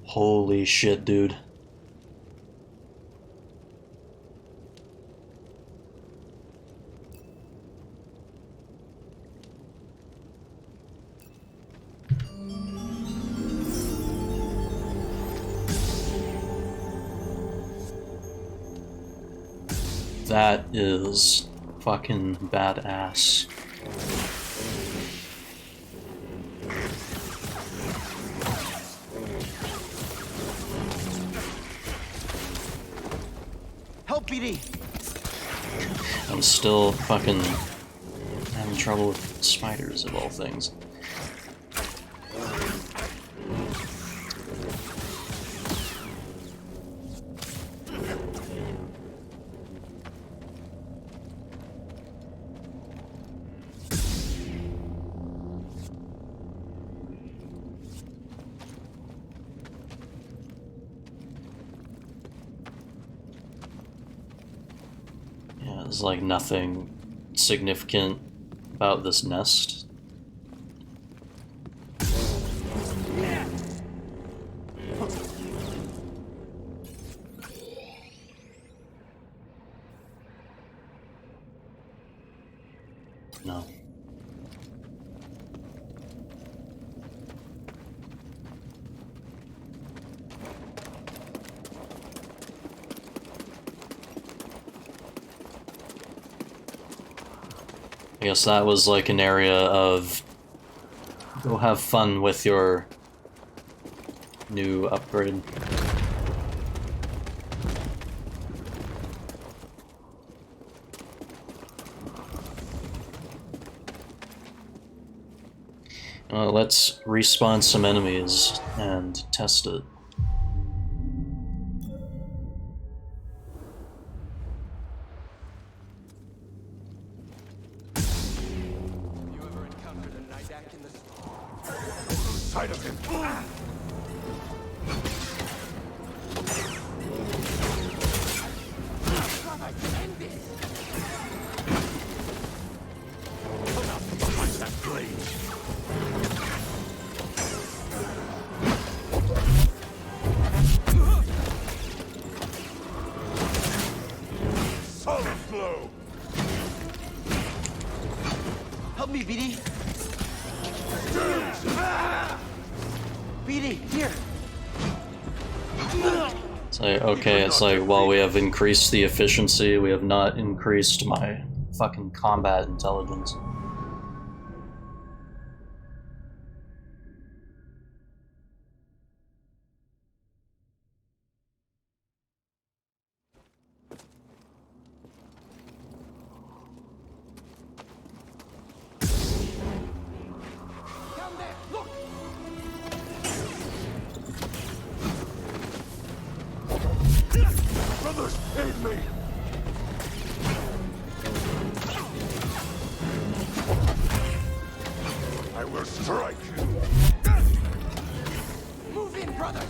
Holy shit, dude. That is fucking badass. BD. I'm still fucking having trouble with spiders of all things. Yeah, there's like nothing significant about this nest. No. I guess that was like an area of go have fun with your new upgrade. Let's respawn some enemies and test it. Sight of him. Help me, BD. BD, here. It's like, okay, it's like, while we have increased the efficiency, we have not increased my fucking combat intelligence. Brothers, aid me! I will strike you. Move in, brother.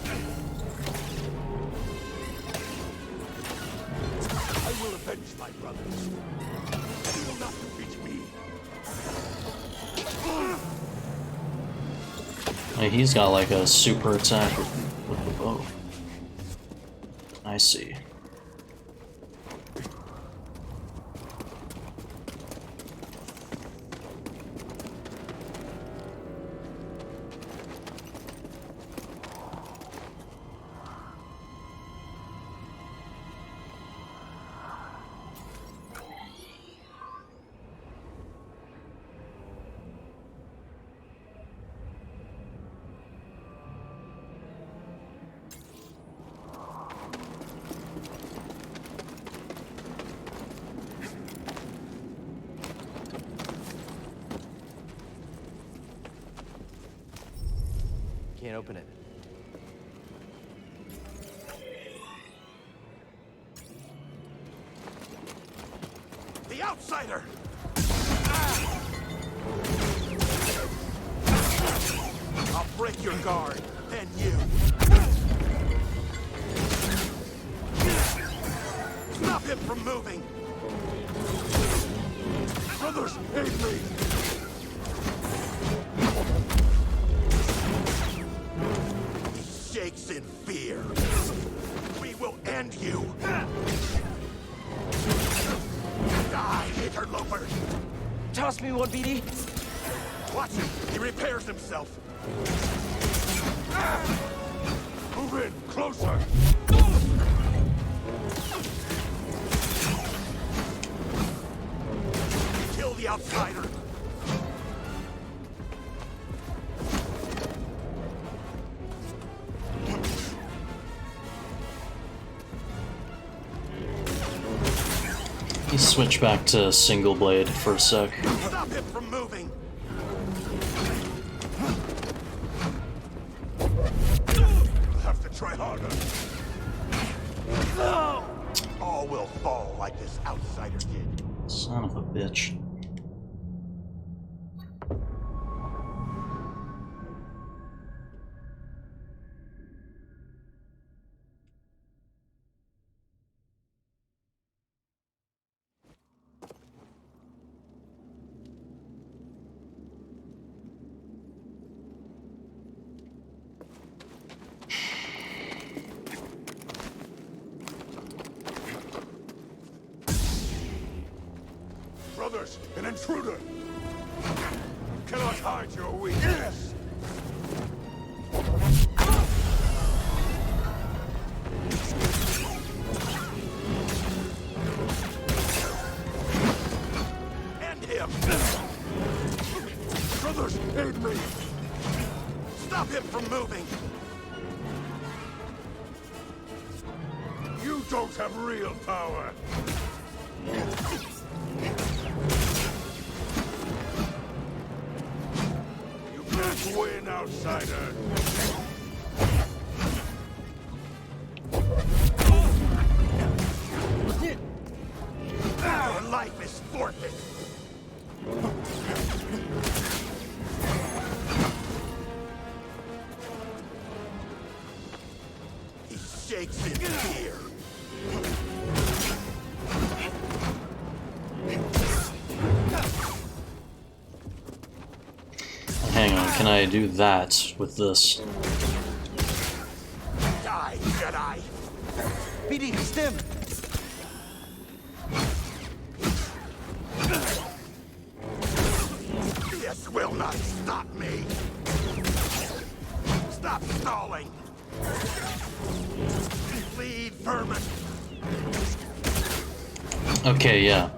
I will avenge my brothers. You will not defeat me. He's got like a super attack with the bow. I see. Can't open it. The outsider! I'll break your guard, then you. Stop him from moving! Brothers, aid me! He shakes in fear. We will end you! Die, interlopers! Toss me one, BD. Watch him! He repairs himself! Move in! Closer! Kill the outsider! Switch back to single blade for a sec. Stop him from moving! You'll have to try harder. All will fall like this outsider did. Son of a bitch. Brothers, an intruder! Cannot hide your weakness! End him! Brothers, aid me! Stop him from moving! You don't have real power! You can't win, outsider! Your life is forfeit! He shakes in fear. Hang on, can I do that with this? Die, Jedi! BD, stim! This will not stop me! Stop stalling! Lead, vermin! Okay, yeah.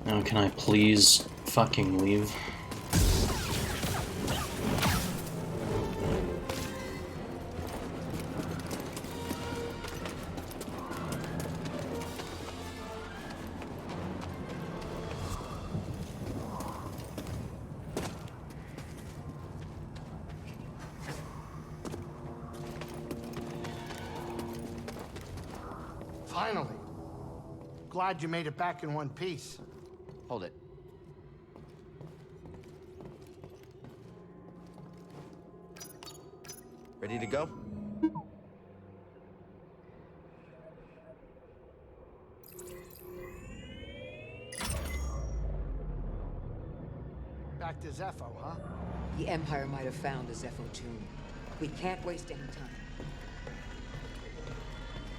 Now, can I please fucking leave? Finally. Glad you made it back in one piece. Hold it. Ready to go? Back to Zepho, huh? The Empire might have found the Zepho tomb. We can't waste any time.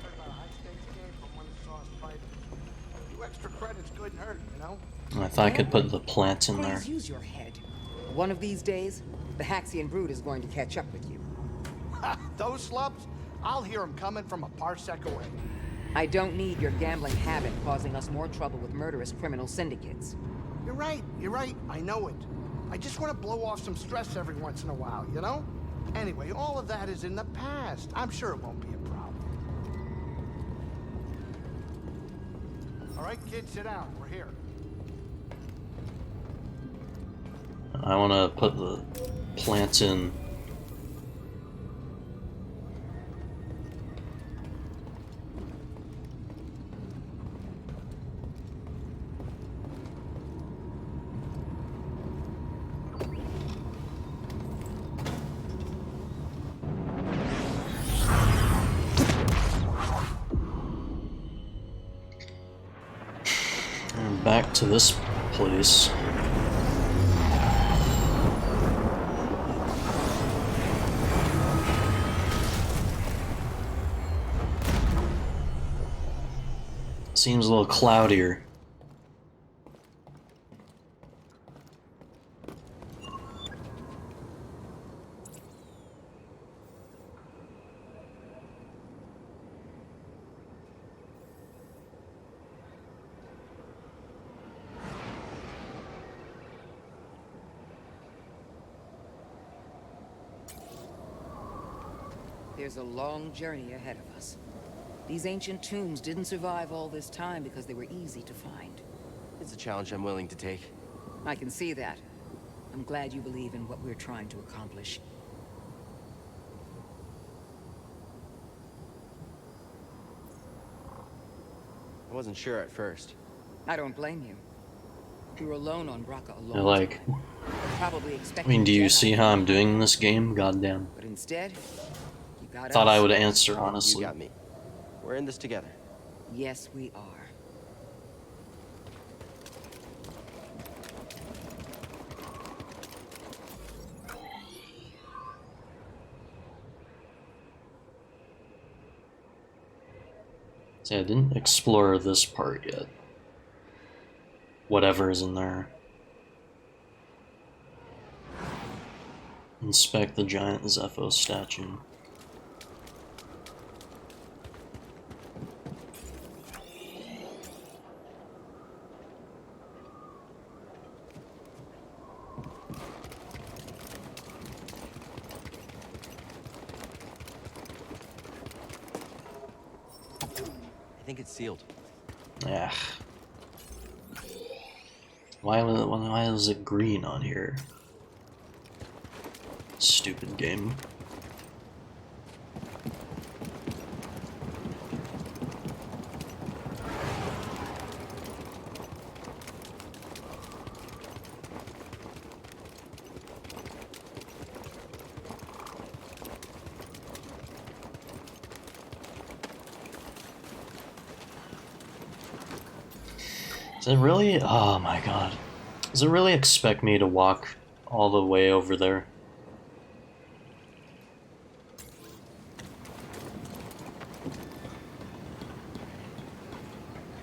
Heard about a high-stakes game from one that saw us fight. A few extra credits couldn't hurt, you know? I thought I could put the plant in there. Please use your head. One of these days, the Haxian brood is going to catch up with you. Those slubs? I'll hear them coming from a parsec away. I don't need your gambling habit causing us more trouble with murderous criminal syndicates. You're right, I know it. I just want to blow off some stress every once in a while, you know? Anyway, all of that is in the past. I'm sure it won't be a problem. All right, kids, sit down. We're here. I want to put the plant in. And back to this place. Seems a little cloudier. There's a long journey ahead of us. These ancient tombs didn't survive all this time because they were easy to find. It's a challenge I'm willing to take. I can see that. I'm glad you believe in what we're trying to accomplish. I wasn't sure at first. I don't blame you. You were alone on Raqqa alone. I like. Probably I mean, do you see how I'm doing this game? Goddamn. But instead, you got Thought us. I would answer honestly. You got me. We're in this together. Yes, we are. See, I didn't explore this part yet. Whatever is in there. Inspect the giant Zepho statue. I think it's sealed. Yeah. Why is it green on here? Stupid game. Does it really? Oh my god. Does it really expect me to walk all the way over there?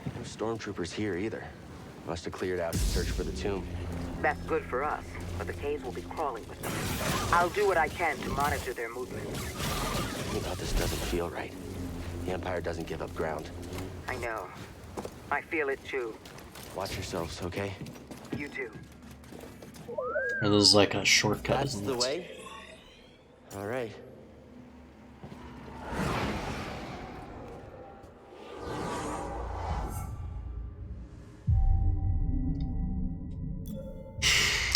No stormtroopers here either. Must have cleared out to search for the tomb. That's good for us, but the caves will be crawling with them. I'll do what I can to monitor their movements. Something about this doesn't feel right. The Empire doesn't give up ground. I know. I feel it too. Watch yourselves, okay? You too. Or there's like a shortcut. That's isn't the it? way? All right.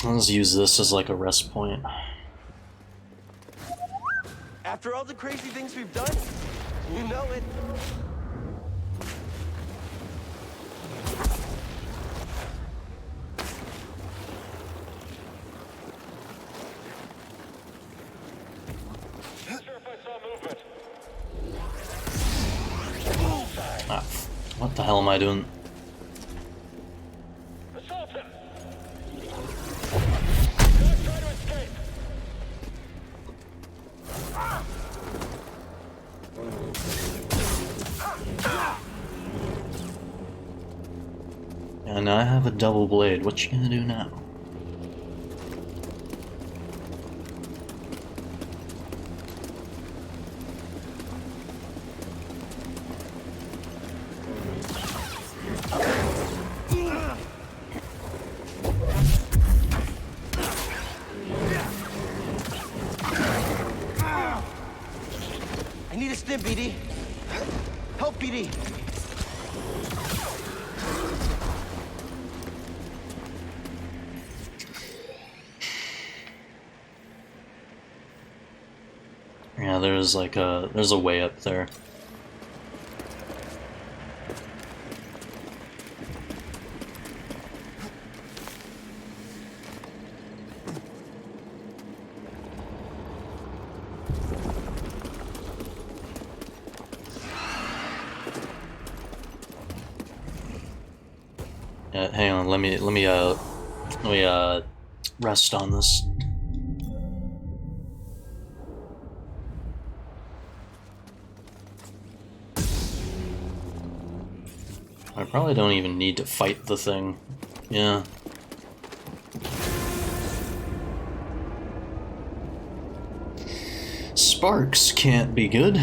Let's use this as like a rest point. After all the crazy things we've done, you know it. Ah, what the hell am I doing? And I have a double blade. What you gonna do now? I need a stim, BD. Help, BD. Yeah, there's a way up there. Yeah, hang on, let me rest on this. I probably don't even need to fight the thing. Yeah. Sparks can't be good.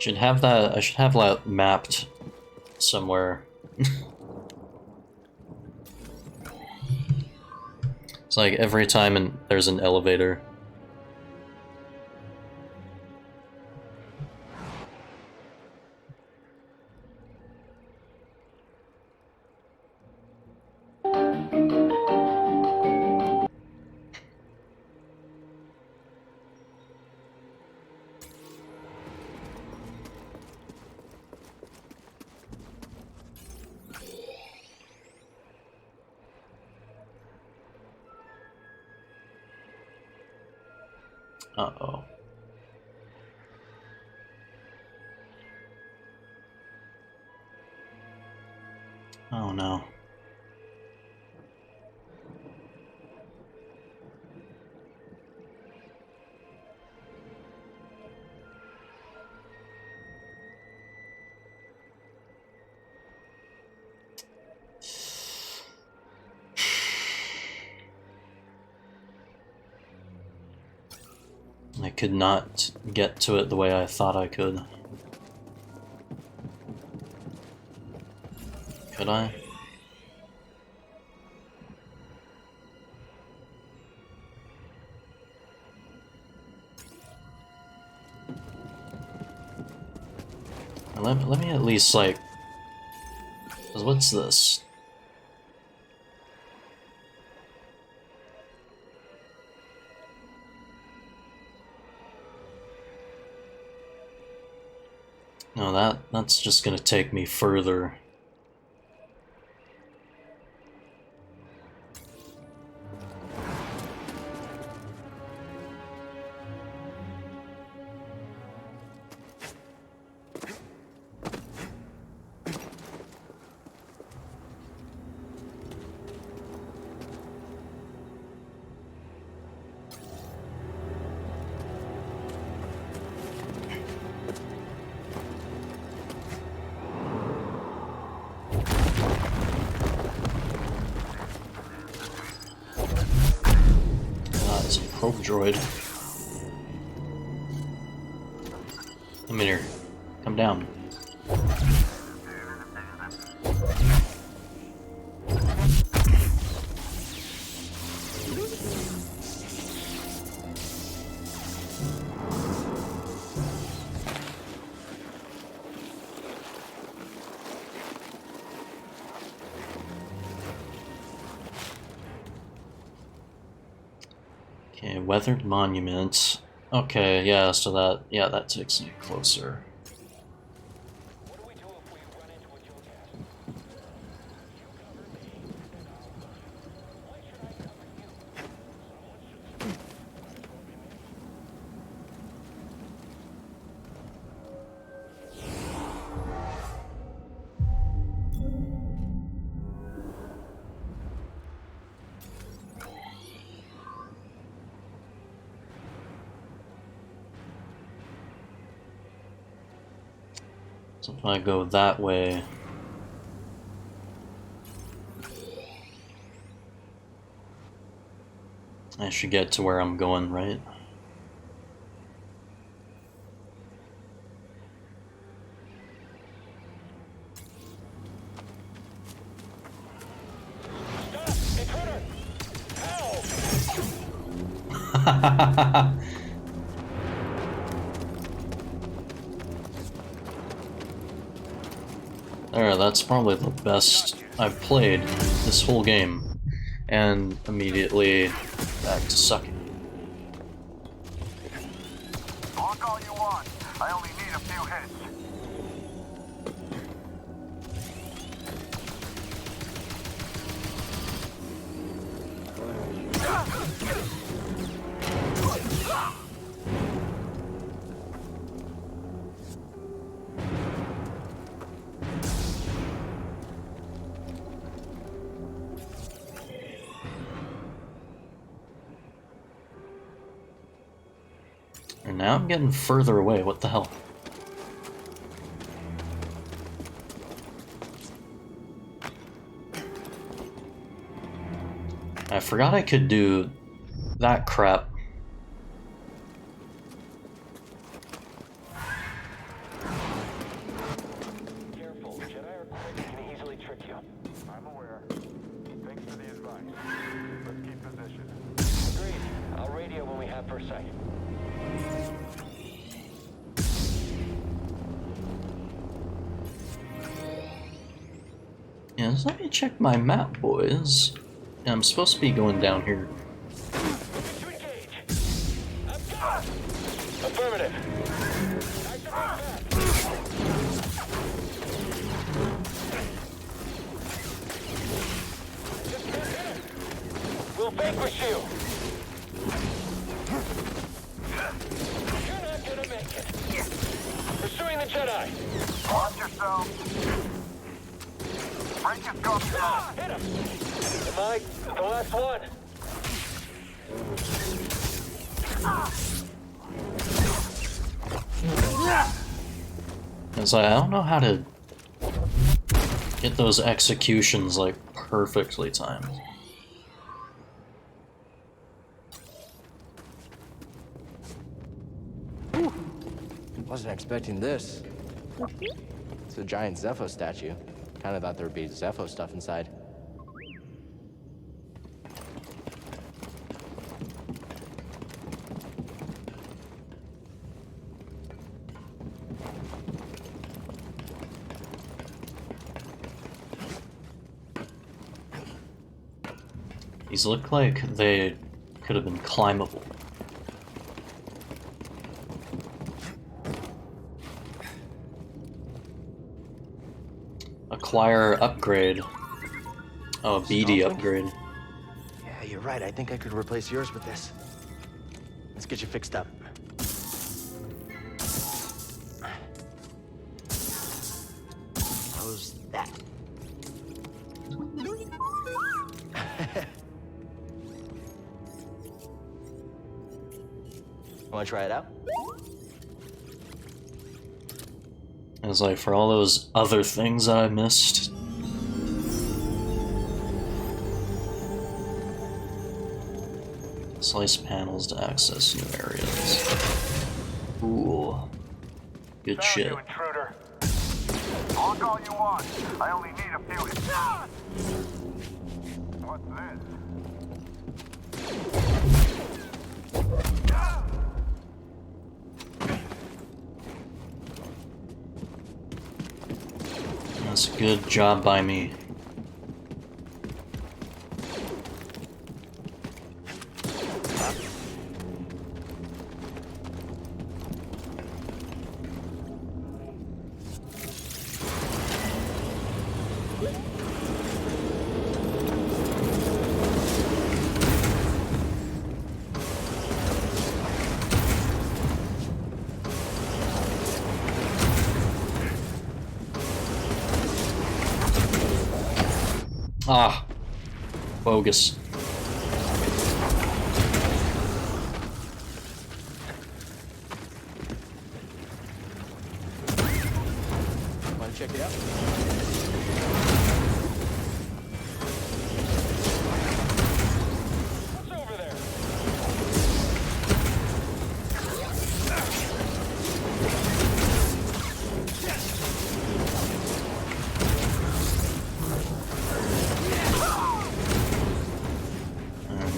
Should have that. I should have that mapped somewhere. It's like every time there's an elevator. Uh-oh. Oh no. I could not get to it the way I thought I could. Could I? Let me at least, like... 'Cause what's this? No, that's just gonna take me further. It's a probe droid. Come in here. Come down. Okay, weathered monuments. Okay, yeah, so that takes me closer. So if I go that way... I should get to where I'm going, right? There, that's probably the best I've played this whole game. And immediately back to sucking. Talk all you want. I only need a few hits. And now I'm getting further away, what the hell? I forgot I could do that crap. a sec. Yes, let me check my map, boys. I'm supposed to be going down here. Affirmative. We'll vanquish you. You're not gonna make it. Pursuing the Jedi. Watch yourself. Break his gun. Hit him. Am I the last one? It's like, I don't know how to get those executions, like, perfectly timed. Wasn't expecting this. It's a giant Zepho statue. Kinda thought there would be Zepho stuff inside. These look like they could have been climbable. Acquire upgrade. Oh, a BD upgrade. Yeah, you're right. I think I could replace yours with this. Let's get you fixed up. How's that? Want to try it out? It was like, for all those other things that I missed. Slice panels to access new areas. Ooh. Good shit. You, intruder. Look all you want. I only need a few. What's this? That's a good job by me. Ah, bogus. Want to check it out? What's over there?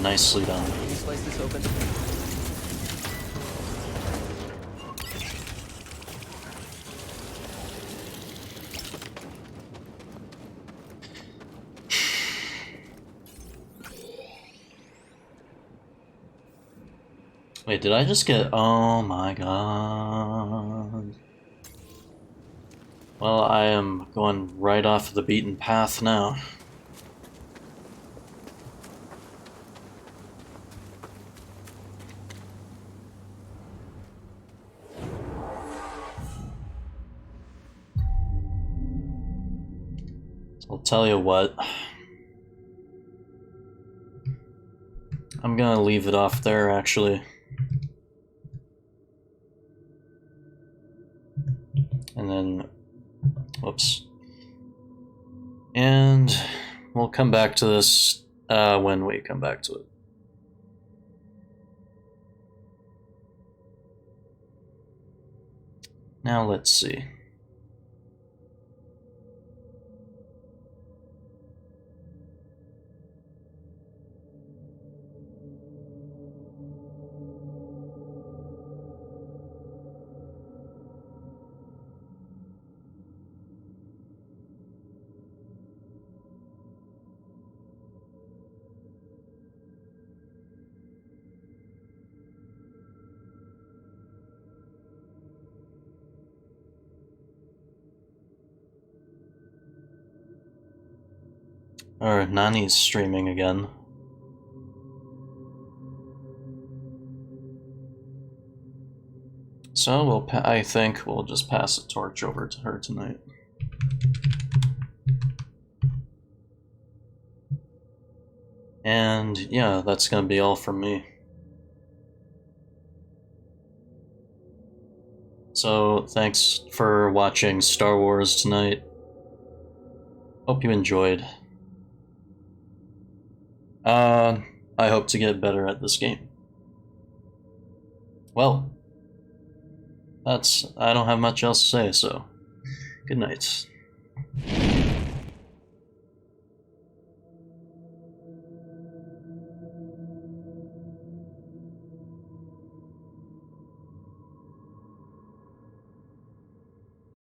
Nicely done. Can you slice this open? Wait, did I just get... Oh my god. Well, I am going right off the beaten path now. I'll tell you what. I'm gonna leave it off there, actually. And then... Whoops. And we'll come back to this when we come back to it. Now let's see. Or Nani's streaming again. So I think we'll just pass the torch over to her tonight. And yeah, that's gonna be all from me. So thanks for watching Star Wars tonight. Hope you enjoyed. I hope to get better at this game. Well, I don't have much else to say, so good night.